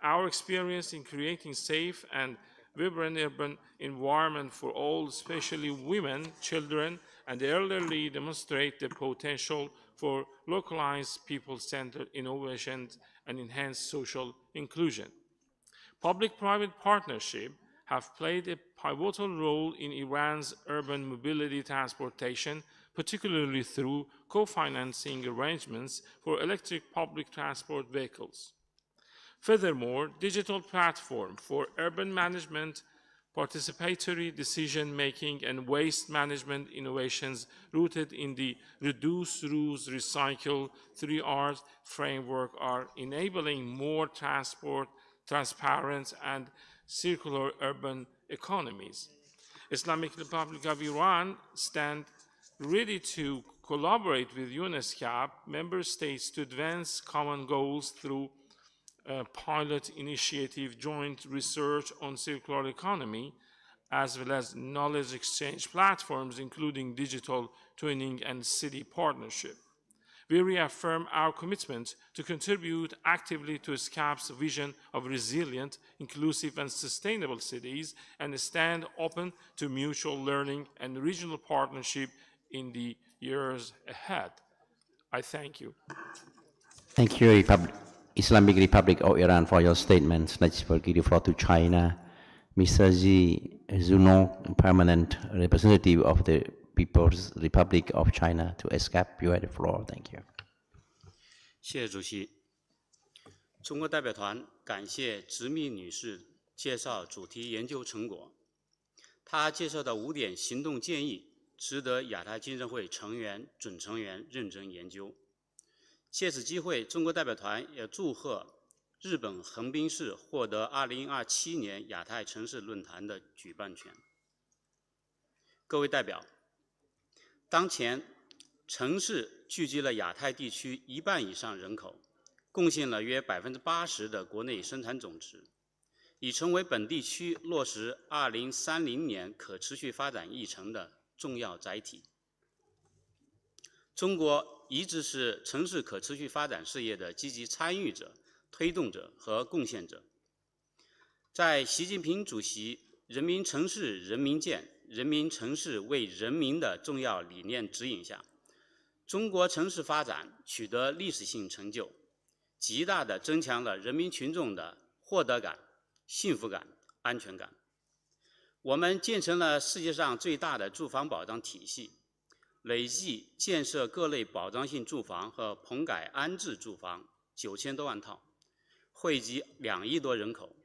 Our experience in creating safe and vibrant urban environment for all, especially women, children, and the elderly, demonstrate the potential for localized people-centered innovations and enhanced social inclusion. Public-private partnerships have played a pivotal role in Iran's urban mobility transportation, particularly through co-financing arrangements for electric public transport vehicles. Furthermore, digital platforms for urban management, participatory decision-making, and waste management innovations rooted in the Reduce, Reuse, Recycle 3Rs framework are enabling more transparent and circular urban economies. Islamic Republic of Iran stands ready to collaborate with ESCAP member states to advance common goals through pilot initiative, joint research on circular economy, as well as knowledge exchange platforms, including digital twinning and city partnership. We reaffirm our commitment to contribute actively to ESCAP's vision of resilient, inclusive, and sustainable cities, and stand open to mutual learning and regional partnership in the years ahead. I thank you. Thank you, Islamic Republic of Iran, for your statements. Let's give the floor to China. Mr. Ji Zuno, permanent representative of the People's Republic of China to ESCAP. You have the floor. Thank you. 谢谢主席。中国代表团感谢直密女士介绍主题研究成果。她介绍的5点行动建议值得亚太经合会成员、准成员认真研究。借此机会，中国代表团也祝贺日本横滨市获得2027年亚太城市论坛的举办权。各位代表，当前城市聚集了亚太地区1半以上人口，贡献了约80%的国内生产总值，已成为本地区落实2030年可持续发展议程的重要载体。中国一直是城市可持续发展事业的积极参与者、推动者和贡献者。在习近平主席“人民城市人民建，人民城市为人民”的重要理念指引下，中国城市发展取得历史性成就，极大地增强了人民群众的获得感、幸福感、安全感。我们建成了世界上最大的住房保障体系，累计建设各类保障性住房和棚改安置住房9000多万套，惠及2亿多人口。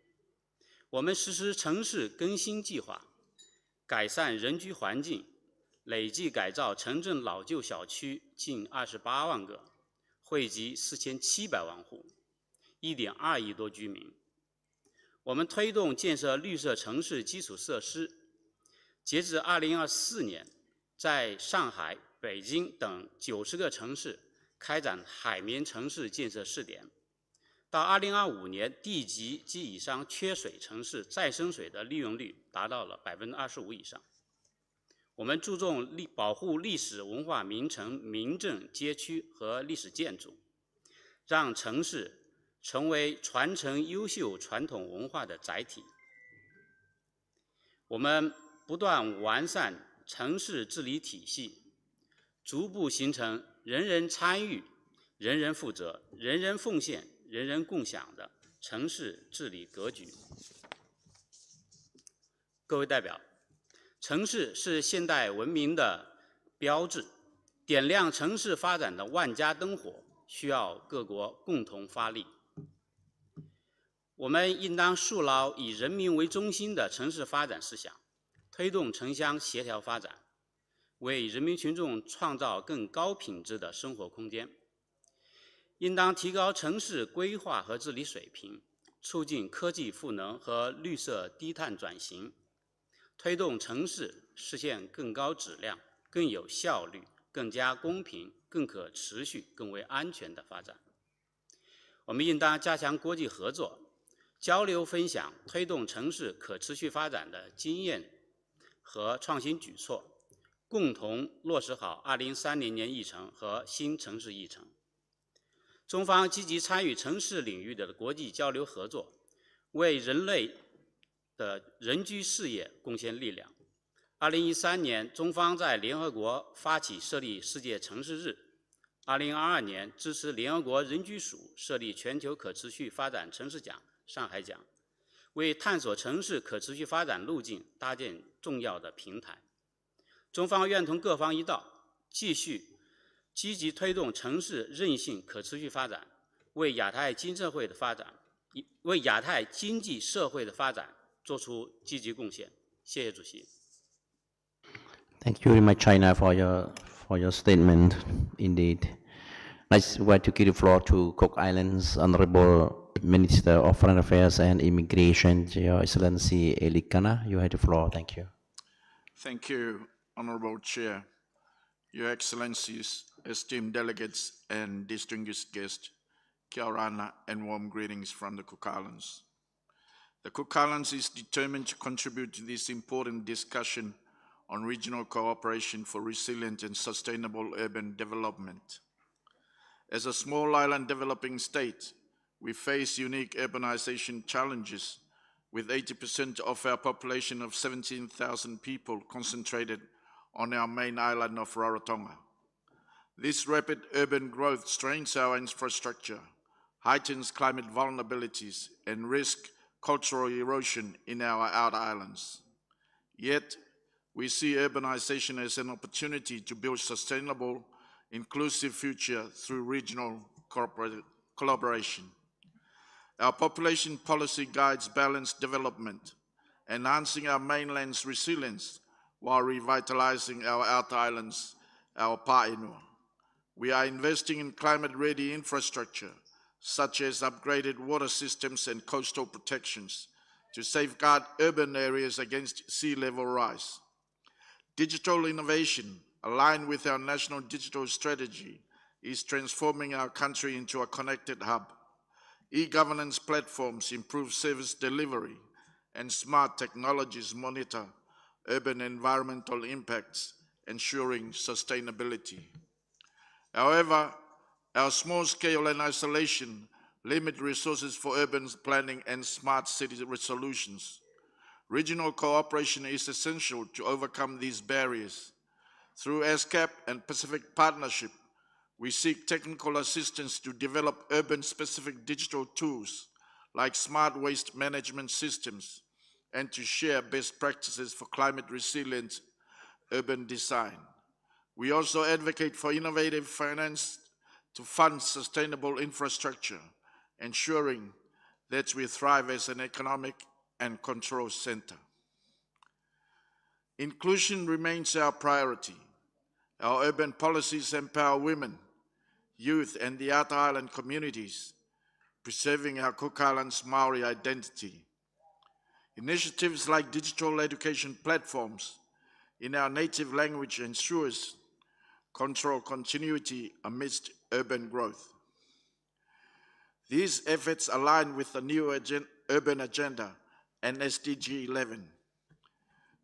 我们实施城市更新计划，改善人居环境，累计改造城镇老旧小区近28万个，惠及4700万户，1.2亿多居民。我们推动建设绿色城市基础设施，截至2024年，在上海、北京等90个城市开展海绵城市建设试点。到2025年，地级及以上缺水城市再生水的利用率达到了25%以上。我们注重保护历史文化名城、民政街区和历史建筑，让城市成为传承优秀传统文化的载体。我们不断完善城市治理体系，逐步形成人人参与、人人负责、人人奉献、人人共享的城市治理格局。各位代表，城市是现代文明的标志，点亮城市发展的万家灯火，需要各国共同发力。我们应当树牢以人民为中心的城市发展思想，推动城乡协调发展，为人民群众创造更高品质的生活空间。应当提高城市规划和治理水平，促进科技赋能和绿色低碳转型，推动城市实现更高质量、更有效率、更加公平、更可持续、更为安全的发展。我们应当加强国际合作，交流分享推动城市可持续发展的经验和创新举措，共同落实好2030年议程和新城市议程。中方积极参与城市领域的国际交流合作，为人类的人居事业贡献力量。2013年，中方在联合国发起设立世界城市日。2022年，支持联合国人居署设立全球可持续发展城市奖上海奖，为探索城市可持续发展路径搭建重要的平台。中方愿同各方一道，继续积极推动城市韧性可持续发展，为亚太经济社会的发展做出积极贡献。谢谢主席。Thank you very much, China, for your statement. Indeed. Next, we'd like to give the floor to Cook Islands Honorable Minister of Foreign Affairs and Immigration, Your Excellency Elikana. You have the floor. Thank you. Thank you, Honorable Chair, Your Excellencies, esteemed delegates, and distinguished guests. Kia ora and warm greetings from the Cook Islands. The Cook Islands is determined to contribute to this important discussion on regional cooperation for resilient and sustainable urban development. As a small island developing state, we face unique urbanization challenges, with 80% of our population of 17,000 people concentrated on our main island of Rarotonga. This rapid urban growth strains our infrastructure, heightens climate vulnerabilities, and risks cultural erosion in our outer islands. Yet, we see urbanization as an opportunity to build sustainable, inclusive future through regional collaboration. Our population policy guides balanced development, enhancing our mainland's resilience while revitalizing our outer islands, our pāinua. We are investing in climate-ready infrastructure, such as upgraded water systems and coastal protections, to safeguard urban areas against sea level rise. Digital innovation, aligned with our national digital strategy, is transforming our country into a connected hub. E-governance platforms improve service delivery, and smart technologies monitor urban environmental impacts, ensuring sustainability. However, our small scale and isolation limit resources for urban planning and smart city solutions. Regional cooperation is essential to overcome these barriers. Through ESCAP and Pacific Partnership, we seek technical assistance to develop urban-specific digital tools like smart waste management systems and to share best practices for climate-resilient urban design. We also advocate for innovative finance to fund sustainable infrastructure, ensuring that we thrive as an economic and control center. Inclusion remains our priority. Our urban policies empower women, youth, and the outer island communities, preserving our Cook Islands Maori identity. Initiatives like digital education platforms in our native language ensures cultural continuity amidst urban growth. These efforts align with the new urban agenda and SDG 11,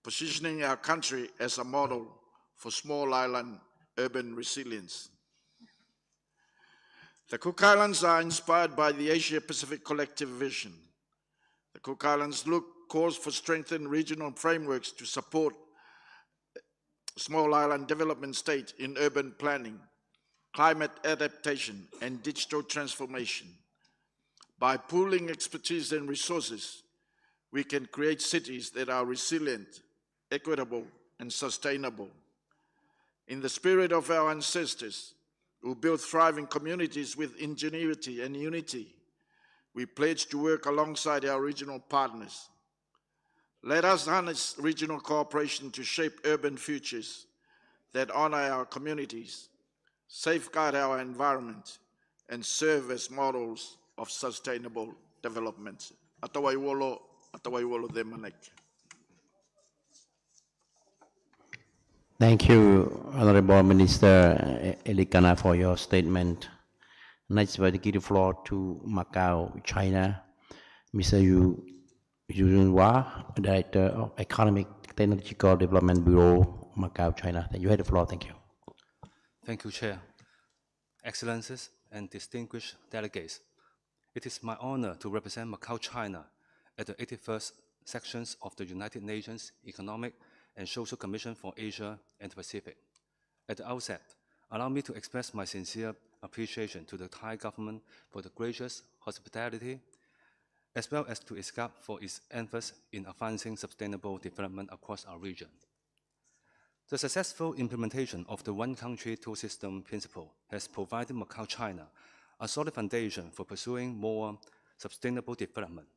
positioning our country as a model for small island urban resilience. The Cook Islands are inspired by the Asia-Pacific collective vision. The Cook Islands calls for strengthened regional frameworks to support small island development state in urban planning, climate adaptation, and digital transformation. By pooling expertise and resources, we can create cities that are resilient, equitable, and sustainable. In the spirit of our ancestors, who built thriving communities with ingenuity and unity, we pledge to work alongside our regional partners. Let us harness regional cooperation to shape urban futures that honor our communities, safeguard our environment, and serve as models of sustainable development. Atawaiwolo de Manek. Thank you, Honorable Minister Elikana, for your statement. Next, we'll give the floor to Macau, China. Mr. Yu Yunhua, Director of Economic Technological Development Bureau, Macau, China. You have the floor. Thank you. Thank you, Chair. Excellencies and distinguished delegates, it is my honor to represent Macau, China at the 81st Sections of the United Nations Economic and Social Commission for Asia and the Pacific. At the outset, allow me to express my sincere appreciation to the Thai government for the gracious hospitality, as well as to ESCAP for its emphasis in advancing sustainable development across our region. The successful implementation of the one country, two system principle has provided Macau, China a solid foundation for pursuing more sustainable development.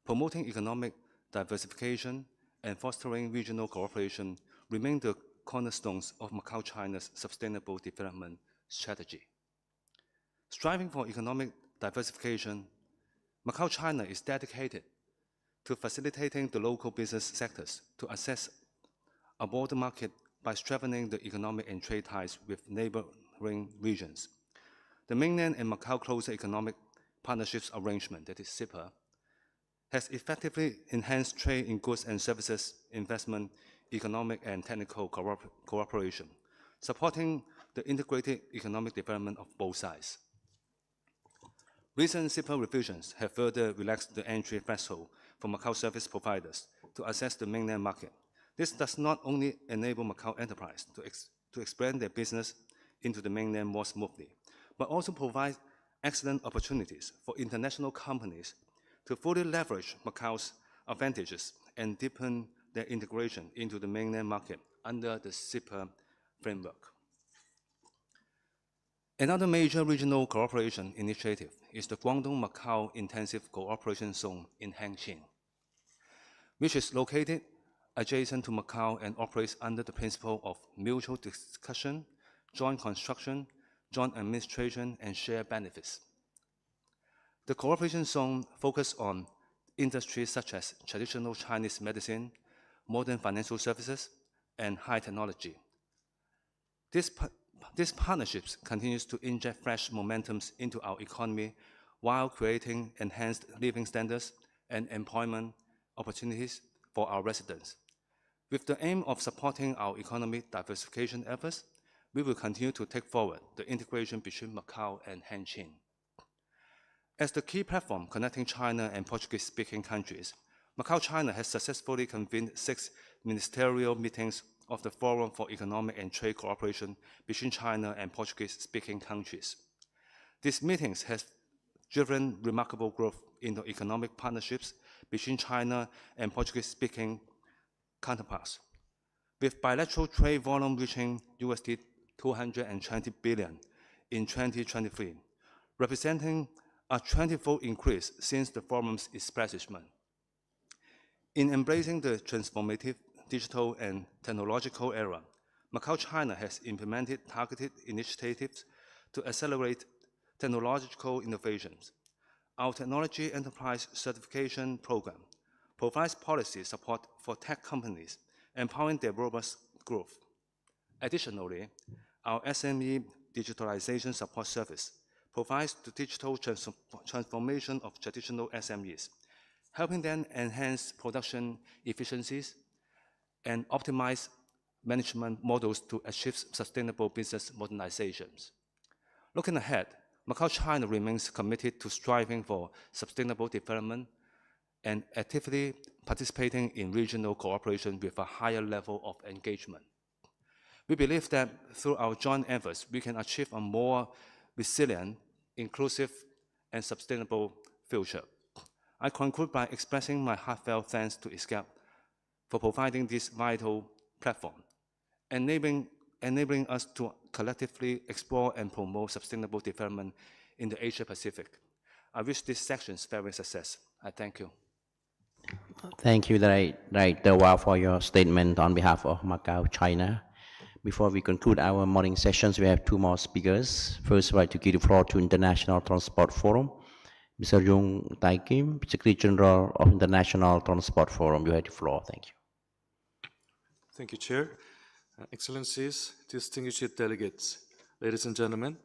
Promoting economic diversification and fostering regional cooperation remain the cornerstones of Macau, China's sustainable development strategy. Striving for economic diversification, Macau, China is dedicated to facilitating the local business sectors to access a broader market by strengthening the economic and trade ties with neighboring regions. The Mainland and Macau Closer Economic Partnerships Arrangement, that is CIPA, has effectively enhanced trade in goods and services, investment, economic and technical cooperation, supporting the integrated economic development of both sides. Recent CIPA revisions have further relaxed the entry threshold for Macau service providers to access the mainland market. This does not only enable Macau enterprise to expand their business into the mainland more smoothly, but also provide excellent opportunities for international companies to fully leverage Macau's advantages and deepen their integration into the mainland market under the CIPA framework. Another major regional cooperation initiative is the Guangdong-Macau Intensive Cooperation Zone in Hengqin, which is located adjacent to Macau and operates under the principle of mutual discussion, joint construction, joint administration, and shared benefits. The cooperation zone focuses on industries such as traditional Chinese medicine, modern financial services, and high technology. These partnerships continues to inject fresh momentums into our economy while creating enhanced living standards and employment opportunities for our residents. With the aim of supporting our economic diversification efforts, we will continue to take forward the integration between Macau and Hengqin. As the key platform connecting China and Portuguese-speaking countries, Macau, China has successfully convened 6 ministerial meetings of the Forum for Economic and Trade Cooperation between China and Portuguese-speaking countries. These meetings have driven remarkable growth in the economic partnerships between China and Portuguese-speaking counterparts, with bilateral trade volume reaching USD 220 billion in 2023, representing a 20-fold increase since the forum's establishment. In embracing the transformative digital and technological era, Macau, China has implemented targeted initiatives to accelerate technological innovations. Our Technology Enterprise Certification Program provides policy support for tech companies, empowering their robust growth. Additionally, our SME Digitalization Support Service provides the digital transformation of traditional SMEs, helping them enhance production efficiencies and optimize management models to achieve sustainable business modernizations. Looking ahead, Macau, China remains committed to striving for sustainable development and actively participating in regional cooperation with a higher level of engagement. We believe that through our joint efforts, we can achieve a more resilient, inclusive, and sustainable future. I conclude by expressing my heartfelt thanks to ESCAP for providing this vital platform, enabling us to collectively explore and promote sustainable development in the Asia-Pacific. I wish this section's very success. I thank you. Thank you, Director Wao, for your statement on behalf of Macau, China. Before we conclude our morning sessions, we have 2 more speakers. First, I'd like to give the floor to International Transport Forum, Mr. Jung Tai Kim, Secretary General of International Transport Forum. You have the floor. Thank you. Thank you, Chair. Excellencies, distinguished delegates, ladies and gentlemen.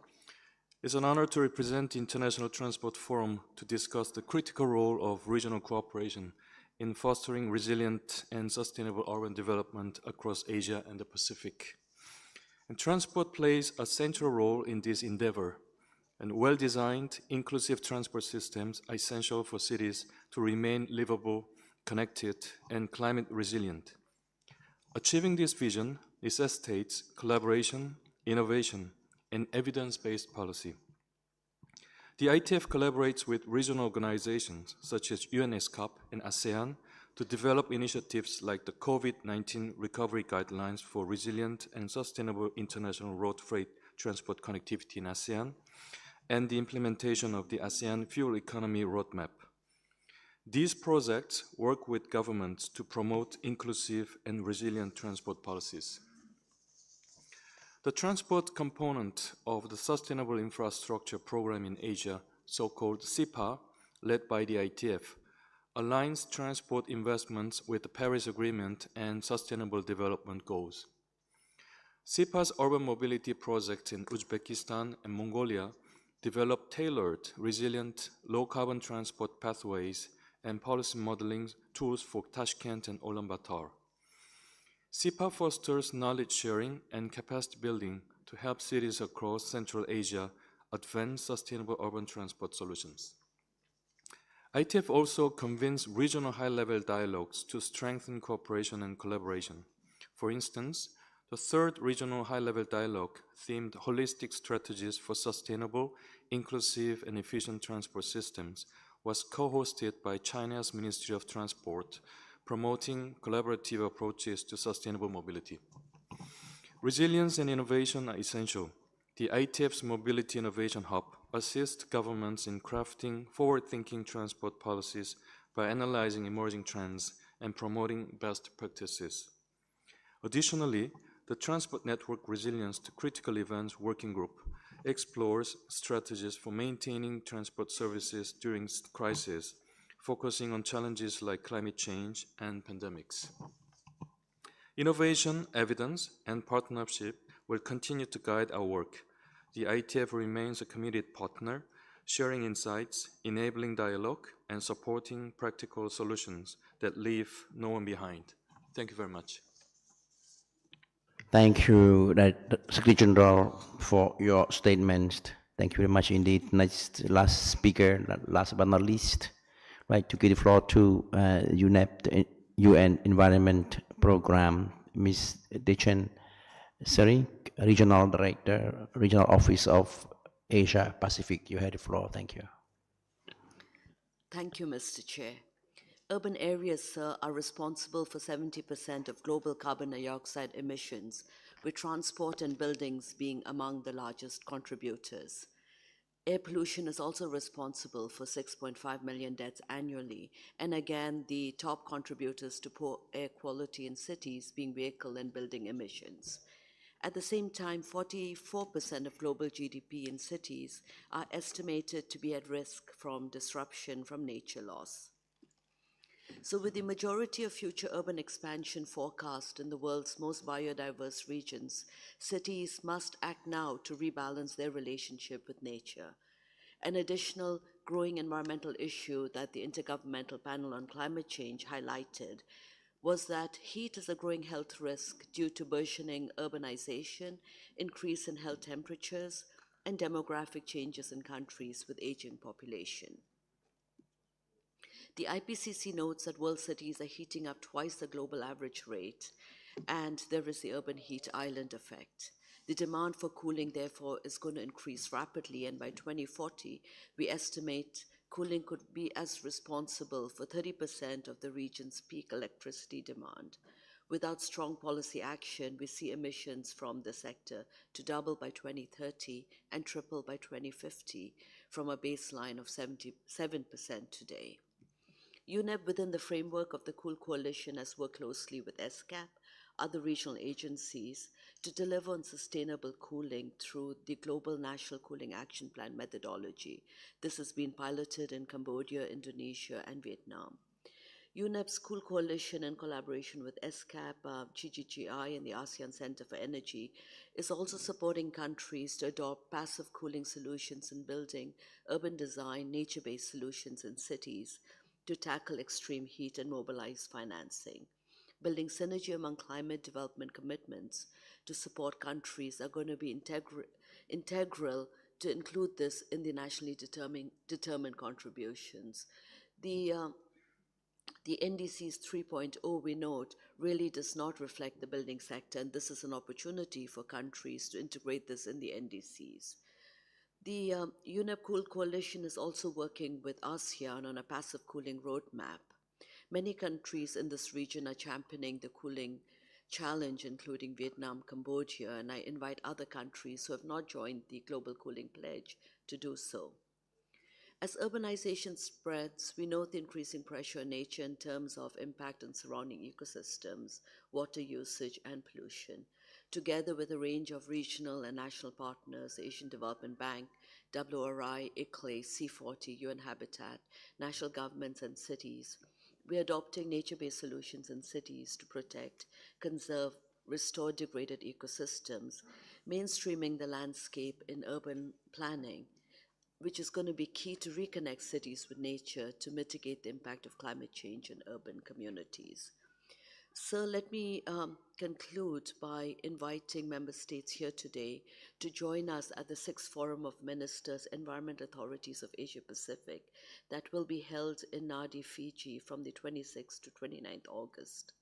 It's an honor to represent the International Transport Forum to discuss the critical role of regional cooperation in fostering resilient and sustainable urban development across Asia and the Pacific. And transport plays a central role in this endeavor, and well-designed, inclusive transport systems are essential for cities to remain livable, connected, and climate resilient. Achieving this vision necessitates collaboration, innovation, and evidence-based policy. The ITF collaborates with regional organizations such as ESCAP and ASEAN to develop initiatives like the COVID-19 recovery guidelines for resilient and sustainable international road freight transport connectivity in ASEAN, and the implementation of the ASEAN Fuel Economy Roadmap. These projects work with governments to promote inclusive and resilient transport policies. The transport component of the Sustainable Infrastructure Program in Asia, so-called SIPA, led by the ITF, aligns transport investments with the Paris Agreement and Sustainable Development Goals. SIPA's urban mobility projects in Uzbekistan and Mongolia develop tailored, resilient, low-carbon transport pathways and policy modeling tools for Tashkent and Ulaanbaatar. SIPA fosters knowledge sharing and capacity building to help cities across Central Asia advance sustainable urban transport solutions. ITF also convenes regional high-level dialogues to strengthen cooperation and collaboration. For instance, the third regional high-level dialogue themed Holistic Strategies for Sustainable, Inclusive, and Efficient Transport Systems was co-hosted by China's Ministry of Transport, promoting collaborative approaches to sustainable mobility. Resilience and innovation are essential. The ITF's Mobility Innovation Hub assists governments in crafting forward-thinking transport policies by analyzing emerging trends and promoting best practices. Additionally, the Transport Network Resilience to Critical Events Working Group explores strategies for maintaining transport services during crises, focusing on challenges like climate change and pandemics. Innovation, evidence, and partnership will continue to guide our work. The ITF remains a committed partner, sharing insights, enabling dialogue, and supporting practical solutions that leave no one behind. Thank you very much. Thank you, Secretary General, for your statements. Thank you very much indeed. Next, last speaker, last but not least, right, to give the floor to UNEP, the UN Environment Program, Ms. Dechen Seri, Regional Director, Regional Office of Asia Pacific. You have the floor. Thank you. Thank you, Mr. Chair. Urban areas, sir, are responsible for 70% of global carbon dioxide emissions, with transport and buildings being among the largest contributors. Air pollution is also responsible for 6.5 million deaths annually, and again, the top contributors to poor air quality in cities being vehicle and building emissions. At the same time, 44% of global GDP in cities are estimated to be at risk from disruption from nature loss. So with the majority of future urban expansion forecast in the world's most biodiverse regions, cities must act now to rebalance their relationship with nature. An additional growing environmental issue that the Intergovernmental Panel on Climate Change highlighted was that heat is a growing health risk due to burgeoning urbanization, increase in health temperatures, and demographic changes in countries with aging population. The IPCC notes that world cities are heating up twice the global average rate, and there is the urban heat island effect. The demand for cooling, therefore, is going to increase rapidly, and by 2040, we estimate cooling could be as responsible for 30% of the region's peak electricity demand. Without strong policy action, we see emissions from the sector to double by 2030 and triple by 2050 from a baseline of 77% today. UNEP, within the framework of the Cool Coalition, has worked closely with ESCAP, other regional agencies, to deliver on sustainable cooling through the Global National Cooling Action Plan methodology. This has been piloted in Cambodia, Indonesia, and Vietnam. UNEP's Cool Coalition, in collaboration with ESCAP, GGGI, and the ASEAN Center for Energy, is also supporting countries to adopt passive cooling solutions in building, urban design, nature-based solutions in cities to tackle extreme heat and mobilize financing. Building synergy among climate development commitments to support countries are going to be integral to include this in the nationally determined contributions. The NDC's 3.0, we note, really does not reflect the building sector, and this is an opportunity for countries to integrate this in the NDCs. The UNEP Cool Coalition is also working with ASEAN on a passive cooling roadmap. Many countries in this region are championing the cooling challenge, including Vietnam, Cambodia, and I invite other countries who have not joined the Global Cooling Pledge to do so. As urbanization spreads, we note the increasing pressure on nature in terms of impact on surrounding ecosystems, water usage, and pollution. Together with a range of regional and national partners, Asian Development Bank, WRI, ICLEI, C40, UN Habitat, national governments, and cities, we are adopting nature-based solutions in cities to protect, conserve, restore degraded ecosystems, mainstreaming the landscape in urban planning, which is going to be key to reconnect cities with nature to mitigate the impact of climate change in urban communities. So let me conclude by inviting member states here today to join us at the 6th Forum of Ministers, Environment Authorities of Asia Pacific that will be held in Nadi, Fiji from the 26th to 29th August.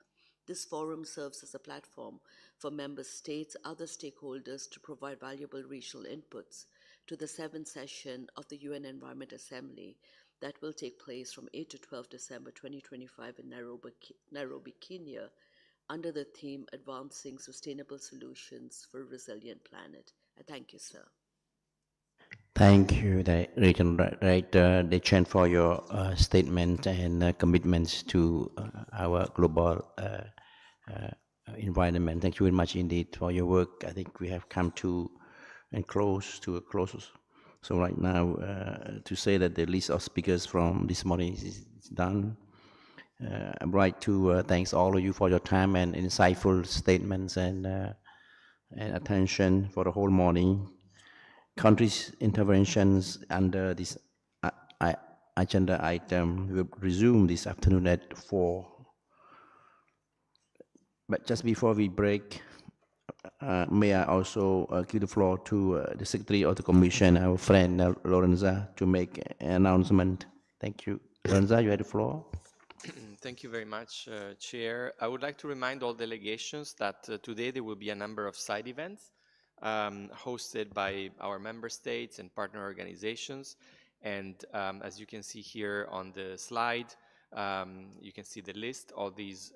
This forum serves as a platform for member states, other stakeholders to provide valuable regional inputs to the 7th session of the UN Environment Assembly that will take place from 8 to 12 December 2025 in Nairobi, Kenya, under the theme Advancing Sustainable Solutions for a Resilient Planet. I thank you, sir. Thank you, the Regional Director Dechen, for your statement and commitments to our global environment. Thank you very much indeed for your work. I think we have come to a close. So right now, to say that the list of speakers from this morning is done, I'd like to thank all of you for your time and insightful statements and attention for the whole morning. Countries' interventions under this agenda item will resume this afternoon at 4. But just before we break, may I also give the floor to the Secretary of the Commission, our friend Lorenza, to make an announcement. Thank you. Lorenza, you have the floor. Thank you very much, Chair. I would like to remind all delegations that today there will be a number of side events hosted by our member states and partner organizations. And as you can see here on the slide, you can see the list. All these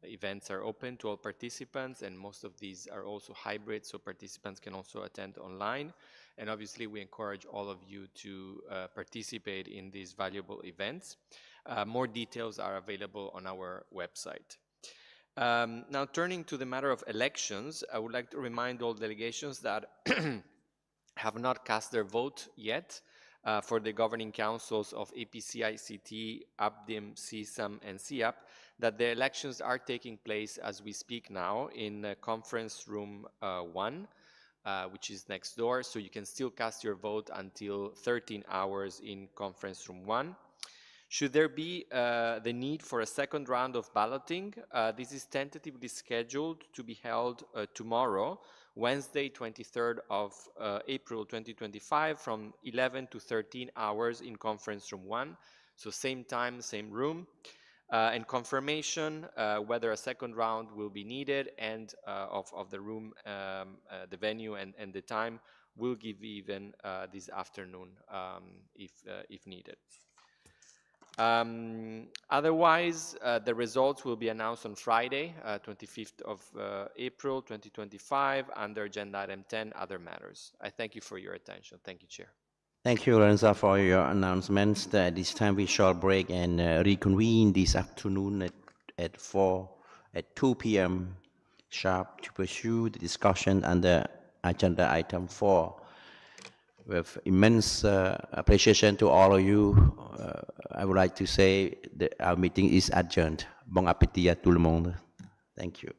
events are open to all participants, and most of these are also hybrid, so participants can also attend online. And obviously, we encourage all of you to participate in these valuable events. More details are available on our website. Now, turning to the matter of elections, I would like to remind all delegations that have not cast their vote yet for the governing councils of APC-ICT, ABDIM, CSAM, and CIAP, that the elections are taking place as we speak now in conference room 1, which is next door, so you can still cast your vote until 13 hours in conference room 1. Should there be the need for a second round of balloting, this is tentatively scheduled to be held tomorrow, Wednesday, 23rd of April 2025, from 11 to 13 hours in conference room 1, so same time, same room. And confirmation whether a second round will be needed and of the room, the venue and the time will give even this afternoon if needed. Otherwise, the results will be announced on Friday, 25th of April 2025 under agenda item 10, other matters. I thank you for your attention. Thank you, Chair. Thank you, Lorenza, for your announcements. At this time, we shall break and reconvene this afternoon at 2 p.m. sharp to pursue the discussion under agenda item 4. With immense appreciation to all of you, I would like to say that our meeting is adjourned. Bon appétit à tout le monde. Thank you.